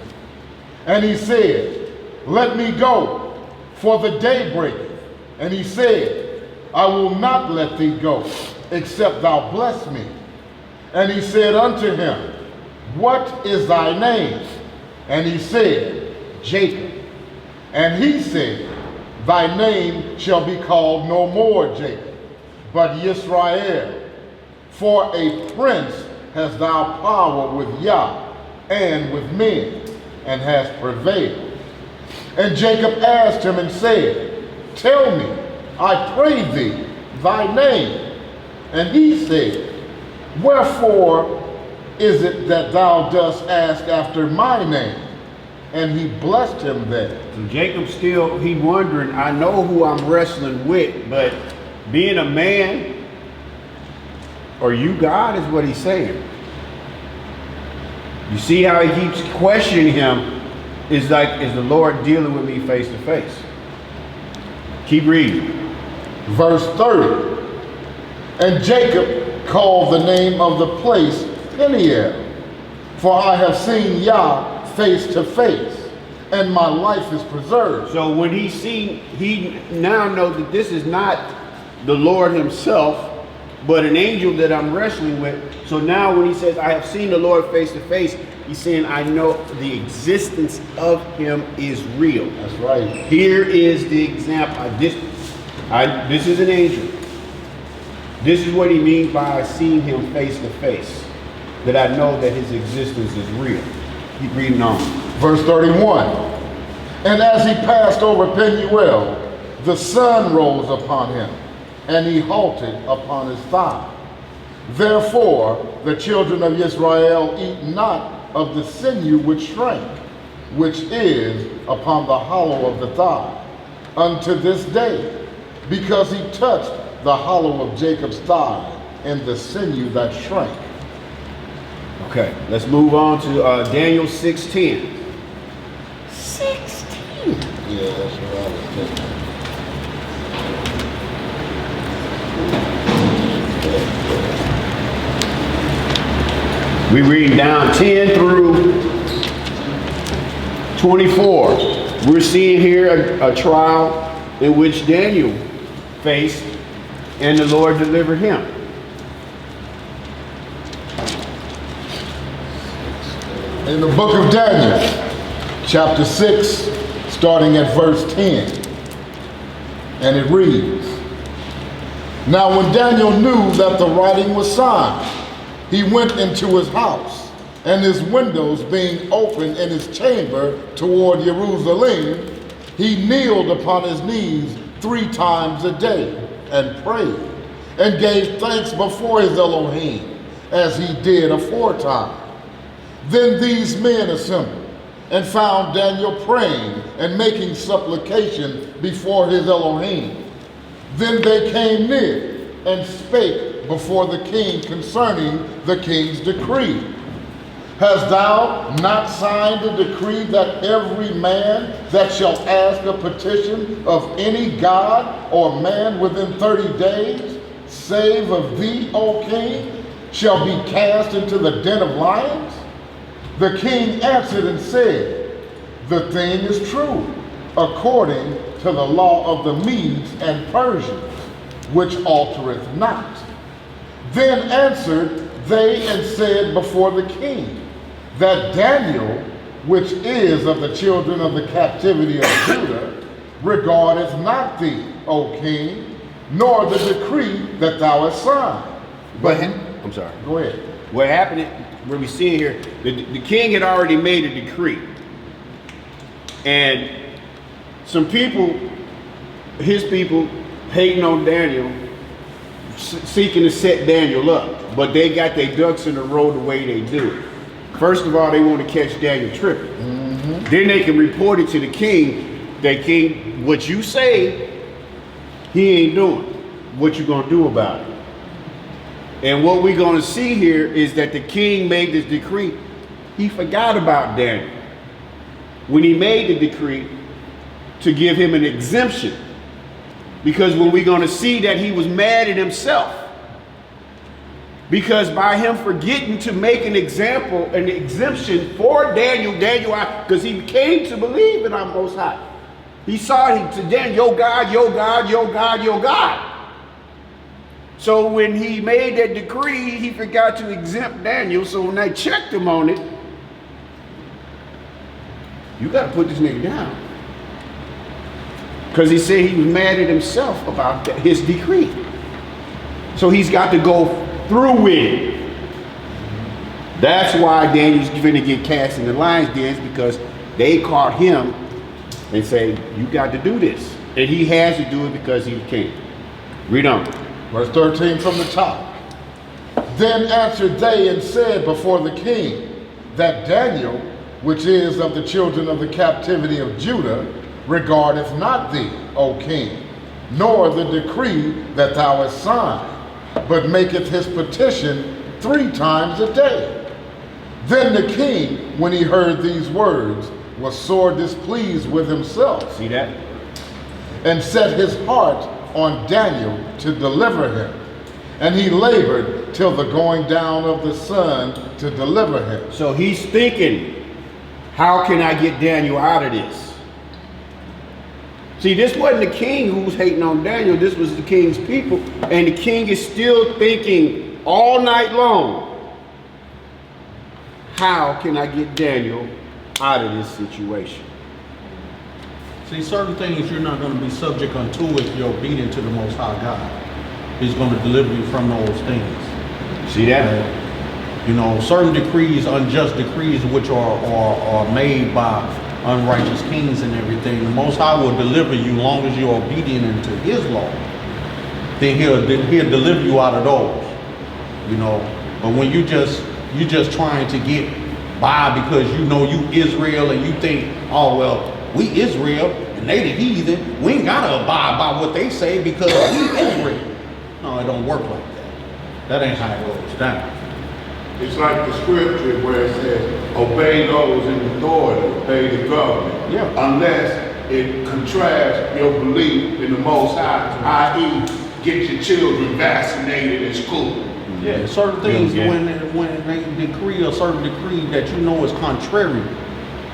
And he said, let me go, for the day breaketh. And he said, I will not let thee go, except thou bless me. And he said unto him, what is thy name? And he said, Jacob. And he said, thy name shall be called no more Jacob, but Israel. For a prince hast thou power with Yah and with men, and hast prevailed. And Jacob asked him and said, tell me, I pray thee, thy name. And he said, wherefore is it that thou dost ask after my name? And he blessed him there. So Jacob still, he wondering, I know who I'm wrestling with, but being a man, are you God, is what he's saying. You see how he keeps questioning him. Is like, is the Lord dealing with me face to face? Keep reading. Verse 30. And Jacob called the name of the place Peniel, for I have seen Yah face to face, and my life is preserved. So when he now knows that this is not the Lord himself, but an angel that I'm wrestling with. So now when he says, I have seen the Lord face to face, he's saying, I know the existence of him is real. That's right. Here is the example. This is an angel. This is what he means by seeing him face to face, that I know that his existence is real. Keep reading on. Verse 31. And as he passed over Peniel, the sun rose upon him, and he halted upon his thigh. Therefore the children of Israel eat not of the sinew which shrank, which is upon the hollow of the thigh, unto this day, because he touched the hollow of Jacob's thigh and the sinew that shrank. Okay, let's move on to Daniel 6:10. 16. Yeah. We read down 10 through 24. We're seeing here a trial in which Daniel faced, and the Lord delivered him. In the book of Daniel, chapter 6, starting at verse 10, and it reads, "Now when Daniel knew that the writing was signed, he went into his house, and his windows being open in his chamber toward Jerusalem, he kneeled upon his knees 3 times a day and prayed, and gave thanks before his Elohim, as he did aforetime. Then these men assembled, and found Daniel praying and making supplication before his Elohim. Then they came near and spake before the king concerning the king's decree. Hast thou not signed a decree that every man that shall ask a petition of any god or man within 30 days, save of thee, O king, shall be cast into the den of lions? The king answered and said, The thing is true, according to the law of the Medes and Persians, which altereth not. Then answered they and said before the king, that Daniel, which is of the children of the captivity of Judah, regardeth not thee, O king, nor the decree that thou hast signed. But I'm sorry. Go ahead. What happened, where we see here, the king had already made a decree. And some people, his people, hating on Daniel, seeking to set Daniel up. But they got their ducks in a row the way they do it. First of all, they want to catch Daniel tripping. Then they can report it to the king, that king, what you say, he ain't doing. What you gonna do about it? And what we're gonna see here is that the king made this decree. He forgot about Daniel when he made the decree to give him an exemption. Because when we're gonna see that he was mad at himself. Because by him forgetting to make an exemption for Daniel, because he came to believe in our Most High. He saw him to Daniel, your God, your God, your God, your God. So when he made that decree, he forgot to exempt Daniel. So when they checked him on it, you got to put this nigga down. Because he said he was mad at himself about his decree. So he's got to go through with it. That's why Daniel's going to get cast in the lion's den, because they caught him and say, you got to do this. And he has to do it because he's king. Read on. Verse 13 from the top. Then answered they and said before the king, that Daniel, which is of the children of the captivity of Judah, regardeth not thee, O king, nor the decree that thou hast signed, but maketh his petition 3 times a day. Then the king, when he heard these words, was sore displeased with himself. See that? And set his heart on Daniel to deliver him. And he labored till the going down of the sun to deliver him. So he's thinking, how can I get Daniel out of this? See, this wasn't the king who was hating on Daniel. This was the king's people. And the king is still thinking all night long, how can I get Daniel out of this situation? See, certain things you're not going to be subject unto if you're obedient to the Most High God. He's going to deliver you from those things. See that? You know, certain decrees, unjust decrees, which are made by unrighteous kings and everything, the Most High will deliver you long as you're obedient into His law. Then He'll deliver you out of those. You know, but when you just trying to get by because you know you Israel and you think, oh well, we Israel and they the heathen, we ain't gotta abide by what they say because we Israel. No, it don't work like that. That ain't how it goes down. It's like the scripture where it says, obey those in authority, obey the government. Yeah. Unless it contrasts your belief in the Most High, i.e., get your children vaccinated in school. Yeah, certain things Yeah. when they decree a certain decree that you know is contrary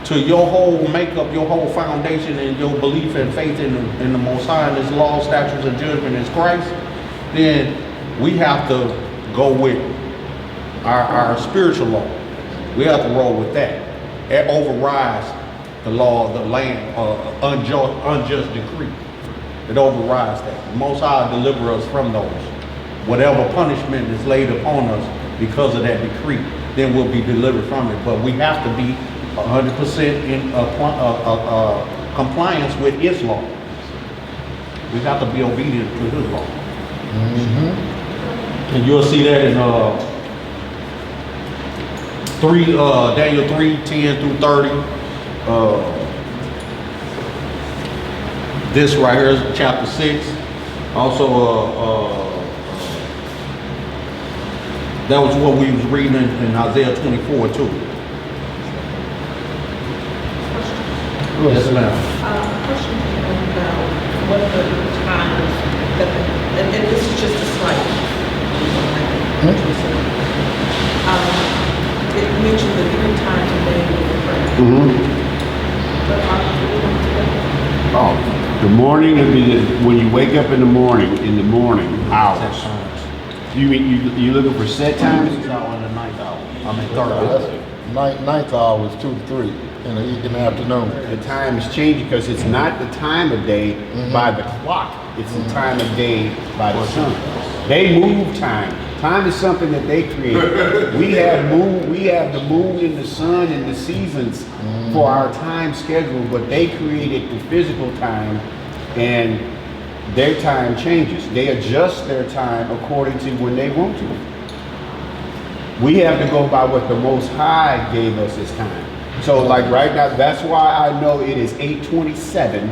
to your whole makeup, your whole foundation, and your belief and faith in the Most High and His law, statutes, and judgment is Christ, then we have to go with our spiritual law. We have to roll with that. It overrides the law of the land, unjust decree. It overrides that. The Most High deliver us from those. Whatever punishment is laid upon us because of that decree, then we'll be delivered from it. But we have to be 100% in compliance with His law. We have to be obedient to His law. And you'll see that in Daniel 3:10 through 30. This right here is chapter 6. Also, that was what we was reading in Isaiah 24 too. Yes, ma'am. Question about what the times that, and this is just a slight. It mentioned the 3 times a day in prayer. But Oh, the morning would be when you wake up in the morning hours. You mean you looking for set times? Hour and the ninth hour. I mean third hour. Ninth hour was 2 to 3 in the afternoon. The time is changing because it's not the time of day by the clock. It's the time of day by the sun. They move time. Time is something that they create. We have the moon and the sun and the seasons for our time schedule, but they created the physical time, and their time changes. They adjust their time according to when they want to. We have to go by what the Most High gave us as time. So like right now, that's why I know it is 8:27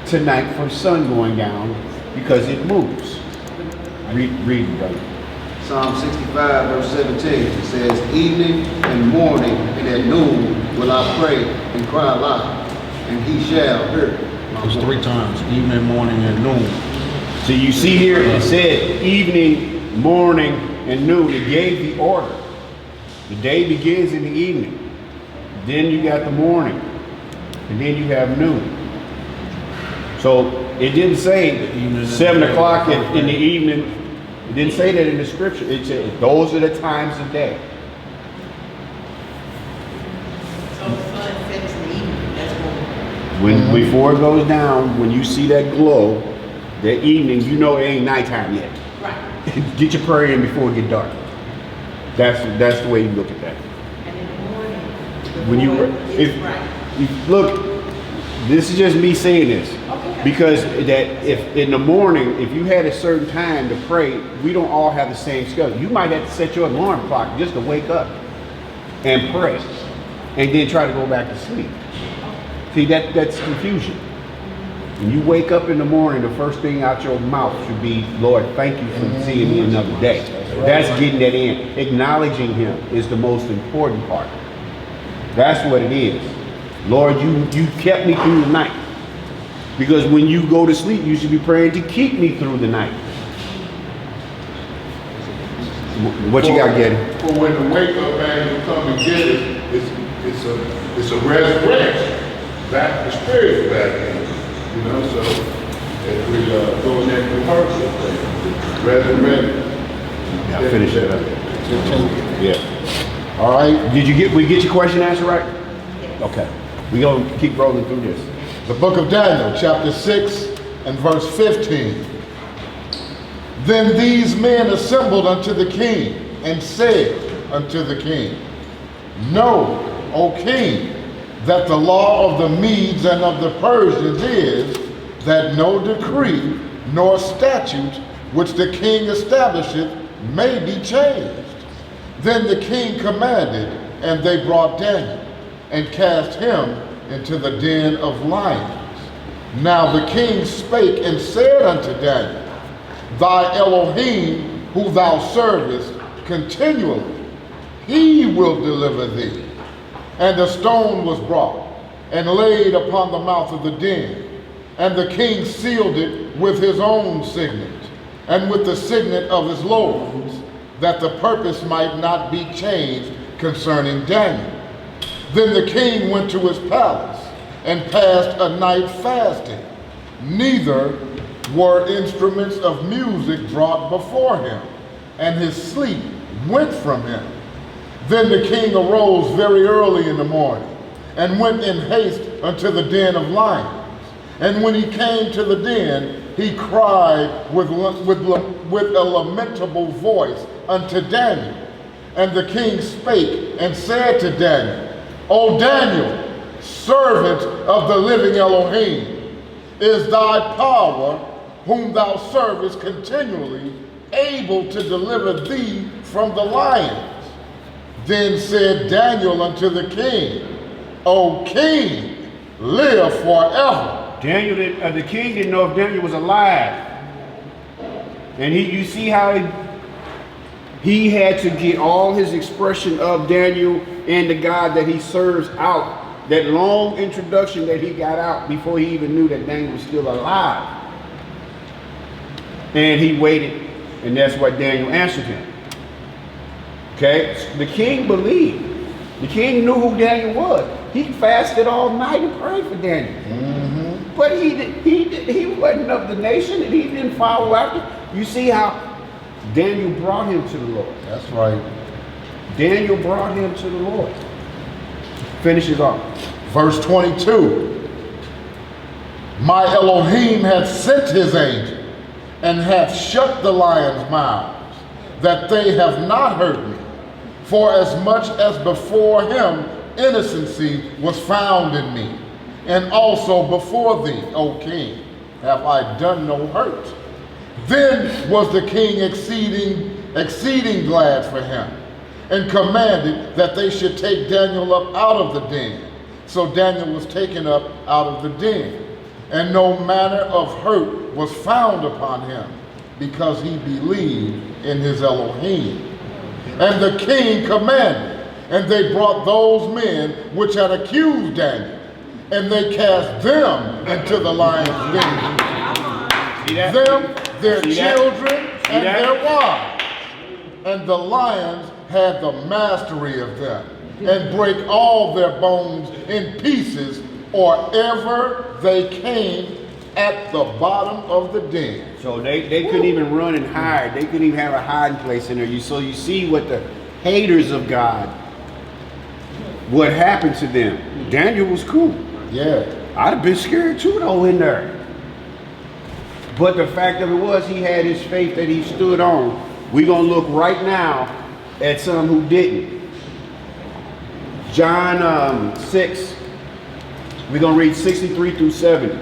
tonight for sun going down, because it moves. Read it, brother. Psalm 65, verse 17, it says, evening and morning and at noon will I pray and cry aloud, and He shall hear my It's voice. 3 times, evening, morning, and noon. So you see here, it said evening, morning, and noon. It gave the order. The day begins in the evening. Then you got the morning. And then you have noon. So it didn't say 7 o'clock in the evening. It didn't say that in the scripture. It said those are the times of day. so the sun sets in the evening, that's morning. When before it goes down, when you see that glow, that evening, you know it ain't nighttime yet. Right. Get your prayer in before it get dark. That's the way you look at that. And in the morning, the When you void is if bright. you look, this is just me saying this, because that if in the morning, if you had a certain time to pray, we don't all have the same schedule. You might have to set your alarm clock just to wake up and pray, and then try to go back to sleep. See, that's confusion. When you wake up in the morning, the first thing out your mouth should be, Lord, thank you for seeing me another day. That's getting that in. Acknowledging Him is the most important part. That's what it is. Lord, you kept me through the night. Because when you go to sleep, you should be praying to keep me through the night. What you got, Getty? For when the wake up angel come and get us, it's a resurrection. Back the spirit back in. You know, so if we go in that rehearsal thing, resurrection. Yeah, finish that up. Yeah. All right. We get your question answered right? Okay. We gonna keep rolling through this. The book of Daniel, chapter 6 and verse 15. Then these men assembled unto the king and said unto the king, Know, O king, that the law of the Medes and of the Persians is that no decree nor statute which the king establisheth may be changed. Then the king commanded, and they brought Daniel and cast him into the den of lions. Now the king spake and said unto Daniel, Thy Elohim, who thou servest continually, he will deliver thee. And the stone was brought, and laid upon the mouth of the den. And the king sealed it with his own signet, and with the signet of his lords, that the purpose might not be changed concerning Daniel. Then the king went to his palace, and passed a night fasting. Neither were instruments of music brought before him, and his sleep went from him. Then the king arose very early in the morning, and went in haste unto the den of lions. And when he came to the den, he cried with a lamentable voice unto Daniel. And the king spake and said to Daniel, O Daniel, servant of the living Elohim, is thy power, whom thou servest continually, able to deliver thee from the lions? Then said Daniel unto the king, O king, live forever. Daniel, the king didn't know if Daniel was alive. And you see how he had to get all his expression of Daniel and the God that he serves out. That long introduction that he got out before he even knew that Daniel was still alive. And he waited, and that's what Daniel answered him. Okay, the king believed. The king knew who Daniel was. He fasted all night and prayed for Daniel. But he wasn't of the nation, and he didn't follow after. You see how Daniel brought him to the Lord. That's right. Daniel brought him to the Lord. Finishes off. Verse 22. My Elohim hath sent his angel, and hath shut the lions' mouths, that they have not hurt me. For as much as before him innocency was found in me, and also before thee, O king, have I done no hurt. Then was the king exceeding glad for him, and commanded that they should take Daniel up out of the den. So Daniel was taken up out of the den, and no manner of hurt was found upon him, because he believed in his Elohim. And the king commanded, and they brought those men which had accused Daniel, and they cast them into the lion's den. Them, their children, and their wives. And the lions had the mastery of them, and break all their bones in pieces, or ever they came at the bottom of the den. So they couldn't even run and hide. They couldn't even have a hiding place in there. So you see what the haters of God, what happened to them. Daniel was cool. Yeah. I'd have been scared too though in there. But the fact of it was, he had his faith that he stood on. We're going to look right now at some who didn't. John 6, we're going to read 63 through 70.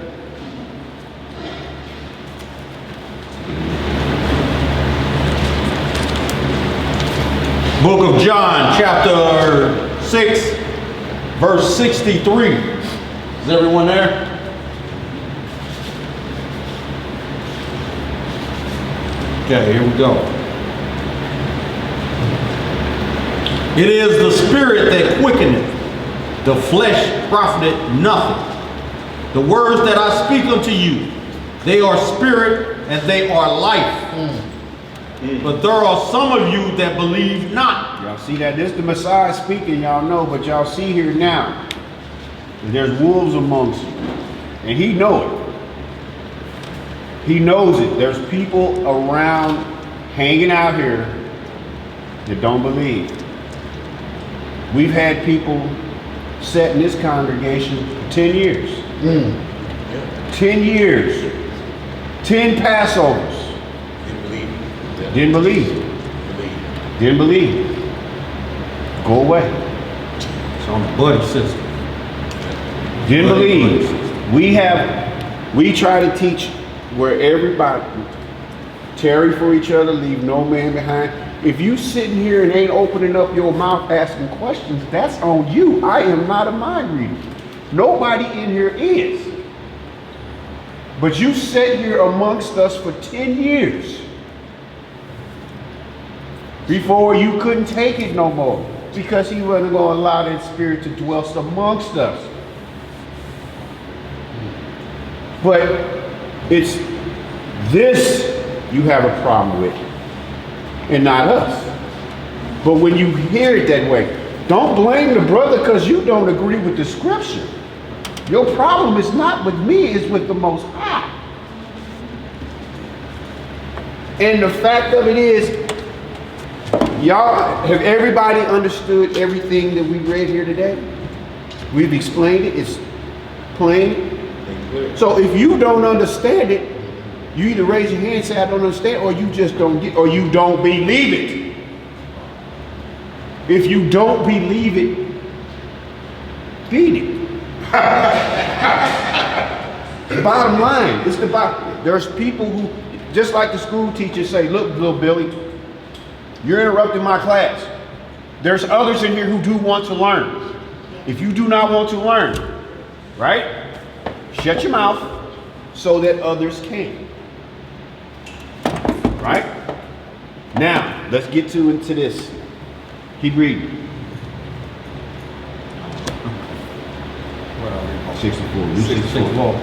Book of John, chapter 6, verse 63. Is everyone there? Okay, here we go. It is the spirit that quickeneth, the flesh profited nothing. The words that I speak unto you, they are spirit and they are life. But there are some of you that believe not. Y'all see that? This is the Messiah speaking, y'all know, but y'all see here now. There's wolves amongst you. And he knows it. He knows it. There's people around hanging out here that don't believe. We've had people sit in this congregation for 10 years. 10 years. 10 Passovers. Didn't believe. Didn't believe. Go away. It's on the buddy system. Didn't believe. We try to teach where everybody tarry for each other, leave no man behind. If you sitting here and ain't opening up your mouth asking questions, that's on you. I am not a mind reader. Nobody in here is. But you sat here amongst us for 10 years. Before you couldn't take it no more, because he wasn't going to allow that spirit to dwell amongst us. But it's this you have a problem with, and not us. But when you hear it that way, don't blame the brother because you don't agree with the scripture. Your problem is not with me, it's with the Most High. And the fact of it is, y'all, have everybody understood everything that we read here today? We've explained it, it's plain. So if you don't understand it, you either raise your hand and say, I don't understand, or you just don't get, or you don't believe it. If you don't believe it, beat it. Bottom line, it's the bottom. There's people who, just like the school teachers say, look, little Billy, you're interrupting my class. There's others in here who do want to learn. If you do not want to learn, right? Shut your mouth so that others can. Right? Now, let's get into this. Keep reading. 64. 64.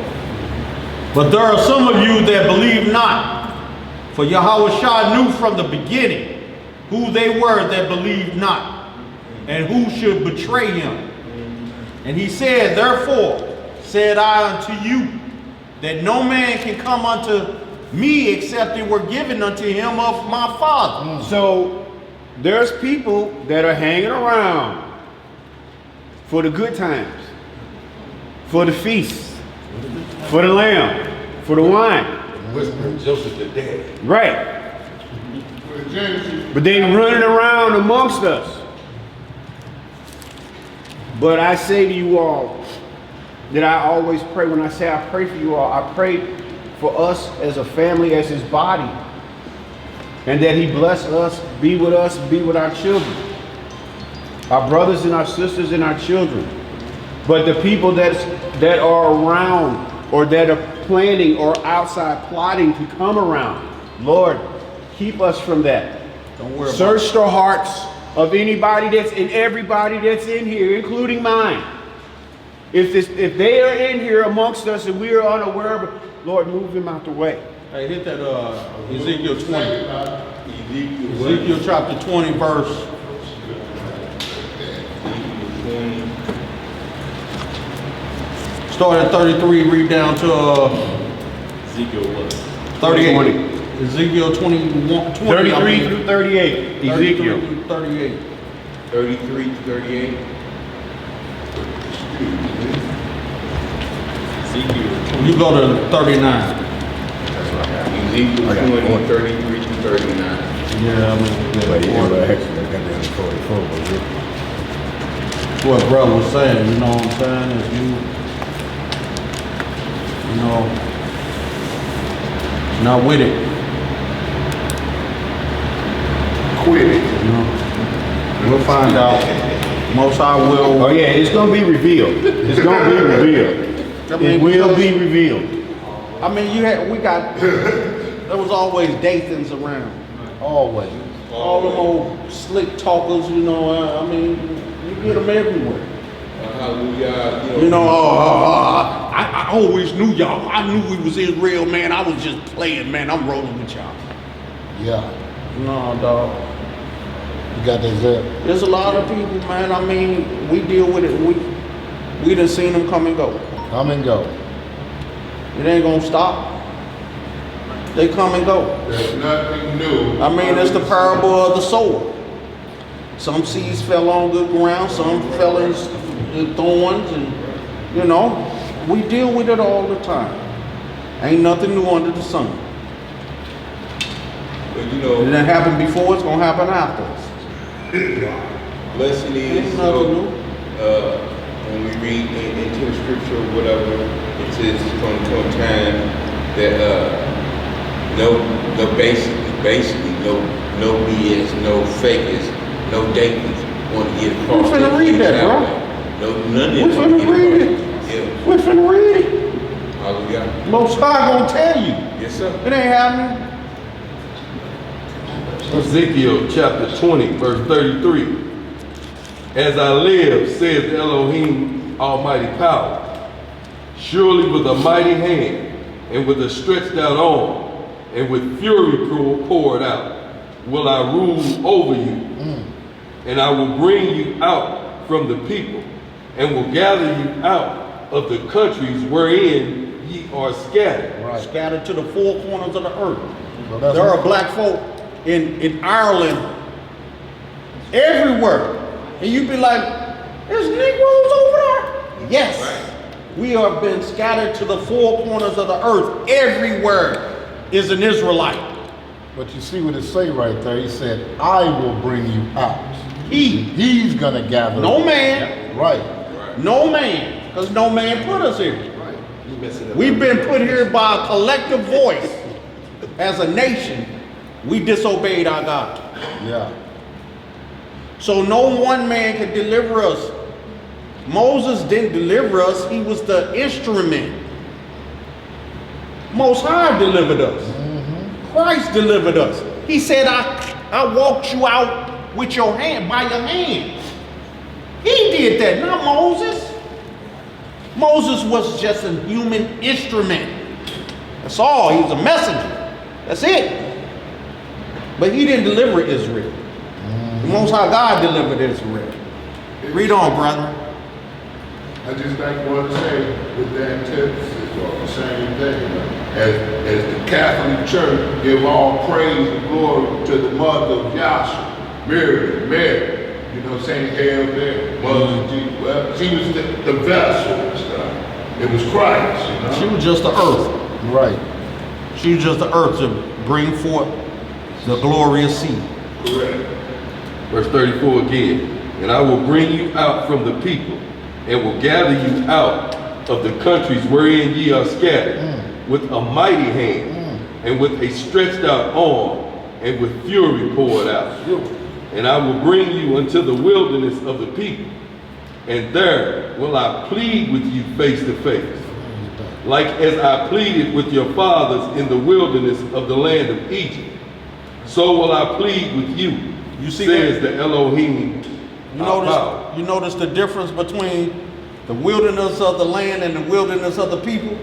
But there are some of you that believe not. For Yahushua knew from the beginning who they were that believed not, and who should betray him. And he said, therefore said I unto you, that no man can come unto me except it were given unto him of my Father. So there's people that are hanging around for the good times, for the feast, for the lamb, for the wine. Joseph the daddy. Right. But they running around amongst us. But I say to you all that I always pray. When I say I pray for you all, I pray for us as a family, as his body. And that he bless us, be with our children. Our brothers and our sisters and our children. But the people that are around or that are planning or outside plotting to come around, Lord, keep us from that. Don't worry. Search the hearts of anybody that's in, everybody that's in here, including mine. If they are in here amongst us and we are unaware of it, Lord, move them out the way. Hey, hit that Ezekiel 20. Ezekiel chapter 20, verse. Start at 33, read down to Ezekiel what? 38. 20. Ezekiel 21, 20. 33 through 38. Ezekiel. 38. 33 to 38. Ezekiel. You go to 39. Ezekiel 20, 33 to 39. Yeah, I mean, that's what brother was saying, you know what I'm saying? If you know, not with it. Quit it. You know, we'll find out. Most I will. Oh yeah, it's gonna be revealed. It's gonna be revealed. It will be revealed. I mean, there was always Dathans around. Always. All them old slick talkers, you know, I mean, you get them everywhere. Hallelujah. You know, I always knew y'all. I knew we was Israel, man. I was just playing, man. I'm rolling with y'all. Yeah, No, dog. you got that zip. There's a lot of people, man. I mean, we deal with it. We done seen them come and go. Come and go. It ain't gonna stop. They come and go. There's nothing new. I mean, it's the parable of the sower. Some seeds fell on good ground, some fell in thorns, and you know, we deal with it all the time. Ain't nothing new under the sun. But you know, It didn't happen before, it's gonna happen after us. blessing is, Ain't nothing new. when we read into the scripture or whatever, it says it's going to come a time that basically no BS, no fakers, no daters want to get across. We finna read that, bro. No, none of We them want to finna get read across. it. Yeah. We finna read it. Hallelujah. Most High gonna tell you. Yes, sir. It ain't happening. Ezekiel chapter 20, verse 33. As I live, says Elohim Almighty Power, surely with a mighty hand and with a stretched out arm, and with fury poured out, will I rule over you. And I will bring you out from the people, and will gather you out of the countries wherein ye are scattered. Right. Scattered to the four corners of the earth. So There are black folk in Ireland everywhere. And you be like, there's Negroes over there. Yes. We have been scattered to the four corners of the earth. Everywhere is an Israelite. But you see what it say right there? He said, I will bring you out. He's gonna gather. No man. Right. No man. Because no man put us here. We've been put here by a collective voice. As a nation, we disobeyed our God. Yeah. So no one man could deliver us. Moses didn't deliver us. He was the instrument. Most High delivered us. Christ delivered us. He said, I walked you out with your hand, by your hand. He did that, not Moses. Moses was just a human instrument. That's all. He was a messenger. That's it. But he didn't deliver Israel. The Most High God delivered Israel. Read on, brother. I just like what to say with the antithesis or the same thing. As the Catholic Church give all praise and glory to the mother of Yahshua, Mary. You know, saying Hail Mary, Mother of Jesus. Well, she was the vessel and stuff. It was Christ, you know. She was just the earth. Right. She was just the earth to bring forth the glorious seed. Correct. Verse 34 again. And I will bring you out from the people, and will gather you out of the countries wherein ye are scattered, with a mighty hand, and with a stretched out arm, and with fury poured out. And I will bring you unto the wilderness of the people, and there will I plead with you face to face, like as I pleaded with your fathers in the wilderness of the land of Egypt. So will I plead with you, You see says that? the Elohim. You notice the difference between the wilderness of the land and the wilderness of the people?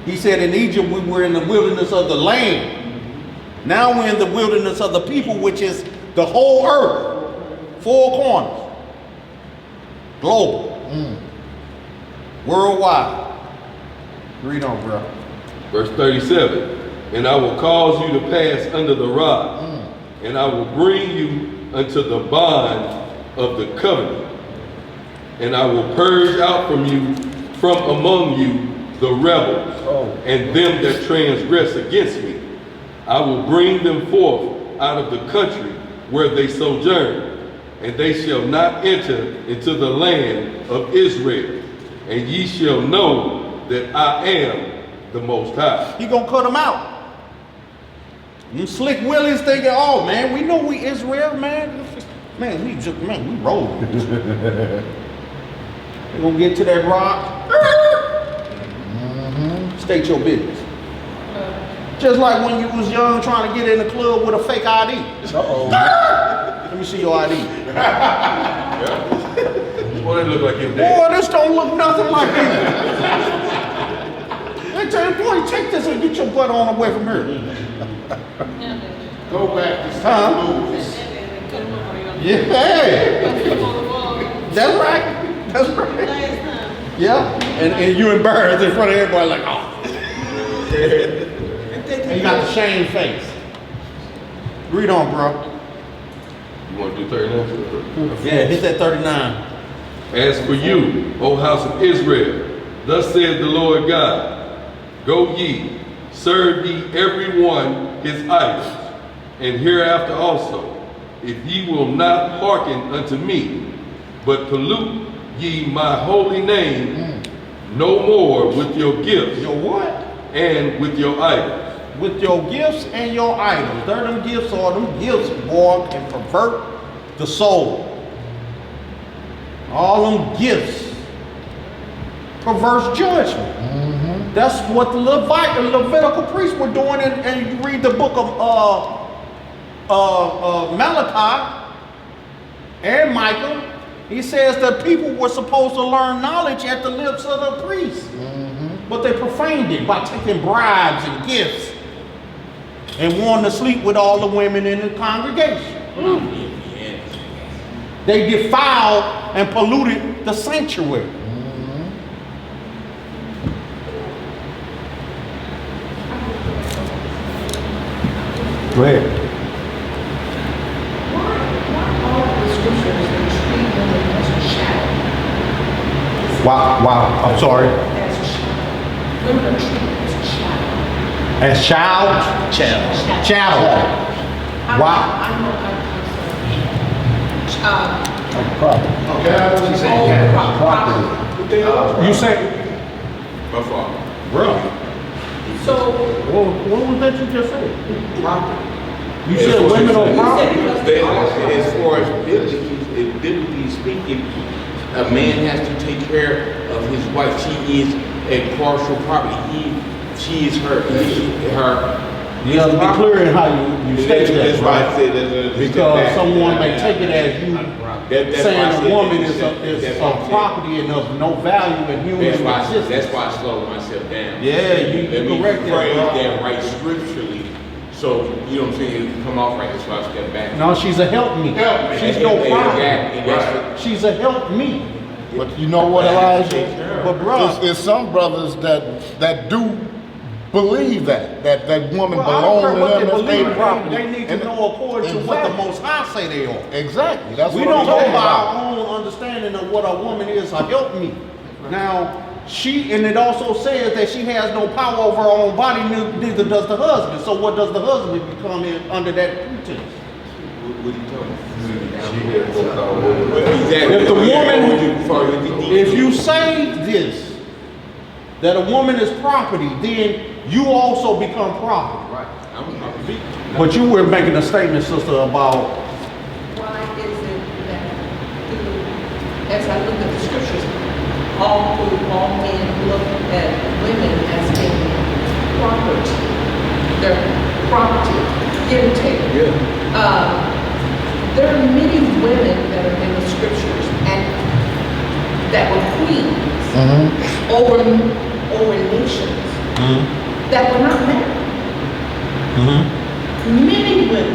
He said in Egypt we were in the wilderness of the land. Now we're in the wilderness of the people, which is the whole earth. Four corners. Global. Worldwide. Read on, bro. Verse 37, and I will cause you to pass under the rod, and I will bring you unto the bond of the covenant, and I will purge out from among you the rebels, and them that transgress against me. I will bring them forth out of the country where they sojourn, and they shall not enter into the land of Israel, and ye shall know that I am the Most High. He gonna cut them out. You slick willies thinking, oh man, we know we Israel, man. Man, we rolling. We gonna get to that rock. State your business. Just like when you was young trying to get in the club with a fake ID. Let me see your ID. Boy, they look like him dead. Boy, this don't look nothing like him. They tell you, boy, take this and get your butt on away from here. Go back to Huh? St. Louis. Yeah. That's right. That's right. Yeah. And you embarrassed in front of everybody like, oh. And you got the shame face. Read on, bro. You want to do 39? Yeah, hit that 39. As for you, O house of Israel, thus saith the Lord God, go ye, serve ye every one his idols, and hereafter also, if ye will not hearken unto me, but pollute ye my holy name no more with your gifts. Your what? And with your idols. With your gifts and your idols. They're them gifts, or them gifts, boy, can pervert the soul. All them gifts perverse judgment. That's what the Levitical priests were doing, and you read the book of Malachi and Micah. He says that people were supposed to learn knowledge at the lips of the priests. But they profaned it by taking bribes and gifts and wanting to sleep with all the women in the congregation. They defiled and polluted the sanctuary. Go ahead. All of the scriptures treat women as a shadow. Wow, I'm sorry. As a shadow. Women are treated as a shadow. As child? Child. Wow. I'm Property. She's saying property. You say, My fault. really? So, What was that you just said? Property. You said women are you property? said because As far as biblically speaking, a man has to take care of his wife. She is a partial property. She is her. You have to be clear in how you state that, That's why I right? said that's Because someone may take it as you saying a woman is a property and of no value in human existence. That's why I slowed myself down. Yeah, you Let me correct phrase that. that right scripturally. So, you know what I'm saying, it come off right, that's why I step back. No, she's a help me. She's no property. Exactly. She's a help me. But you know what, Elijah? But bro, There's some brothers that do believe that woman well, I don't care belongs what to they them. believe, property. they need to know according to what the Most High say they are. Exactly. That's We what don't I'm go talking by about. our own understanding of what a woman is, a help me. Now, and it also says that she has no power over her own body, neither does the husband. So what does the husband become under that pretense? What are you talking If the woman, if you say this, that a woman is property, then you also become property. Right. But you were making a statement, sister, about why is it that, as I look at the scriptures, all men look at women as being property. They're property, give and take. Yeah. There are many women that are in the scriptures and that were queens over nations that were not married. Many women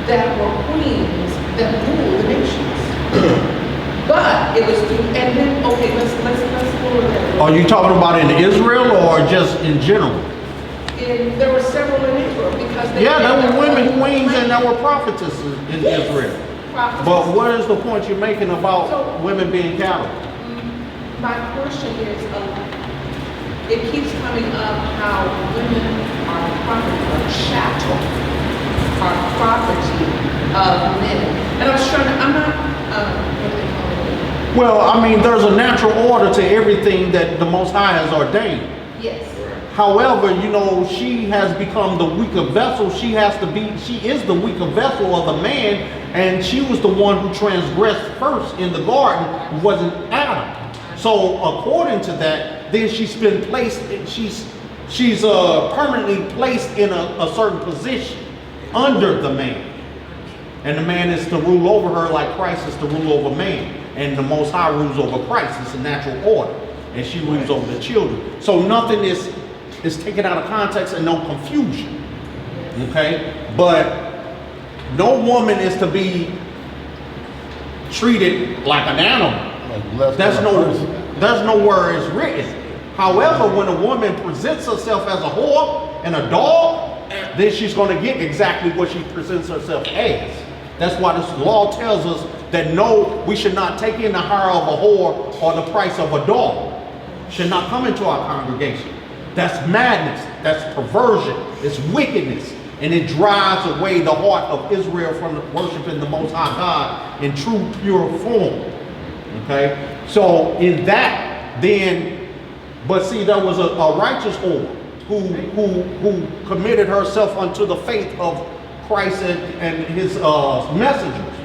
that were queens that ruled the nations. But it was through, and then, okay, let's go over that. Are you talking about in Israel or just in general? There were several in Israel because they Yeah, had there were their women own queens and land. there were prophetesses in Israel. Prophetess. But what is the point you're making about women being cattle? My question is, it keeps coming up how women are property, or chattel, are property of men. And I was trying to, I'm not, what do they call it? Well, I mean, there's a natural order to everything that the Most High has ordained. Yes. However, you know, she has become the weaker vessel. She is the weaker vessel of the man, and she was the one who transgressed first in the garden, who wasn't Adam. So according to that, then she's been placed, she's permanently placed in a certain position under the man. And the man is to rule over her like Christ is to rule over man. And the Most High rules over Christ. It's a natural order. And she rules over the children. So nothing is taken out of context and no confusion. Okay? But no woman is to be treated like an animal. That's nowhere it's written. However, when a woman presents herself as a whore and a dog, then she's going to get exactly what she presents herself as. That's why this law tells us that no, we should not take in the hire of a whore or the price of a dog. Should not come into our congregation. That's madness. That's perversion. It's wickedness. And it drives away the heart of Israel from worshiping the Most High God in true, pure form. Okay? So in that, then, but see, there was a righteous whore who committed herself unto the faith of Christ and his messengers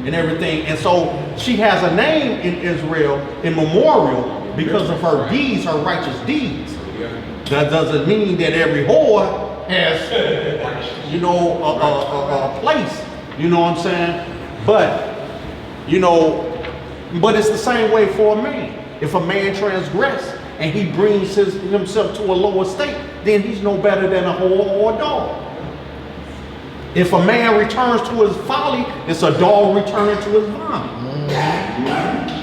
and everything. And so she has a name in Israel in memorial because of her deeds, her righteous deeds. That doesn't mean that every whore has, you know, a place. You know what I'm saying? But, you know, but it's the same way for a man. If a man transgress and he brings himself to a lower state, then he's no better than a whore or a dog. If a man returns to his folly, it's a dog returning to his vomit.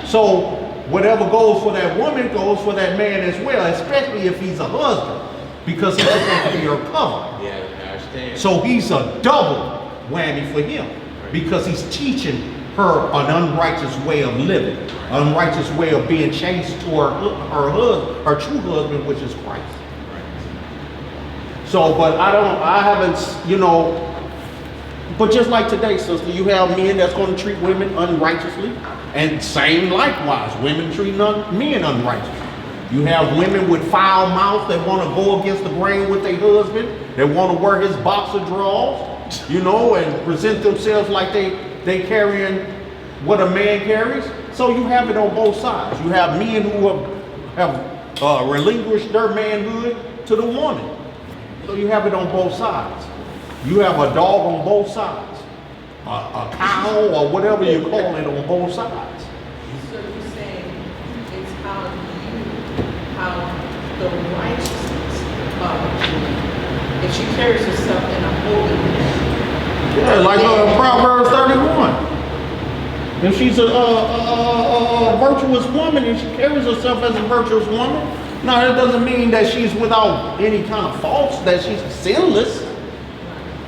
So whatever goes for that woman goes for that man as well, especially if he's a husband, because he's supposed to be her cover. Yeah, I understand. So he's a double whammy for him, because he's teaching her an unrighteous way of living, an unrighteous way of being changed to her true husband, which is Christ. So, but I haven't, you know, but just like today, sister, you have men that's going to treat women unrighteously, and same likewise, women treat men unrighteously. You have women with foul mouth that want to go against the grain with their husband, that want to wear his boxer drawers, you know, and present themselves like they carrying what a man carries. So you have it on both sides. You have men who have relinquished their manhood to the woman. So you have it on both sides. You have a dog on both sides, a cow or whatever you call it on both sides. So you're saying it's how the righteousness of if she carries herself in a holy manner. Yeah, like Proverbs 31. If she's a virtuous woman and she carries herself as a virtuous woman, no, that doesn't mean that she's without any kind of faults, that she's sinless.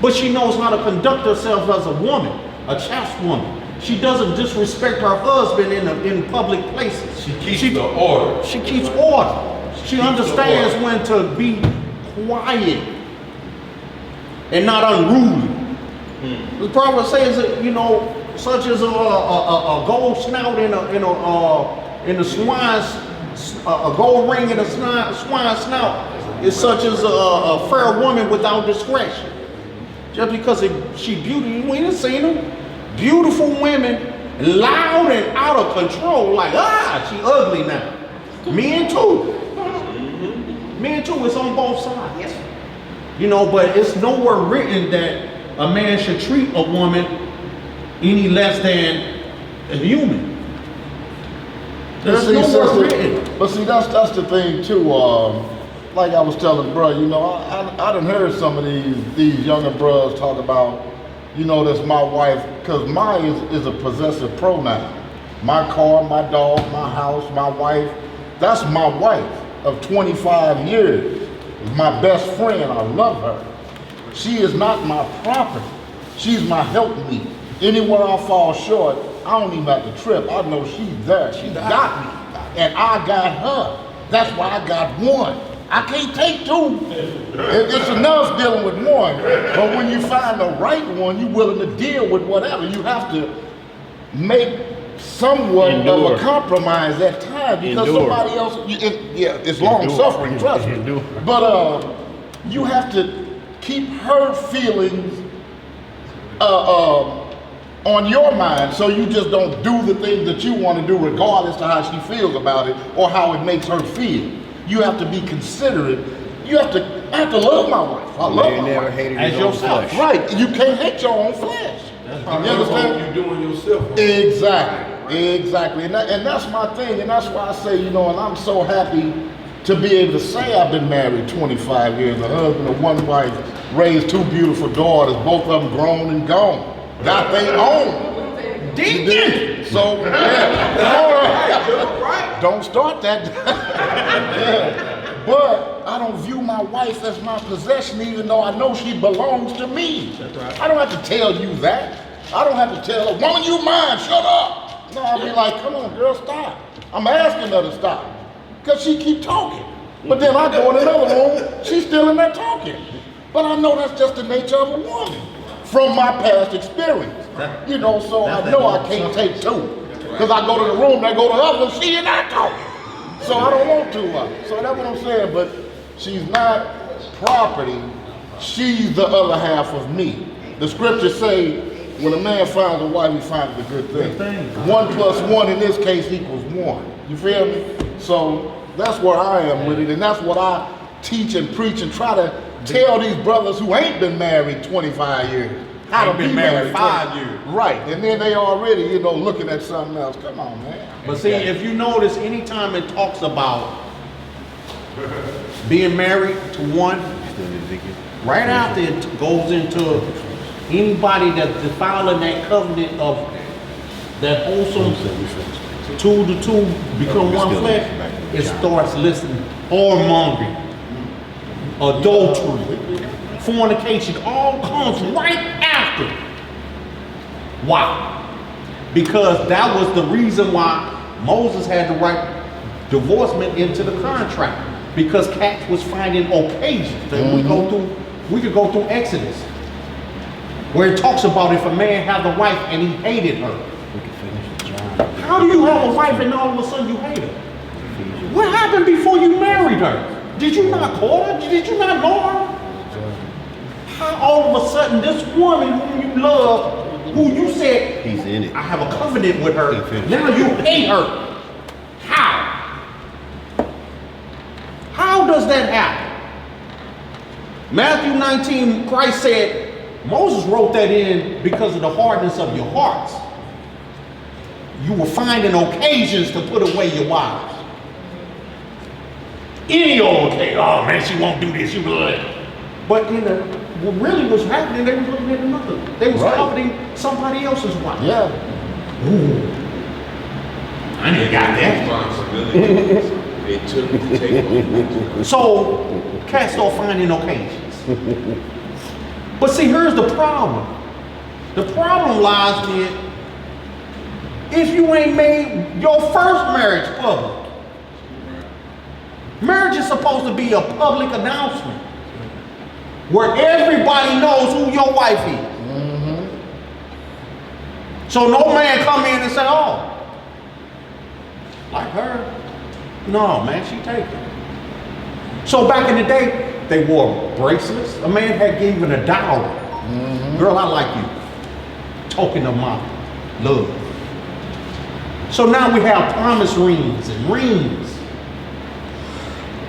But she knows how to conduct herself as a woman, a chaste woman. She doesn't disrespect her husband in public places. She keeps the order. She keeps order. She understands when to be quiet and not unruly. The Proverbs says that, you know, such as a gold snout in a swine's a gold ring in a swine's snout is such as a fair woman without discretion. Just because she beauty, we done seen them. Beautiful women, loud and out of control, like, she ugly now. Men too. Men too, it's on both sides. Yes. You know, but it's nowhere written that a man should treat a woman any less than a human. There's nowhere written. But see, that's the thing too. Like I was telling bro, you know, I done heard some of these younger bros talk about, you know, that's my wife, because my is a possessive pronoun. My car, my dog, my house, my wife, that's my wife of 25 years. My best friend, I love her. She is not my property. She's my helpmeet. Anywhere I fall short, I don't even have to trip. I know she's there. She got me. And I got her. That's why I got one. I can't take two. It's enough dealing with one. But when you find the right one, you're willing to deal with whatever. You have to make somewhat of a compromise at times, because somebody else, it's long suffering, trust me. But you have to keep her feelings on your mind, so you just don't do the things that you want to do regardless of how she feels about it or how it makes her feel. You have to be considerate. I have to love my wife. I love my wife. As yourself. Right, you can't hate your own flesh. You understand? You're doing yourself. Exactly. And that's my thing, and that's why I say, you know, and I'm so happy to be able to say I've been married 25 years, a husband and one wife, raised two beautiful daughters, both of them grown and gone. Got their own. Deacon. So, yeah. Don't start that. But I don't view my wife as my possession, even though I know she belongs to me. I don't have to tell you that. I don't have to tell her, woman, you mine, shut up. No, I'll be like, come on, girl, stop. I'm asking her to stop, because she keep talking. But then I go in another room, she's still in there talking. But I know that's just the nature of a woman from my past experience. You know, so I know I can't take two. Because I go to the room, they go to the other, she and I talking. So I don't want to. So that's what I'm saying. But she's not property. She's the other half of me. The scriptures say, when a man finds a wife, he finds a good thing. 1 plus 1 in this case equals 1. You feel me? So that's where I am with it. And that's what I teach and preach and try to tell these brothers who ain't been married 25 years. How to be married 5 years. Right. And then they already, you know, looking at something else. Come on, man. But see, if you notice, anytime it talks about being married to one, right after it goes into anybody that's defiling that covenant of that wholesome 2 to 2 become one flesh, it starts listing whoremongering, adultery, fornication, all comes right after. Why? Because that was the reason why Moses had to write divorcement into the contract, because cats was finding occasions. And we could go through Exodus, where it talks about if a man have a wife and he hated her. How do you have a wife and all of a sudden you hate her? What happened before you married her? Did you not call her? Did you not know her? How all of a sudden this woman whom you love, who you said, He's in it. I have a covenant with her, now you hate her. How? How does that happen? Matthew 19, Christ said, Moses wrote that in because of the hardness of your hearts. You were finding occasions to put away your wives. Any old occasion, oh man, she won't do this, but what really was happening, they were looking at another. They was coveting somebody else's wife. Yeah. Ooh. I ain't got that. They took to take on. So, cats start finding occasions. But see, here's the problem. The problem lies with if you ain't made your first marriage public. Marriage is supposed to be a public announcement where everybody knows who your wife is. So no man come in and say, oh, like her. No, man, she take it. So back in the day, they wore bracelets. A man had given a dowry. Girl, I like you. Token of my love. So now we have promise rings and rings,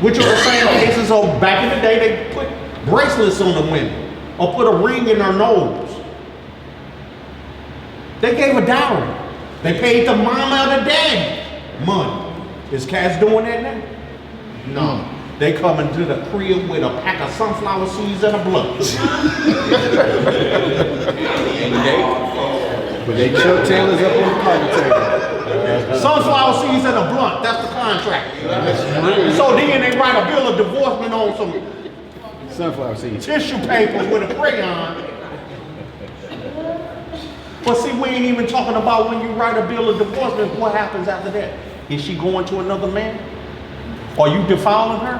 which are the same cases of back in the day, they put bracelets on the women or put a ring in their nose. They gave a dowry. They paid the mama or the daddy money. Is cats doing that now? No. They come into the crib with a pack of sunflower seeds and a blunt. But they Chuck Taylors up on the coffee table. Sunflower seeds and a blunt, that's the contract. So then they write a bill of divorcement on some Sunflower seeds. tissue paper with a crayon. But see, we ain't even talking about when you write a bill of divorcement, what happens after that? Is she going to another man? Are you defiling her?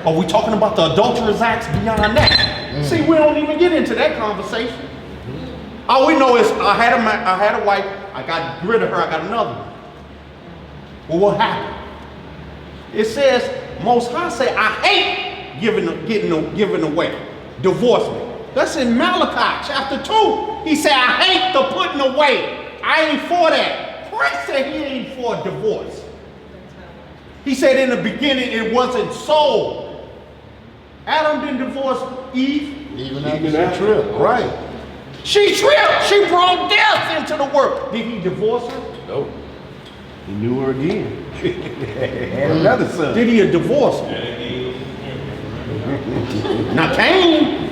Are we talking about the adulterous acts beyond that? See, we don't even get into that conversation. All we know is I had a wife, I got rid of her, I got another one. Well, what happened? It says, Most High say, I hate giving away, divorcement. That's in Malachi chapter 2. He said, I hate the putting away. I ain't for that. Christ said he ain't for divorce. He said in the beginning it wasn't so. Adam didn't divorce Eve. Even after trip, right. She tripped. She brought death into the world. Did he divorce her? No. He knew her again. Had another son. Did he divorce her? Now Cain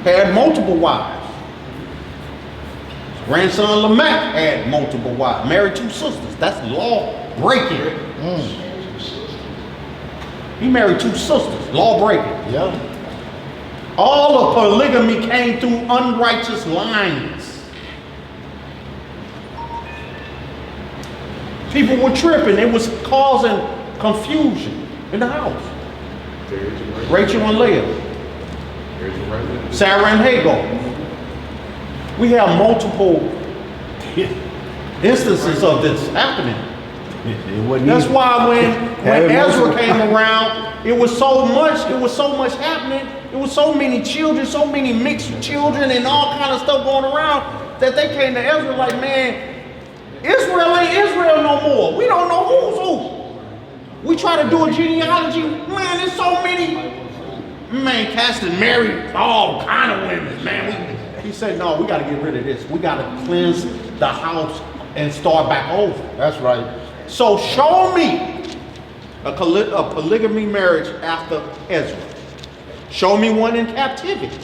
had multiple wives. His grandson Lamech had multiple wives. Married 2 sisters. That's law breaking. He married 2 sisters. Law breaking. Yeah. All of polygamy came through unrighteous lines. People were tripping. It was causing confusion in the house. Rachel and Leah. Sarah and Hagar. We have multiple instances of this happening. That's why when Ezra came around, it was so much happening. It was so many children, so many mixed children and all kind of stuff going around that they came to Ezra like, man, Israel ain't Israel no more. We don't know who's who. We try to do a genealogy, man, there's so many. Man, Caston married all kind of women, man. He said, no, we got to get rid of this. We got to cleanse the house and start back over. That's right. So show me a polygamy marriage after Ezra. Show me one in captivity.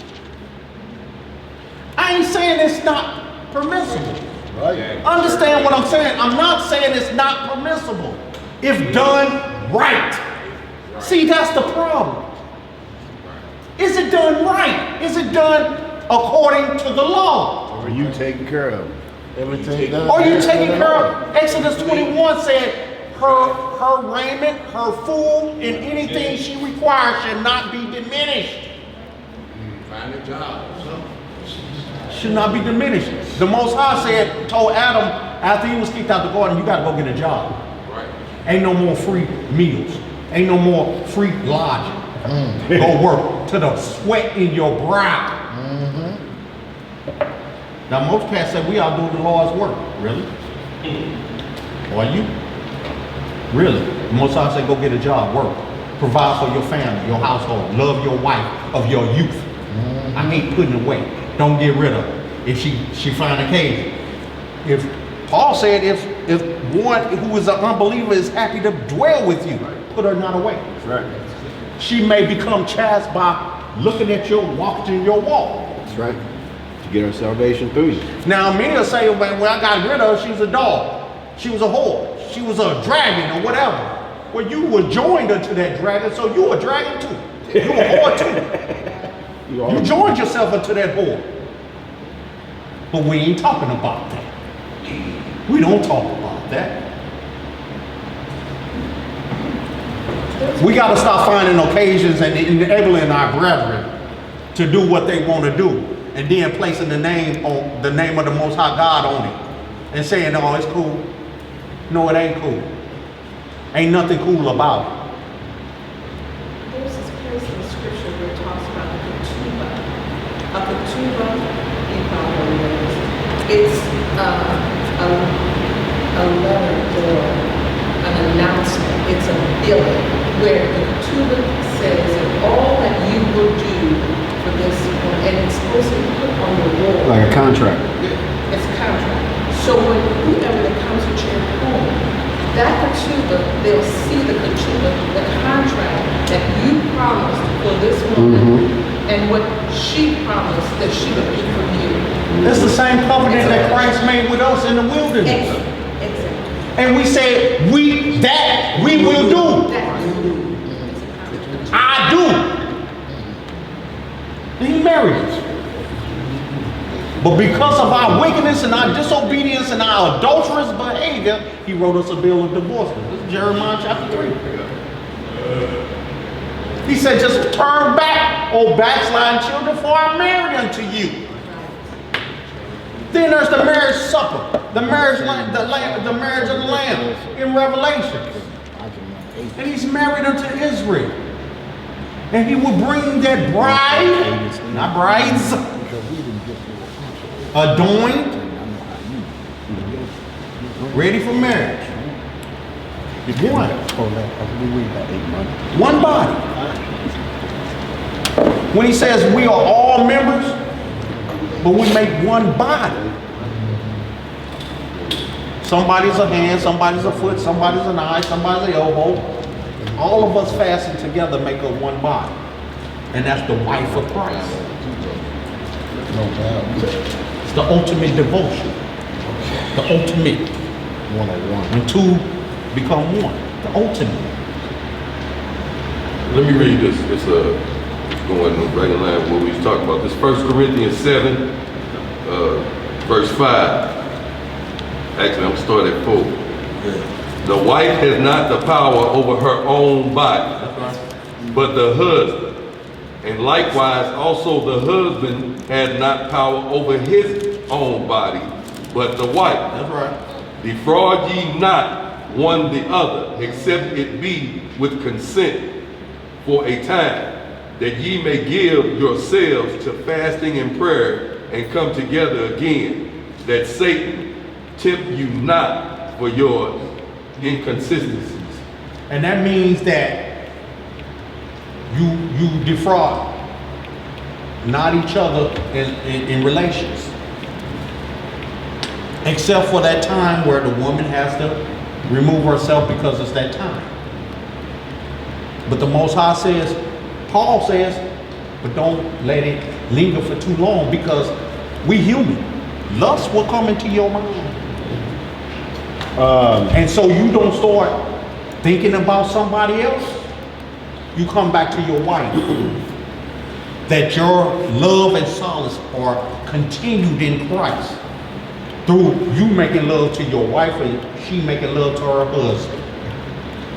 I ain't saying it's not permissible. Right. Understand what I'm saying? I'm not saying it's not permissible if done right. See, that's the problem. Is it done right? Is it done according to the law? Are you taken care of? Everything done. Are you taking care of? Exodus 21 said her raiment, her food, and anything she requires shall not be diminished. Find a job. Should not be diminished. The Most High told Adam after he was kicked out the garden, you got to go get a job. Right. Ain't no more free meals. Ain't no more free lodging. Go work to the sweat in your brow. Now most cats say we are doing the Lord's work. Really? Are you? Really? The Most High said go get a job, work. Provide for your family, your household. Love your wife of your youth. I hate putting away. Don't get rid of her if she find occasion. If Paul said if one who is an unbeliever is happy to dwell with you, put her not away. Right. She may become chaste by looking at your walking your walk. That's right. To get our salvation through you. Now many will say, when I got rid of her, she was a dog, she was a whore, she was a dragon or whatever. Well, you were joined unto that dragon, so you a dragon too. You a whore too. You joined yourself into that whore. But we ain't talking about that. We don't talk about that. We got to stop finding occasions and enabling our brethren to do what they want to do, and then placing the name of the Most High God on it, and saying, "Oh, it's cool." No, it ain't cool. Ain't nothing cool about it. There's this place in the scripture where it talks about a ketubah. A ketubah in Proverbs. It's a letter or an announcement. It's a billing where the ketubah says that all that you will do for this, and it's supposed to be put on the wall. Like a contract. It's a contract. So when whoever that comes to your home, that ketubah, they'll see the ketubah, the contract that you promised for this woman, and what she promised that she would do for you. It's the same covenant that Christ made with us in the wilderness. Exactly. And we said, we will do. I do. And he married us. But because of our wickedness and our disobedience and our adulterous behavior, he wrote us a bill of divorcement. This is Jeremiah chapter 3. He said, just turn back, O backsliding children, for I married unto you. Then there's the marriage supper, the marriage of the Lamb in Revelation. And he's married unto Israel. And he will bring that bride, not brides, adorned, ready for marriage. One body. When he says we are all members, but we make one body. Somebody's a hand, somebody's a foot, somebody's an eye, somebody's an elbow. All of us fastened together make up one body. And that's the wife of Christ. It's the ultimate devotion. The ultimate. One-on-one. When two become one. The ultimate. Let me read this. It's going right in line with what we was talking about. This 1 Corinthians 7, verse 5. Actually, I'm starting at 4. The wife has not the power over her own body, but the husband. And likewise, also the husband has not power over his own body, but the wife. That's right. Defraud ye not one the other, except it be with consent for a time, that ye may give yourselves to fasting and prayer, and come together again, that Satan tempt you not for your inconsistencies. And that means that you defraud not each other in relations, except for that time where the woman has to remove herself because it's that time. But the Most High says, Paul says, but don't let it linger for too long, because we human. Lust will come into your mind. And so you don't start thinking about somebody else. You come back to your wife. That your love and solace are continued in Christ. Through you making love to your wife and she making love to her husband.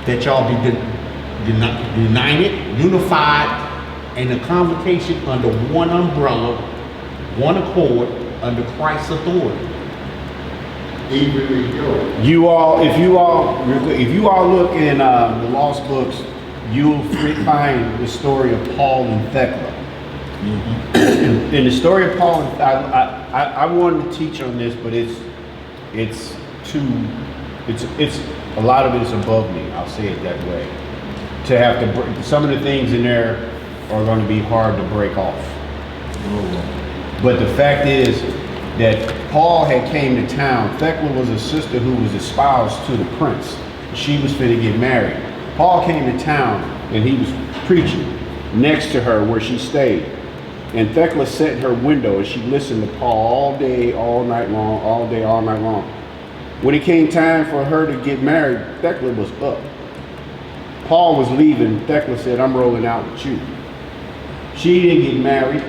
That y'all be united, unified, and a convocation under one umbrella, one accord, under Christ's authority. Evenly yoked. If you all look in the lost books, you'll find the story of Paul and Thecla. In the story of Paul, I wanted to teach on this, but it's a lot of it is above me. I'll say it that way. To have to break, some of the things in there are going to be hard to break off. But the fact is that Paul had came to town. Thecla was a sister who was espoused to the prince. She was finna get married. Paul came to town and he was preaching next to her where she stayed. And Thecla sat in her window and she listened to Paul all day, all night long, all day, all night long. When it came time for her to get married, Thecla was up. Paul was leaving. Thecla said, I'm rolling out with you. She didn't get married.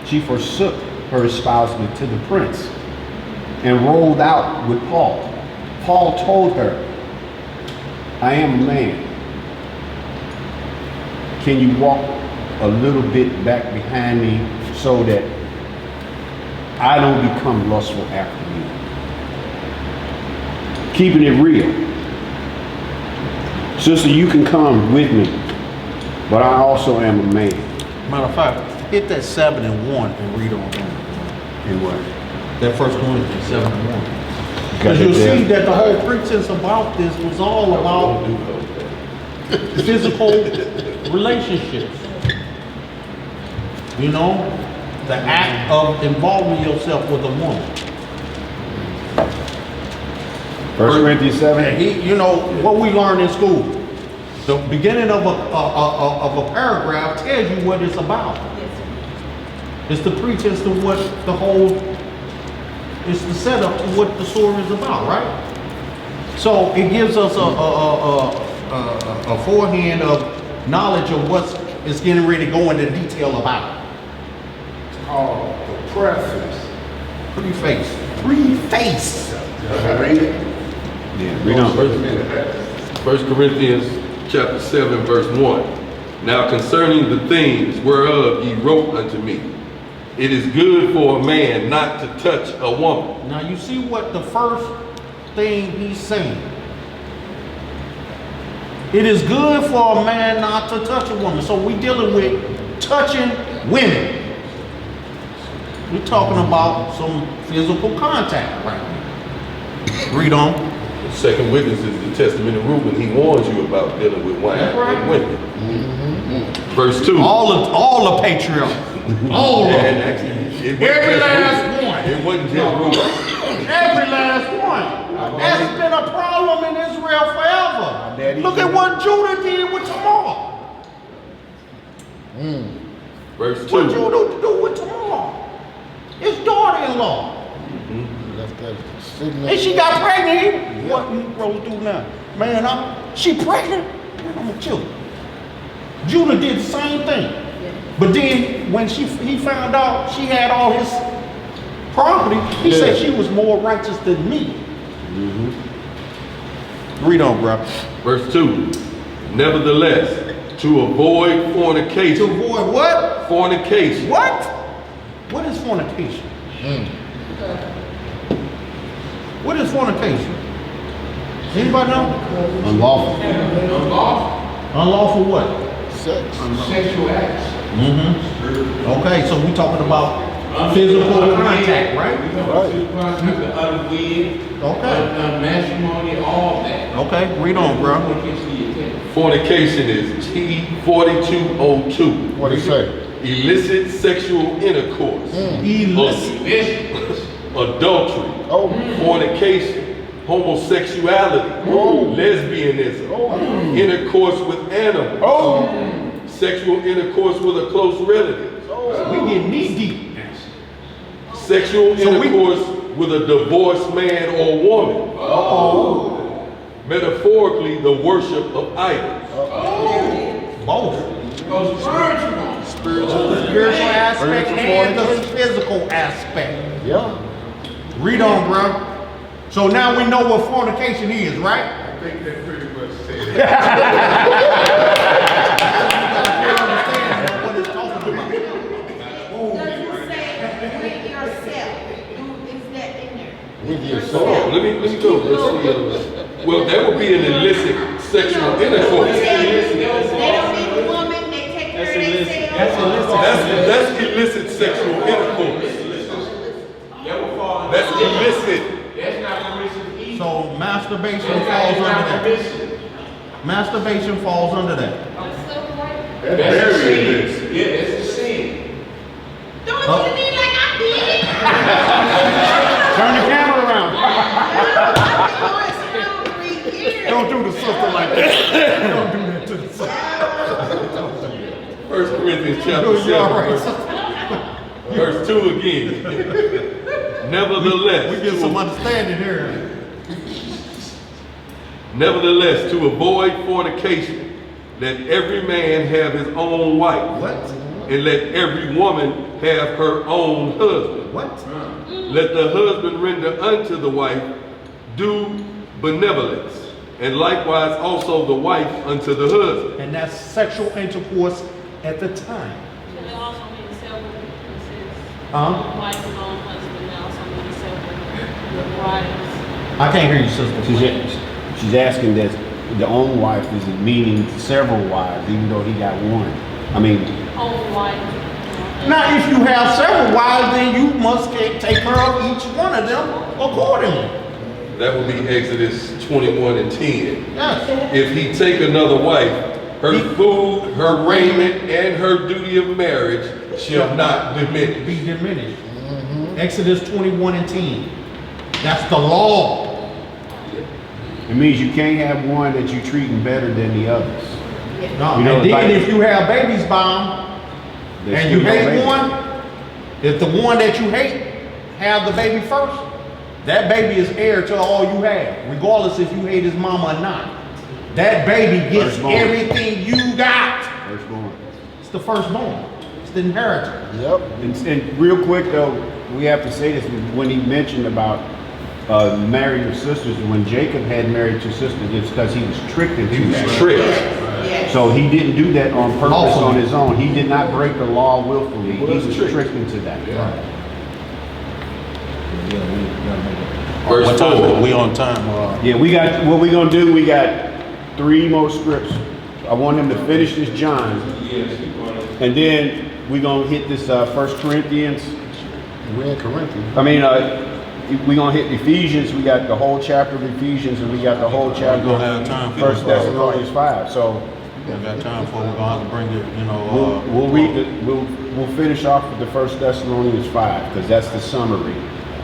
She forsook her espousement to the prince and rolled out with Paul. Paul told her, I am a man. Can you walk a little bit back behind me so that I don't become lustful after you? Keeping it real. Sister, you can come with me, but I also am a man. Matter of fact, hit that 7 and 1 and read on down. And what? That 1 Corinthians 7 and 1. Got Because it you'll there? see that the whole pretense about this was all about physical relationships. You know, the act of involving yourself with a woman. 1 Corinthians 7. You know, what we learn in school, the beginning of a paragraph tells you what it's about. It's the pretense to what the whole, it's the setup to what the story is about, right? So it gives us a forehand of knowledge of what is getting ready to go into detail about. It's called the preface. Preface. Preface. Read it. Yeah, read on. 1 Corinthians chapter 7, verse 1. Now concerning the things whereof ye wrote unto me, it is good for a man not to touch a woman. Now you see what the first thing he's saying. It is good for a man not to touch a woman. So we're dealing with touching women. We're talking about some physical contact right now. Read on. The second witness is the testament of Reuben. He warns you about dealing with wine and women. Verse 2. All the patriarchs. All of them. Every last one. It wasn't just Reuben. Every last one. That's been a problem in Israel forever. Look at what Judah did with Tamar. Verse 2. What Judah do with Tamar? His daughter-in-law. And she got pregnant. What you roll through now? Man, she pregnant? Man, I'm gonna kill her. Judah did the same thing. But then when he found out she had all his property, he said she was more righteous than me. Read on, bro. Verse 2. Nevertheless, to avoid fornication. To avoid what? Fornication. What? What is fornication? What is fornication? Anybody know? Unlawful. Unlawful what? Sexual acts. Okay, so we talking about physical contact, right? Okay. Matrimony, all that. Okay, read on, bro. Fornication is T4202. What it say? Illicit sexual intercourse. Illicit. Adultery. Oh. Fornication. homosexuality, lesbianism, intercourse with animals, sexual intercourse with a close relative, We get knee deep. sexual intercourse with a divorced man or woman, metaphorically, the worship of idols. Both. Spiritual. Spiritual aspect and the physical aspect. Yeah. Read on, bro. So now we know what fornication is, right? I think that pretty much said it. What it's talking about. Doesn't say with yourself. Is that in there? With Hold yourself. on, let me go. Let's see. Well, that would be an illicit sexual intercourse. They don't need a woman, they take care of themselves. That's illicit sexual intercourse. That's illicit. That's not permissive either. So masturbation falls under that. Masturbation falls under that. That's very illicit. Yeah, that's a sin. Don't look at me like I did it. Turn the camera around. Don't Don't do the sister like that. Don't do that to the sister. 1 Corinthians chapter 7, verse 2 again. Nevertheless, We get some understanding here. nevertheless, to avoid fornication, let every man have his own wife, What? and let every woman have her own husband. What? Let the husband render unto the wife due benevolence, and likewise also the wife unto the husband. And that's sexual intercourse at the time. It also means self-witnesses. Huh? Wife alone, husband, it also means self-witnesses. I can't hear you, sister. She's asking that the own wife is meaning several wives, even though he got one. I mean, Own wife. Now, if you have several wives, then you must take care of each one of them accordingly. That would be Exodus 21 and 10. Yes. If he take another wife, her food, her raiment, and her duty of marriage shall not diminish. Be diminished. Exodus 21 and 10. That's the law. it means you can't have one that you're treating better than the others. No. You know, And then like- if you have babies by them, There's and you still no hate baby. one, if the one that you hate have the baby first, that baby is heir to all you have, regardless if you hate his mama or not. That baby gets Firstborn. everything you got. Firstborn. It's the firstborn. It's the inheritance. Yep. And real quick though, we have to say this, when he mentioned about marrying your sisters, when Jacob had married two sisters, it's because he was tricked into that. Tricked. Yes. So he didn't do that on purpose Lawfully. on his own. He did not break the law willfully. He was tricked into that. Verse What time? 4. We on time. Yeah, we got, what we gonna do, we got 3 more scripts. I want him to finish this John. And then we gonna hit this 1 Corinthians. We're in Corinthians. I mean, we gonna hit Ephesians. We got the whole chapter of Ephesians, and we got the whole chapter gonna have time of for 1 Thessalonians 5. So We got time for it. We're gonna have to bring it, we'll read the, we'll finish off with the 1 Thessalonians 5, because that's the summary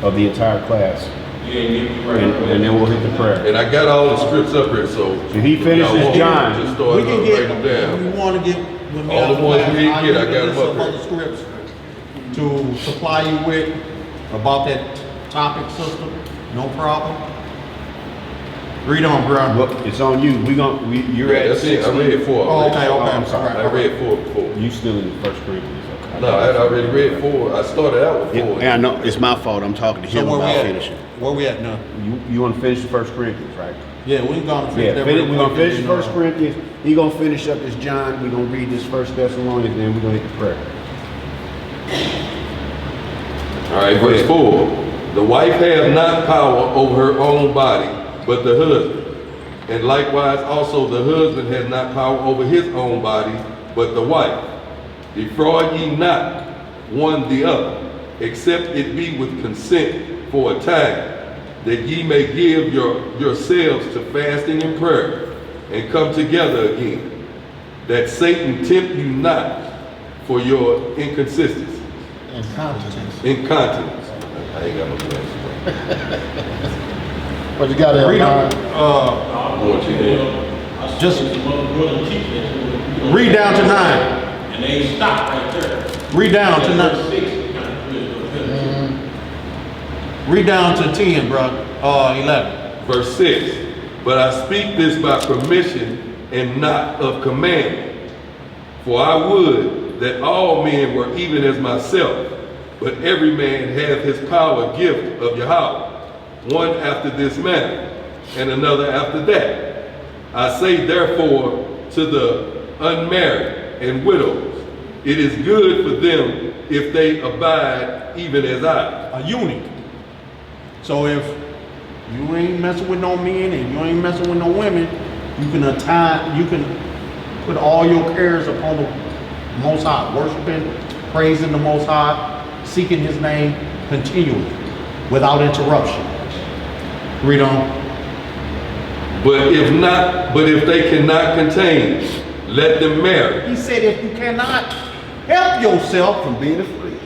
of the entire class. And then we'll hit the prayer. And I got all the scripts up here, so. So he finishes y'all want John. me to Just start we can writing get, them down. we want to get, when we All have the ones we didn't I'll get, I give got you them some up here. other scripts to supply you with about that topic, sister. No problem. Read on, bro. Look, it's on you. You're Yeah, at that's it. I 16. read 4. Oh, okay, okay. I'm sorry. I read 4 before. You still in the 1 Corinthians? Okay. No, I already read 4. I started out with 4. Yeah, I know. It's my fault. I'm talking to So him where we about at? finishing. Where we at now? You want to finish the 1 Corinthians, right? Yeah, we ain't gonna finish Yeah, that. we're gonna finish 1 Corinthians. He gonna finish up this John. We're gonna read this 1 Thessalonians, then we're gonna hit the prayer. All right, verse 4. The wife have not power over her own body, but the husband. And likewise also the husband has not power over his own body, but the wife. Defraud ye not one the other, except it be with consent for a time, that ye may give yourselves to fasting and prayer, and come together again, that Satan tempt you not for your inconsistency. Incontinence. Incontinence. I ain't got no glasses. What you got there, Read Ron? Just read down to 9. And they stop right there. Read down to 9. Verse 6 kind of Read down to 10, bro. 11. Verse 6, but I speak this by permission and not of commandment. For I would that all men were even as myself, but every man hath his power gift of Yahweh, one after this manner, and another after that. I say therefore to the unmarried and widows, it is good for them if they abide even as I. A eunuch. So if you ain't messing with no men and you ain't messing with no women, you can put all your cares upon the Most High, worshiping, praising the Most High, seeking His name continually, without interruption. Read on. But if they cannot contain, let them marry. He said, if you cannot help yourself from being afraid,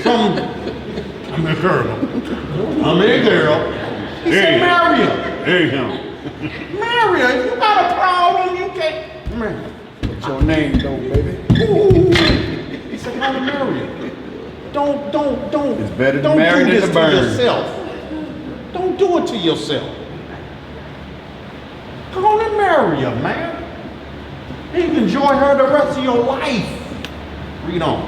I'm a girl. He said, marry her. Marry her. If you got a problem, you can't marry her. What's your name, though, baby? Ooh. He said, how to marry her. Don't. It's better to don't marry do than this to burn. yourself. Don't do it to yourself. Go on and marry her, man. You can enjoy her the rest of your life. Read on.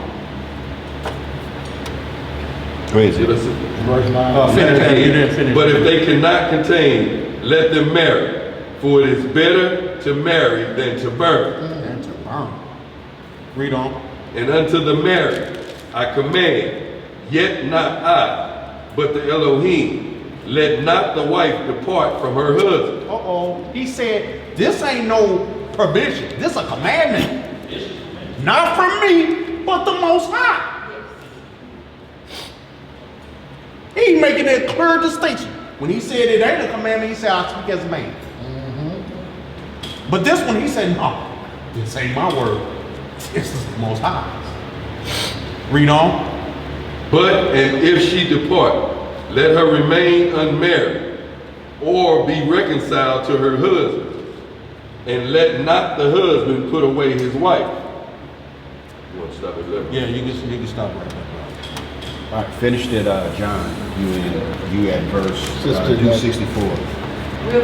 Where is it? Verse 9. Finish. You didn't finish. But if they cannot contain, let them marry. For it is better to marry than to burn. And to burn. Read on. And unto the married I command, yet not I, but the Elohim, let not the wife depart from her husband. He said, this ain't no permission. This a commandment. Not from me, but the Most High. He making a clear distinction. When he said it ain't a commandment, he said, I speak as a man. But this one, he said, no, this ain't my word. This is the Most High. Read on. But, and if she depart, let her remain unmarried, or be reconciled to her husband, and let not the husband put away his wife. You want to stop at 11? Yeah, you can stop right there. All right, finished it, John. You at verse Sister, 264. Real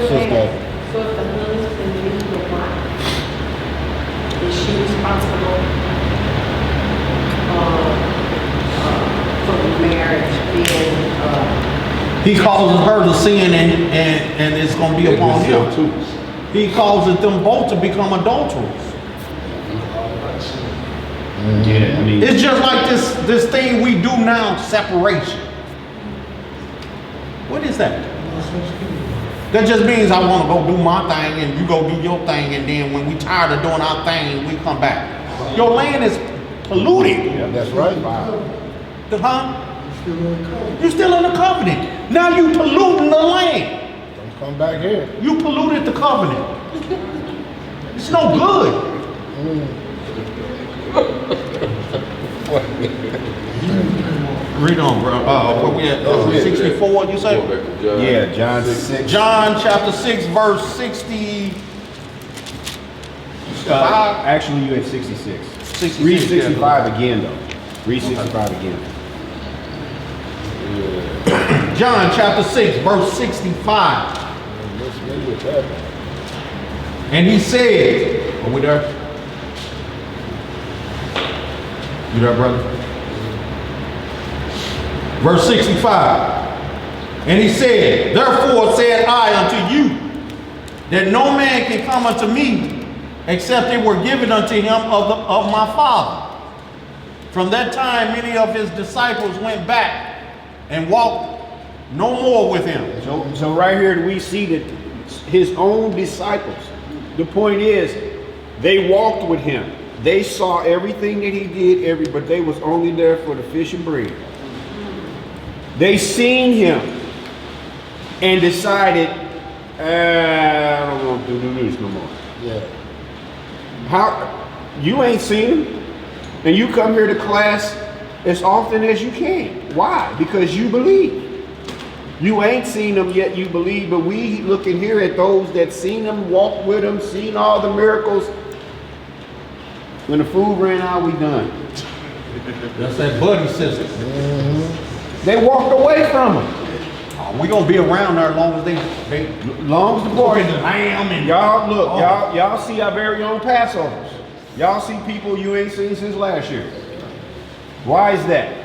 Sister. fast. So if the husband leaves the wife, is she responsible for the marriage being, He causes her to sin and it's going to be upon him. He causes them both to become adulterers. Yeah, I mean, It's just like this thing we do now, separation. What is that? That just means I want to go do my thing and you go do your thing, and then when we tired of doing our thing, we come back. Your land is polluted. Yeah, that's right. Huh? You're still in the covenant. Now you polluting the land. Don't come back here. You polluted the covenant. It's no good. Read on, bro. Where we at? 64, you say? Going back to John. yeah, John 6. John chapter 6, verse 60. Actually, you at 66. 66, Read yeah. 65 again, though. Read 65 again. John chapter 6, verse 65. And he said, are we there? You there, brother? Verse 65. And he said, therefore said I unto you, that no man can come unto me, except it were given unto him of my Father. From that time, many of his disciples went back and walked no more with him. So right here we see that his own disciples, the point is, they walked with him. They saw everything that he did, but they was only there for the fish and bread. They seen him and decided, I don't want to do this no more. Yeah. How, you ain't seen him, and you come here to class as often as you can. Why? Because you believe. You ain't seen them yet, you believe, but we looking here at those that seen them, walked with them, seen all the miracles. When the food ran out, we done. That's that buddy system. They walked away from them. We gonna be around there as long as they Long as the boy. the lamb and Y'all look, y'all see our very own Passovers. Y'all see people you ain't seen since last year. Why is that?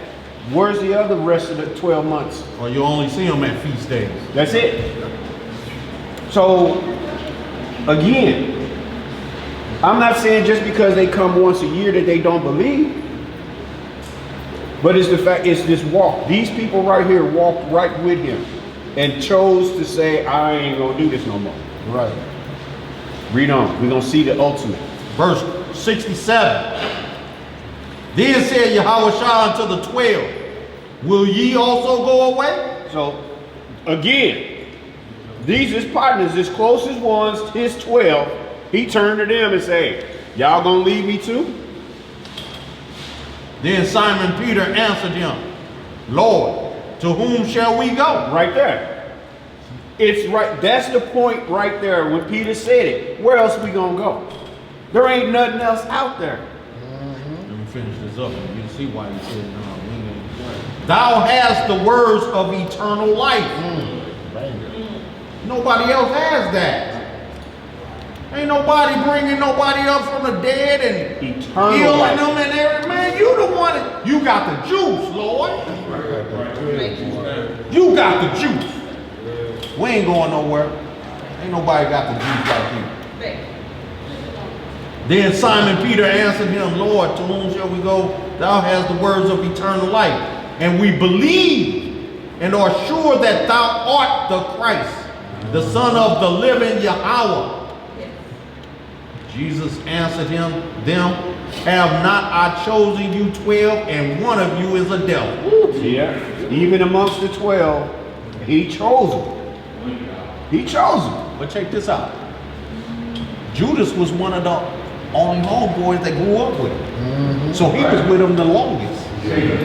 Where's the other rest of the 12 months? Or you only see them at feast days. That's it. So, again, I'm not saying just because they come once a year that they don't believe. But it's the fact, it's this walk. These people right here walked right with him and chose to say, I ain't gonna do this no more. Right. Read on. We're gonna see the ultimate. Verse 67. Then said Yahushua unto the 12, will ye also go away? So, again, these his partners, his closest ones, his 12, he turned to them and said, y'all gonna leave me too? Then Simon Peter answered him, Lord, to whom shall we go? Right there. It's right, that's the point right there when Peter said it. Where else we gonna go? There ain't nothing else out there. Let me finish this up. You can see why he said, no, we ain't going. Thou hast the words of eternal life. Nobody else has that. Ain't nobody bringing nobody up from the dead and Eternal healing life. them and every man. You the one that, you got the juice, Lord. You got the juice. We ain't going nowhere. Ain't nobody got the juice like you. Then Simon Peter answered him, Lord, to whom shall we go? Thou hast the words of eternal life. And we believe and are sure that thou art the Christ, the Son of the living Yahweh. Jesus answered them, have not I chosen you 12, and one of you is a devil. Yeah. Even amongst the 12, he chose them. He chose them. But check this out. Judas was one of the only homeboys that grew up with him. So he was with him the longest.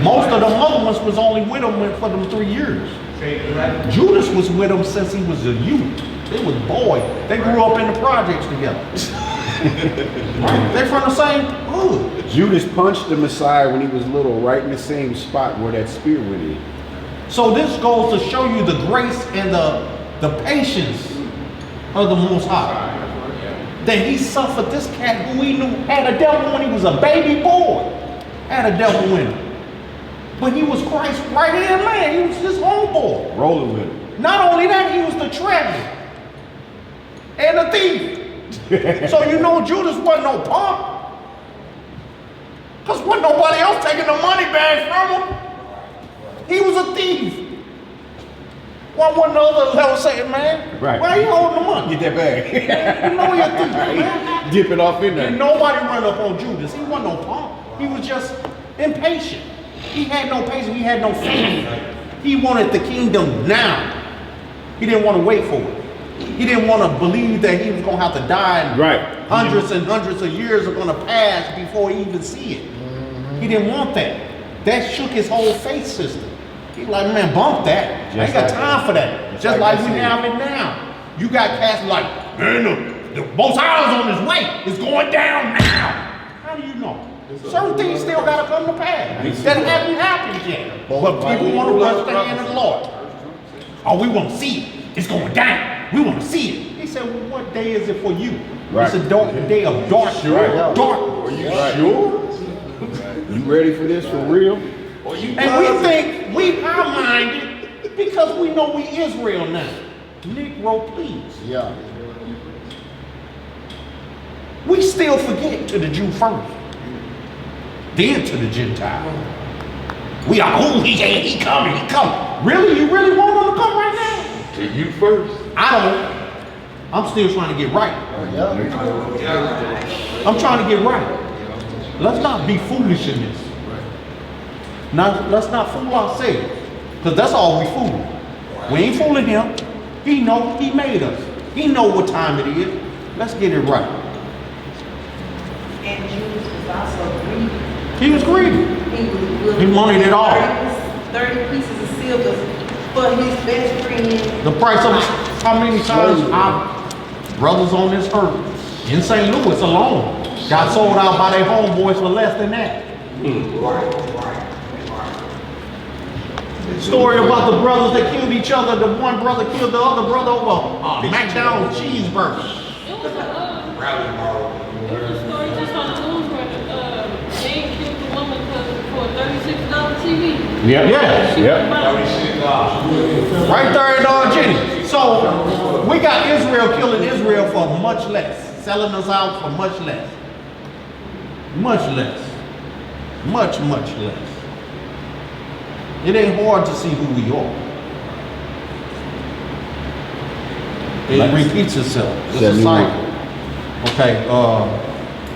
Most of the other ones was only with him for them 3 years. Judas was with him since he was a youth. They was boys. They grew up in the projects together. They from the same hood. Judas punched the Messiah when he was little, right in the same spot where that spear went in. So this goes to show you the grace and the patience of the Most High. That he suffered this cat who he knew had a devil when he was a baby boy. Had a devil in him. But he was Christ's right-hand man. He was his homeboy. Rolling with him. Not only that, he was the treasure and the thief. So you know Judas wasn't no punk. Because wasn't nobody else taking the money bags from him. He was a thief. Why wasn't the other level saying, man, right. Why are you holding the money? Get that bag. You know you're a thief, man. Dip it off in there. And nobody run up on Judas. He wasn't no punk. He was just impatient. He had no patience. He had no faith. He wanted the kingdom now. He didn't want to wait for it. He didn't want to believe that he was going to have to die and hundreds and hundreds of years are going to pass before he even see it. He didn't want that. That shook his whole faith system. He's like, man, bump that. I ain't got time for that. Just like we have it now. You got cats like, man, the Most High is on his way. It's going down now. How do you know? Certain things still got to come to pass. That haven't happened yet. But people want to rush the hand of the Lord. Oh, we want to see it. It's going down. We want to see it. He said, well, what day is it for you? It's a dark day of darkness. Dark. Are you sure? You ready for this for real? And we think we high-minded because we know we Israel now. Negro, please. Yeah. We still forget to the Jew first, then to the Gentile. We are, oh, he coming. Really? You really want him to come right now? To you first. I don't. I'm still trying to get right. I'm trying to get right. Let's not be foolish in this. Let's not fool ourselves. Because that's all we fool. We ain't fooling him. He know he made us. He know what time it is. Let's get it right. And Judas was also greedy. He was greedy. He He wanted it all. 30 pieces of silver for his best friend. The price of how many times our brothers on this earth in St. Louis alone got sold out by their homeboys for less than that. Story about the brothers that killed each other. The one brother killed the other brother over a McDonald's cheeseburger. It was a story just on the news where they killed the woman for a $36 TV. Yeah. Right there in Jenny. So we got Israel killing Israel for much less, selling us out for much less. Much less. Much less. It ain't hard to see who we are. It repeats itself. It's a cycle. Okay,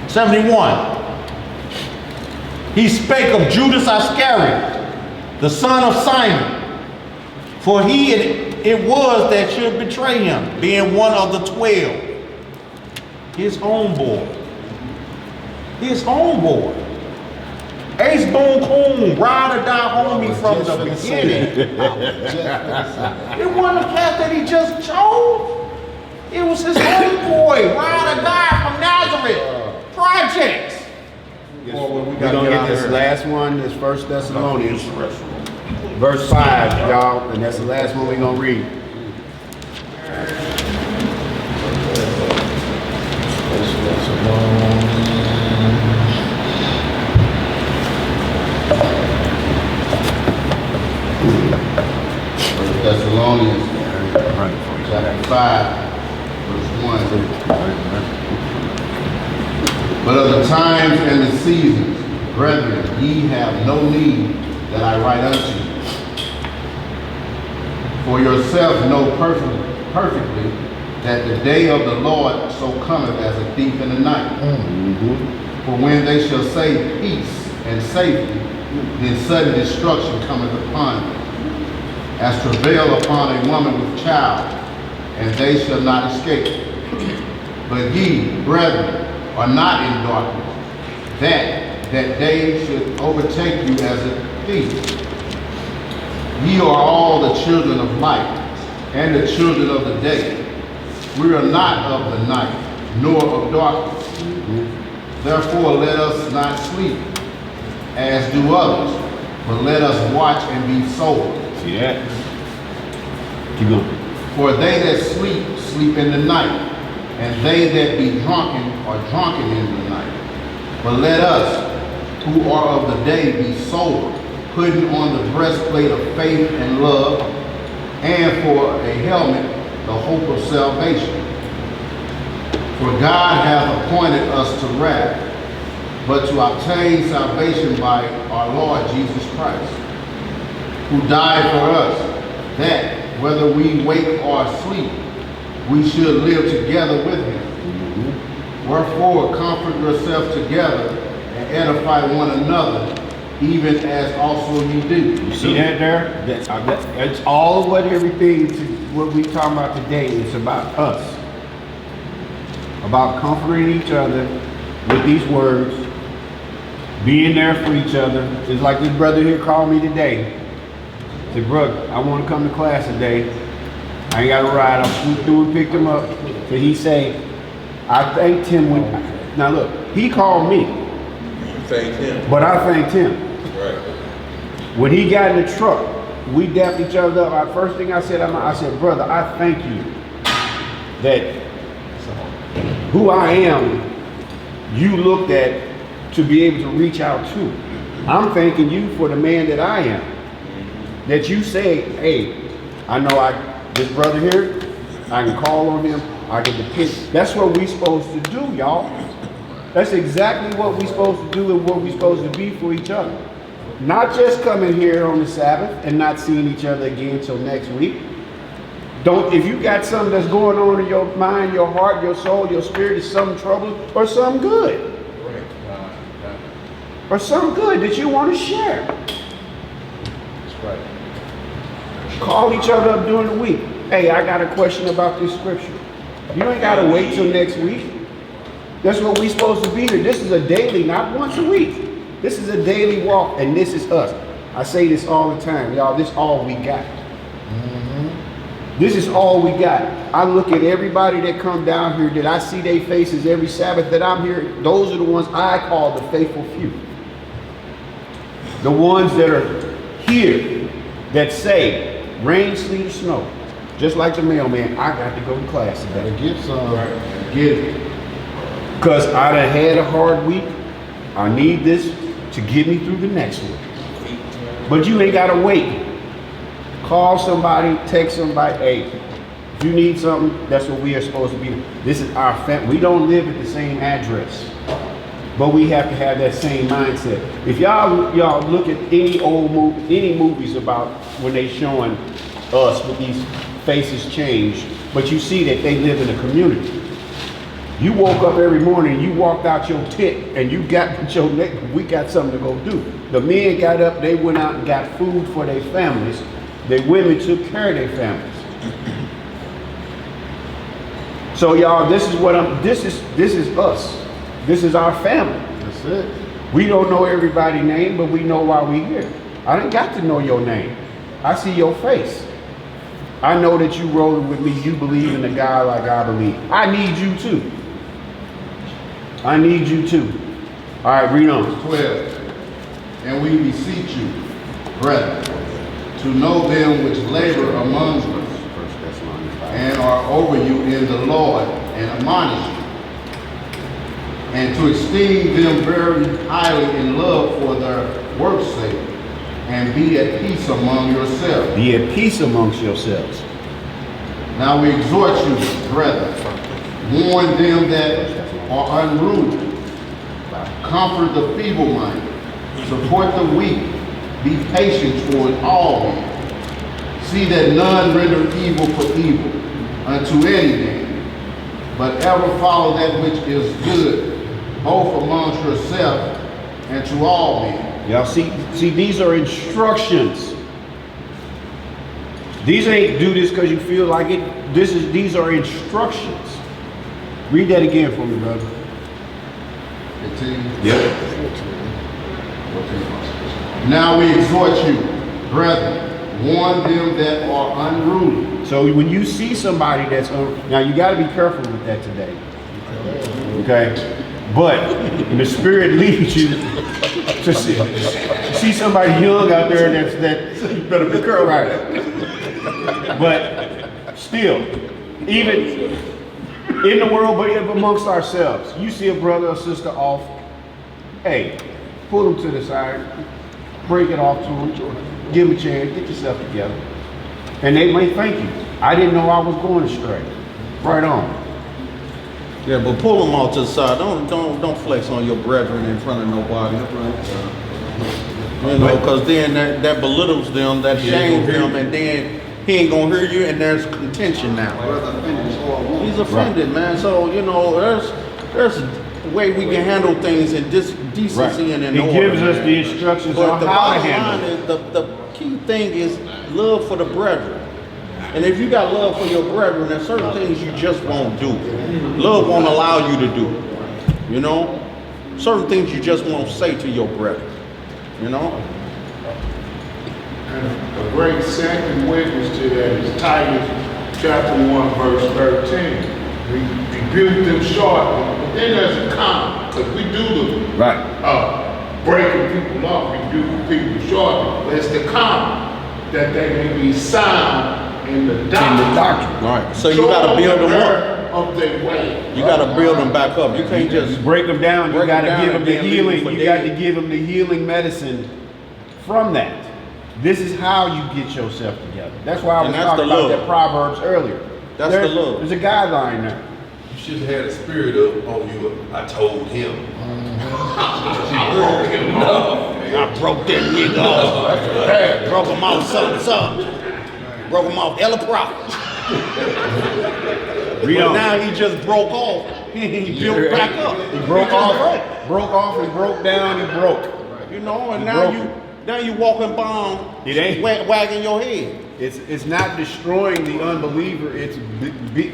71. He spake of Judas Iscariot, the son of Simon, for he it was that should betray him, being one of the 12. His homeboy. His homeboy. Ace Boone Coon, ride or die homie from the beginning. It wasn't a cat that he just chose. It was his homeboy, ride or die from Nazareth. Projects. We're gonna get this last one, this 1 Thessalonians, verse 5, y'all, and that's the last one we're gonna read. Thessalonians, chapter 5, verse 1. But of the times and the seasons, brethren, ye have no need that I write unto you. For yourself know perfectly that the day of the Lord so cometh as a thief in the night. For when they shall say peace and safety, then sudden destruction cometh upon them, as travail upon a woman with child, and they shall not escape. But ye, brethren, are not in darkness, that day should overtake you as a thief. Ye are all the children of light, and the children of the day. We are not of the night, nor of darkness. Therefore let us not sleep, as do others, but let us watch and be sober. See that? Keep going. For they that sleep, sleep in the night, and they that be drunken are drunken in the night. But let us, who are of the day, be sober, putting on the breastplate of faith and love, and for a helmet, the hope of salvation. For God hath appointed us to wrath, but to obtain salvation by our Lord Jesus Christ, who died for us, that, whether we wake or sleep, we should live together with him. Wherefore, comfort yourselves together and edify one another, even as also you do. You see that there? That's all what everything, what we talking about today is about us. About comforting each other with these words, being there for each other. It's like this brother here called me today. He said, brother, I want to come to class today. I ain't got a ride. I'll swoop through and pick him up. So he say, I thanked him when, now look, he called me. You thanked him. But I thanked him. Right. When he got in the truck, we dapped each other up. First thing I said, brother, I thank you that who I am, you looked at to be able to reach out to. I'm thanking you for the man that I am. That you say, hey, I know this brother here, I can call on him, I can depend. That's what we supposed to do, y'all. That's exactly what we supposed to do and what we supposed to be for each other. Not just coming here on the Sabbath and not seeing each other again until next week. If you got something that's going on in your mind, your heart, your soul, your spirit, is some trouble or some good. Or some good that you want to share. That's right. Call each other up during the week. Hey, I got a question about this scripture. You ain't got to wait till next week. That's what we supposed to be here. This is a daily, not once a week. This is a daily walk, and this is us. I say this all the time, y'all. This all we got. This is all we got. I look at everybody that come down here, that I see their faces every Sabbath that I'm here. Those are the ones I call the faithful few. The ones that are here that say, rain, sleet, or snow. Just like the mailman, I got to go to class today. Get some. Get it. Because I done had a hard week. I need this to get me through the next one. But you ain't got to wait. Call somebody, text somebody, hey, if you need something, that's what we are supposed to be. This is our family. We don't live at the same address, but we have to have that same mindset. If y'all look at any movies about when they showing us with these faces changed, but you see that they live in a community. You woke up every morning, you walked out your tent, and you got with your neck, we got something to go do. The men got up, they went out and got food for their families. The women took care of their families. So y'all, this is us. This is our family. That's it. We don't know everybody's name, but we know why we here. I didn't got to know your name. I see your face. I know that you rolling with me. You believe in the God like I believe. I need you too. I need you too. All right, read on. 12. And we beseech you, brethren, to know them which labor among us and are over you in the Lord and admonish you, and to esteem them very highly in love for their work's sake, and be at peace among yourselves. Be at peace amongst yourselves. Now we exhort you, brethren, warn them that are unruly, comfort the feeble-minded, support the weak, be patient toward all men. See that none render evil for evil unto any man, but ever follow that which is good, both amongst yourself and to all men. Y'all see, these are instructions. These ain't do this because you feel like it. These are instructions. Read that again for me, brother. 15. Yep. Now we exhort you, brethren, warn them that are unruly. So when you see somebody that's now you got to be careful with that today. Okay, but the Spirit leads you to see somebody young out there that you better be careful, right? But still, even in the world, but amongst ourselves, you see a brother or sister off, hey, pull them to the side, break it off to them, give them a chance, get yourself together. And they may thank you. I didn't know I was going astray. Right on. Yeah, but pull them off to the side. Don't flex on your brethren in front of nobody. You know, because then that belittles them, that shames them, and then he ain't gonna hear you, and there's contention now. He's offended, man. So you know, there's a way we can handle things in decency and in order. It gives us the instructions on how to handle it. The key thing is love for the brethren. And if you got love for your brethren, there's certain things you just won't do. Love won't allow you to do. You know? Certain things you just won't say to your brethren. You know? And a great second witness to that is Titus chapter 1, verse 13. We rebuke them shortly, but then there's a comma, because we do the breaking people off, rebuking people shortly, but it's the comma that they may be sound in the doctrine. Right. So you gotta build them up. Of their way. You gotta build them back up. You can't just break them down. You gotta give them the healing. You got to dead. give them the healing medicine from that. This is how you get yourself together. That's why I was talking about that Proverbs earlier. That's the love. There's a guideline there. You should have had a spirit up on you. I told him. I broke that nigga off. Broke him off something. Broke him off hella profit. But now he just broke off. He built back up. He broke off, he broke down, he broke. You know, and now you walking bound, wagging your head. It's not destroying the unbeliever, it's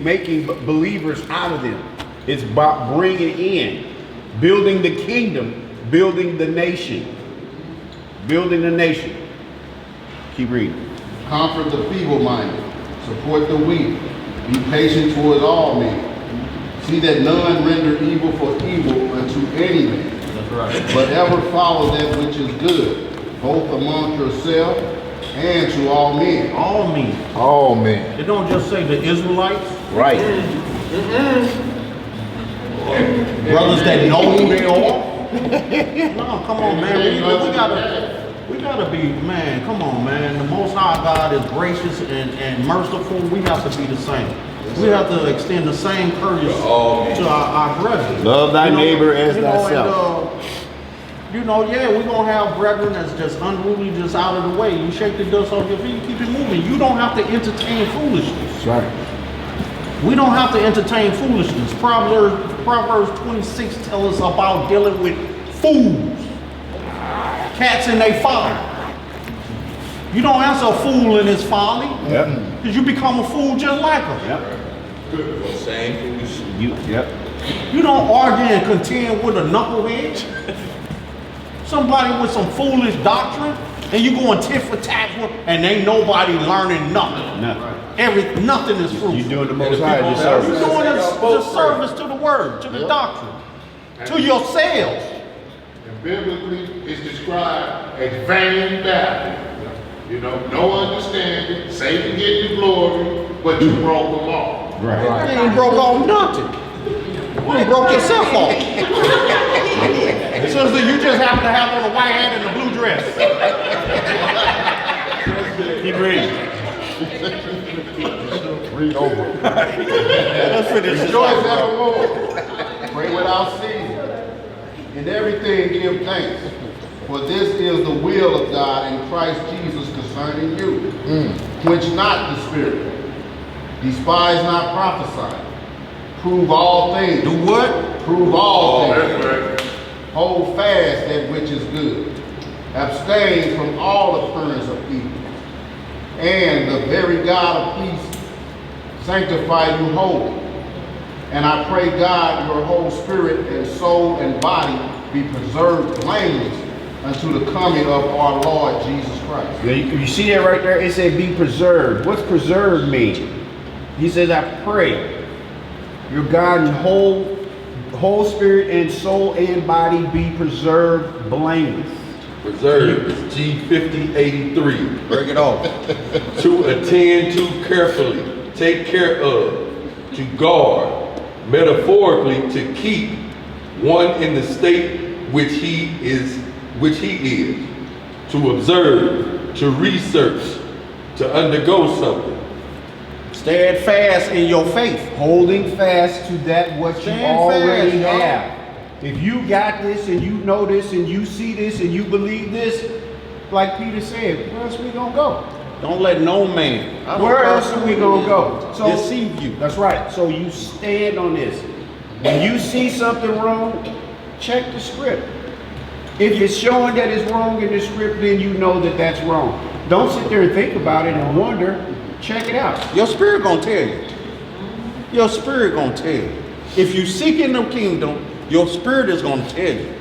making believers out of them. It's about bringing in, building the kingdom, building the nation. Building the nation. Keep reading. Comfort the feeble-minded. Support the weak. Be patient towards all men. See that none render evil for evil unto any man. That's right. But ever follow that which is good, both among yourself and to all men. All men. All men. It don't just say the Israelites. Right. Brothers that know who they are. No, come on, man. We gotta be, man, come on, man. The Most High God is gracious and merciful. We have to be the same. We have to extend the same courtesy to our brethren. Love thy neighbor as thyself. Yeah, we're gonna have brethren that's just unruly, just out of the way. You shake the dust off your feet, you keep it moving. You don't have to entertain foolishness. That's right. We don't have to entertain foolishness. Proverbs 26 tells us about dealing with fools. Cats in their folly. You don't answer a fool in his folly. Yep. Because you become a fool just like him. Yep. Same foolish. Yep. You don't argue and contend with a knucklehead. Somebody with some foolish doctrine, and you going tit for tat with, and ain't nobody learning nothing. Nothing is fruitful. You're doing the Most High disservice. You're doing a disservice to the word, to the doctrine, to yourselves. And biblically, it's described as vain babble. You know, no understanding, Satan getting the glory, but you broke the law. Right. You ain't broke off nothing. You ain't broke yourself off. Sister, you just happen to have on a white hat and a blue dress. Keep reading. Read over. Let's finish. Rejoice evermore. Pray without ceasing. In everything give thanks. For this is the will of God in Christ Jesus concerning you. Quench not the spirit. Despise not prophesying. Prove all things. Do what? Prove all things. Hold fast that which is good. Abstain from all appearance of evil. And the very God of peace sanctify you wholly. And I pray God your whole spirit and soul and body be preserved blameless unto the coming of our Lord Jesus Christ. Yeah, you see that right there? It said be preserved. What's preserved mean? He says, I pray your God and whole spirit and soul and body be preserved blameless. Preserved is G5083. Break it off. To attend to carefully, take care of, to guard, metaphorically to keep one in the state which he is, to observe, to research, to undergo something. Steadfast in your faith. Holding fast to that what you Stand already fast, have. If you got this and you know this and you see this and you believe this, like Peter said, where else we gonna go? Don't let no man. Where else are we gonna go? So deceive you. That's right. So you stand on this. When you see something wrong, check the script. If it's showing that it's wrong in the script, then you know that that's wrong. Don't sit there and think about it and wonder. Check it out. Your spirit gonna tell you. Your spirit gonna tell you. If you seek in the kingdom, your spirit is gonna tell you.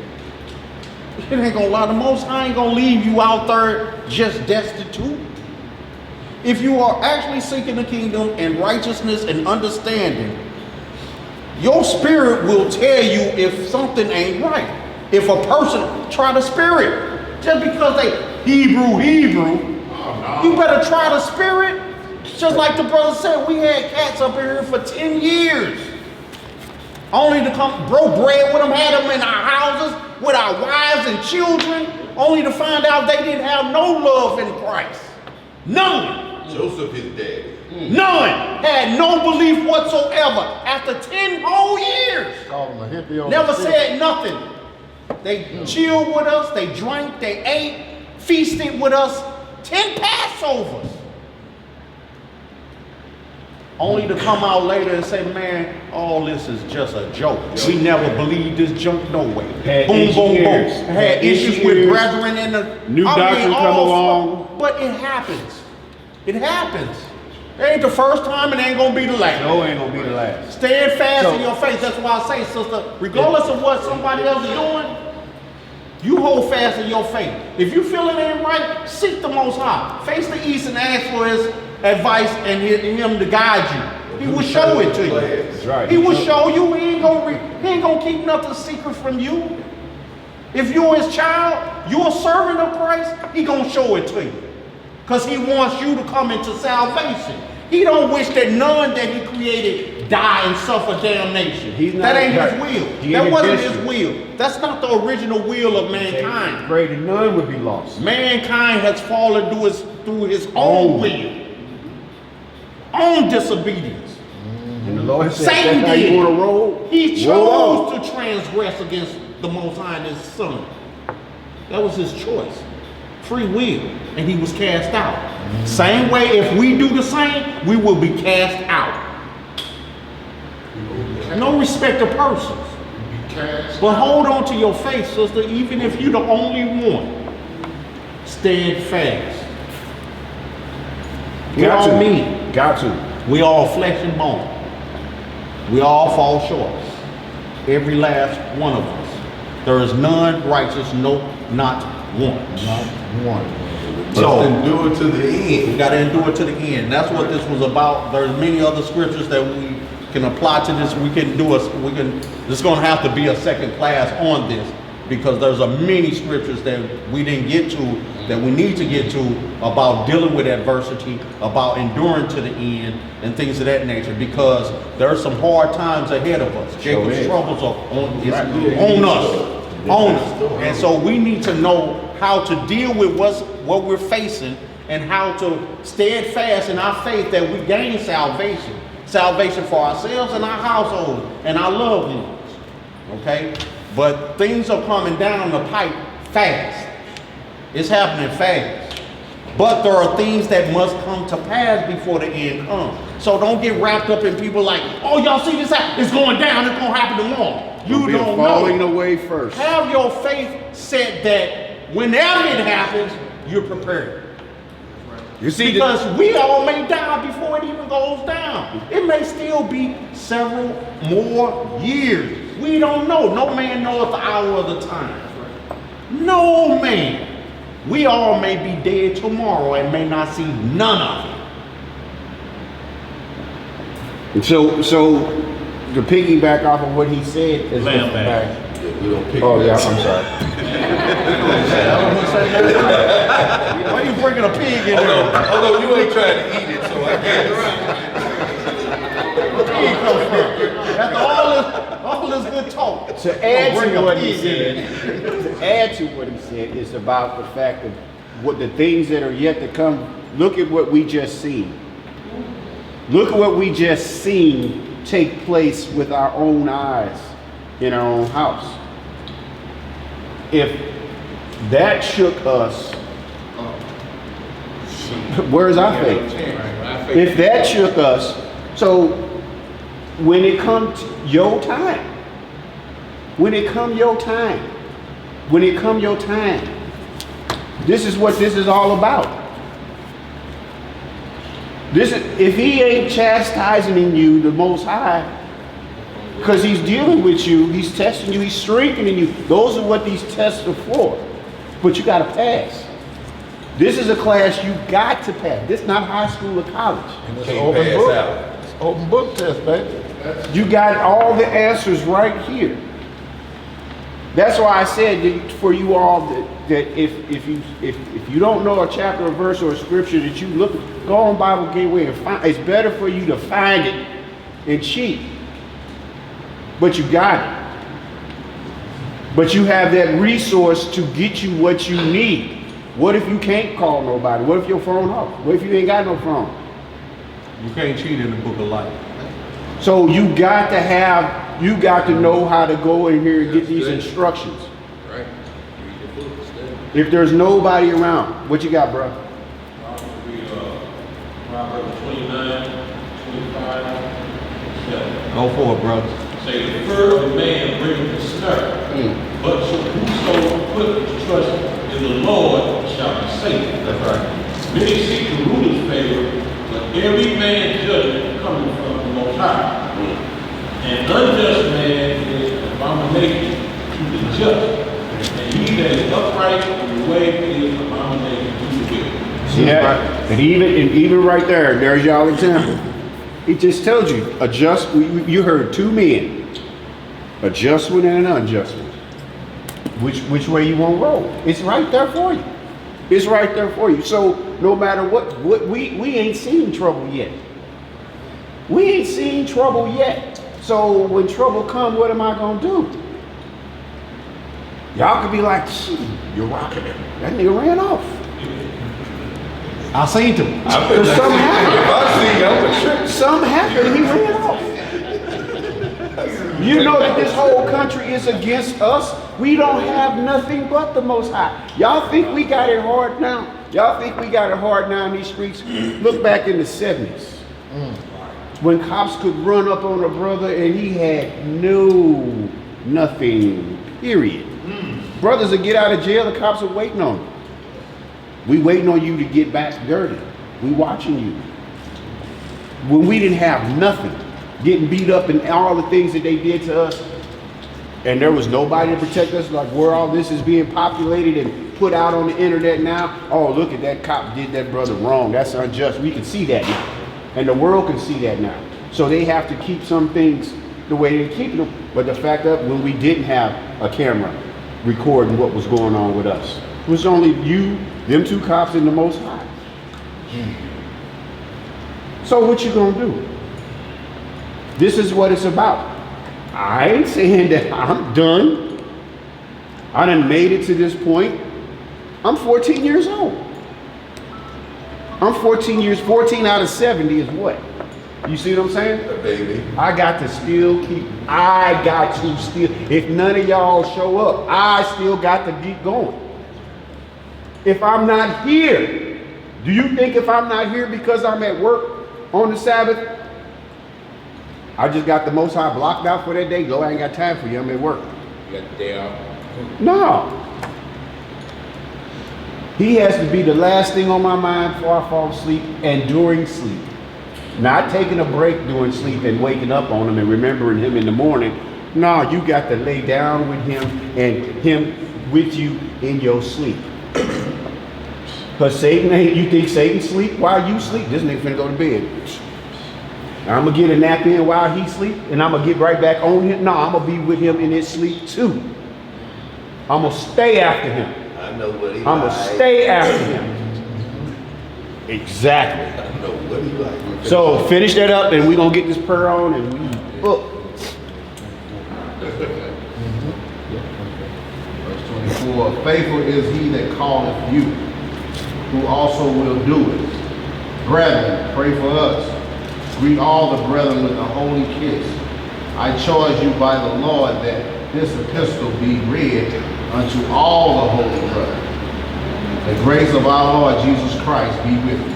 It ain't gonna lie. The Most High ain't gonna leave you out there just destitute. If you are actually seeking the kingdom and righteousness and understanding, your spirit will tell you if something ain't right. If a person try the spirit, just because they Hebrew, you better try the spirit. Just like the brother said, we had cats up here for 10 years. Only to come broke bread with them, had them in our houses with our wives and children, only to find out they didn't have no love in Christ. None. Joseph his daddy. None. Had no belief whatsoever. After 10 whole years. Never said nothing. They chilled with us, they drank, they ate, feasted with us 10 Passovers. Only to come out later and say, man, all this is just a joke. We never believed this junk no way. Boom, boom, boom. Had issues with brethren in the new doctrine come along. But it happens. It happens. It ain't the first time and it ain't gonna be the last. No, it ain't gonna be the last. Stand fast in your faith. That's why I say, sister, regardless of what somebody else is doing, you hold fast in your faith. If you feel it ain't right, seek the Most High. Face the east and ask for his advice and him to guide you. He will show it to you. That's right. He will show you. He ain't gonna keep nothing secret from you. If you're his child, you're a servant of Christ, he gonna show it to you. Because he wants you to come into salvation. He don't wish that none that he created die and suffer damnation. That ain't his will. That wasn't his will. That's not the original will of mankind. Pray that none would be lost. Mankind has fallen through his own will. Own disobedience. And the Lord said, Satan that's how you want to roll? He roll chose to transgress against the Most High and his Son. That was his choice. Free will. And he was cast out. Same way, if we do the same, we will be cast out. No respect of persons. But hold on to your faith, sister, even if you're the only one. Stand fast. We all mean. Got to. We all flesh and bone. We all fall short. Every last one of us. There is none righteous, no, not one. Not one. So endure to the end. we got to endure to the end. That's what this was about. There's many other scriptures that we can apply to this. This is going to have to be a second class on this, because there's a many scriptures that we didn't get to, that we need to get to, about dealing with adversity, about enduring to the end, and things of that nature, because there are some hard times ahead of us. Jacob's troubles are on us. And so we need to know how to deal with what we're facing, and how to stand fast in our faith that we gain salvation. Salvation for ourselves and our household and our loved ones. Okay? But things are coming down the pipe fast. It's happening fast. But there are things that must come to pass before the end comes. So don't get wrapped up in people like, oh, y'all see this? It's going down. It's going to happen tomorrow. You don't falling know. away first. Have your faith set that whenever it happens, you're prepared. You see, because we all may die before it even goes down. It may still be several more years. We don't know. No man knoweth the hour of the time. No man. We all may be dead tomorrow and may not see none of it. So to piggyback off of what he said is Lamb back. Oh yeah, I'm sorry. Why are you bringing a pig in there? Although you ain't trying to eat it, so I guess. Where the pig come from? After all this good talk. To add to what he said, is about the fact of what the things that are yet to come. Look at what we just seen. Look at what we just seen take place with our own eyes in our own house. If that shook us, where's our faith? If that shook us, so when it comes your time, this is what this is all about. If he ain't chastising you, the Most High, because he's dealing with you, he's testing you, he's strengthening you. Those are what these tests are for. But you got to pass. This is a class you got to pass. This is not high school or college. It's open book. It's open book test, baby. You got all the answers right here. That's why I said that for you all that if you don't know a chapter, a verse, or a scripture that you look, go on Bible Gateway and find. It's better for you to find it and cheat. But you got it. But you have that resource to get you what you need. What if you can't call nobody? What if your phone off? What if you ain't got no phone? You can't cheat in the book of life. So you got to know how to go in here and get these instructions. Right. If there's nobody around, what you got, bro? Proverbs 29, 25, 7. Go for it, brother. Say, the fear of man bringeth a snare, but whoso put his trust in the Lord shall be safe. That's right. Many seek the ruler's favor, but every man's judgment coming from the Most High. An unjust man is an abomination to the just, and he that is upright in the way is an abomination to the wicked. See that? And even right there's y'all example. He just tells you, adjust. You heard two men, adjustment and an unjustment. Which way you want to roll? It's right there for you. It's right there for you. So no matter what we ain't seen trouble yet. We ain't seen trouble yet. So when trouble come, what am I gonna do? Y'all could be like, you're rocking it. That nigga ran off. I seen him. Something happened. Something happened. He ran off. You know that this whole country is against us. We don't have nothing but the Most High. Y'all think we got it hard now? Y'all think we got it hard now in these streets? Look back in the 70s. When cops could run up on a brother and he had nothing, period. Brothers would get out of jail, the cops are waiting on them. We waiting on you to get back dirty. We watching you. When we didn't have nothing, getting beat up and all the things that they did to us, and there was nobody to protect us, like where all this is being populated and put out on the internet now. Oh, look at that cop did that brother wrong. That's unjust. We can see that now. And the world can see that now. So they have to keep some things the way they keep them. But the fact that when we didn't have a camera recording what was going on with us, it was only you, them two cops, and the Most High. So what you gonna do? This is what it's about. I ain't saying that I'm done. I done made it to this point. I'm 14 years old. I'm 14 out of 70 is what? You see what I'm saying? A baby. I got to still if none of y'all show up, I still got to keep going. If I'm not here, do you think if I'm not here because I'm at work on the Sabbath, I just got the Most High blocked out for that day? Go, I ain't got time for you, I'm at work. You got the day off? No. He has to be the last thing on my mind before I fall asleep and during sleep. Not taking a break during sleep and waking up on him and remembering him in the morning. No, you got to lay down with him and him with you in your sleep. Because Satan ain't, you think Satan sleep while you sleep? This nigga finna go to bed. I'm gonna get a nap in while he sleep and I'm gonna get right back on him. No, I'm gonna be with him in his sleep too. I'm gonna stay after him. I know what he I'm gonna stay after him. Exactly. I know what he like. So finish that up and we're gonna get this prayer on and we book. Verse 24, faithful is he that calleth you, who also will do it. Brethren, pray for us. Greet all the brethren with a holy kiss. I charge you by the Lord that this epistle be read unto all the holy brethren. The grace of our Lord Jesus Christ be with you.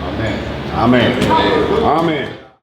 Amen. Amen. Amen.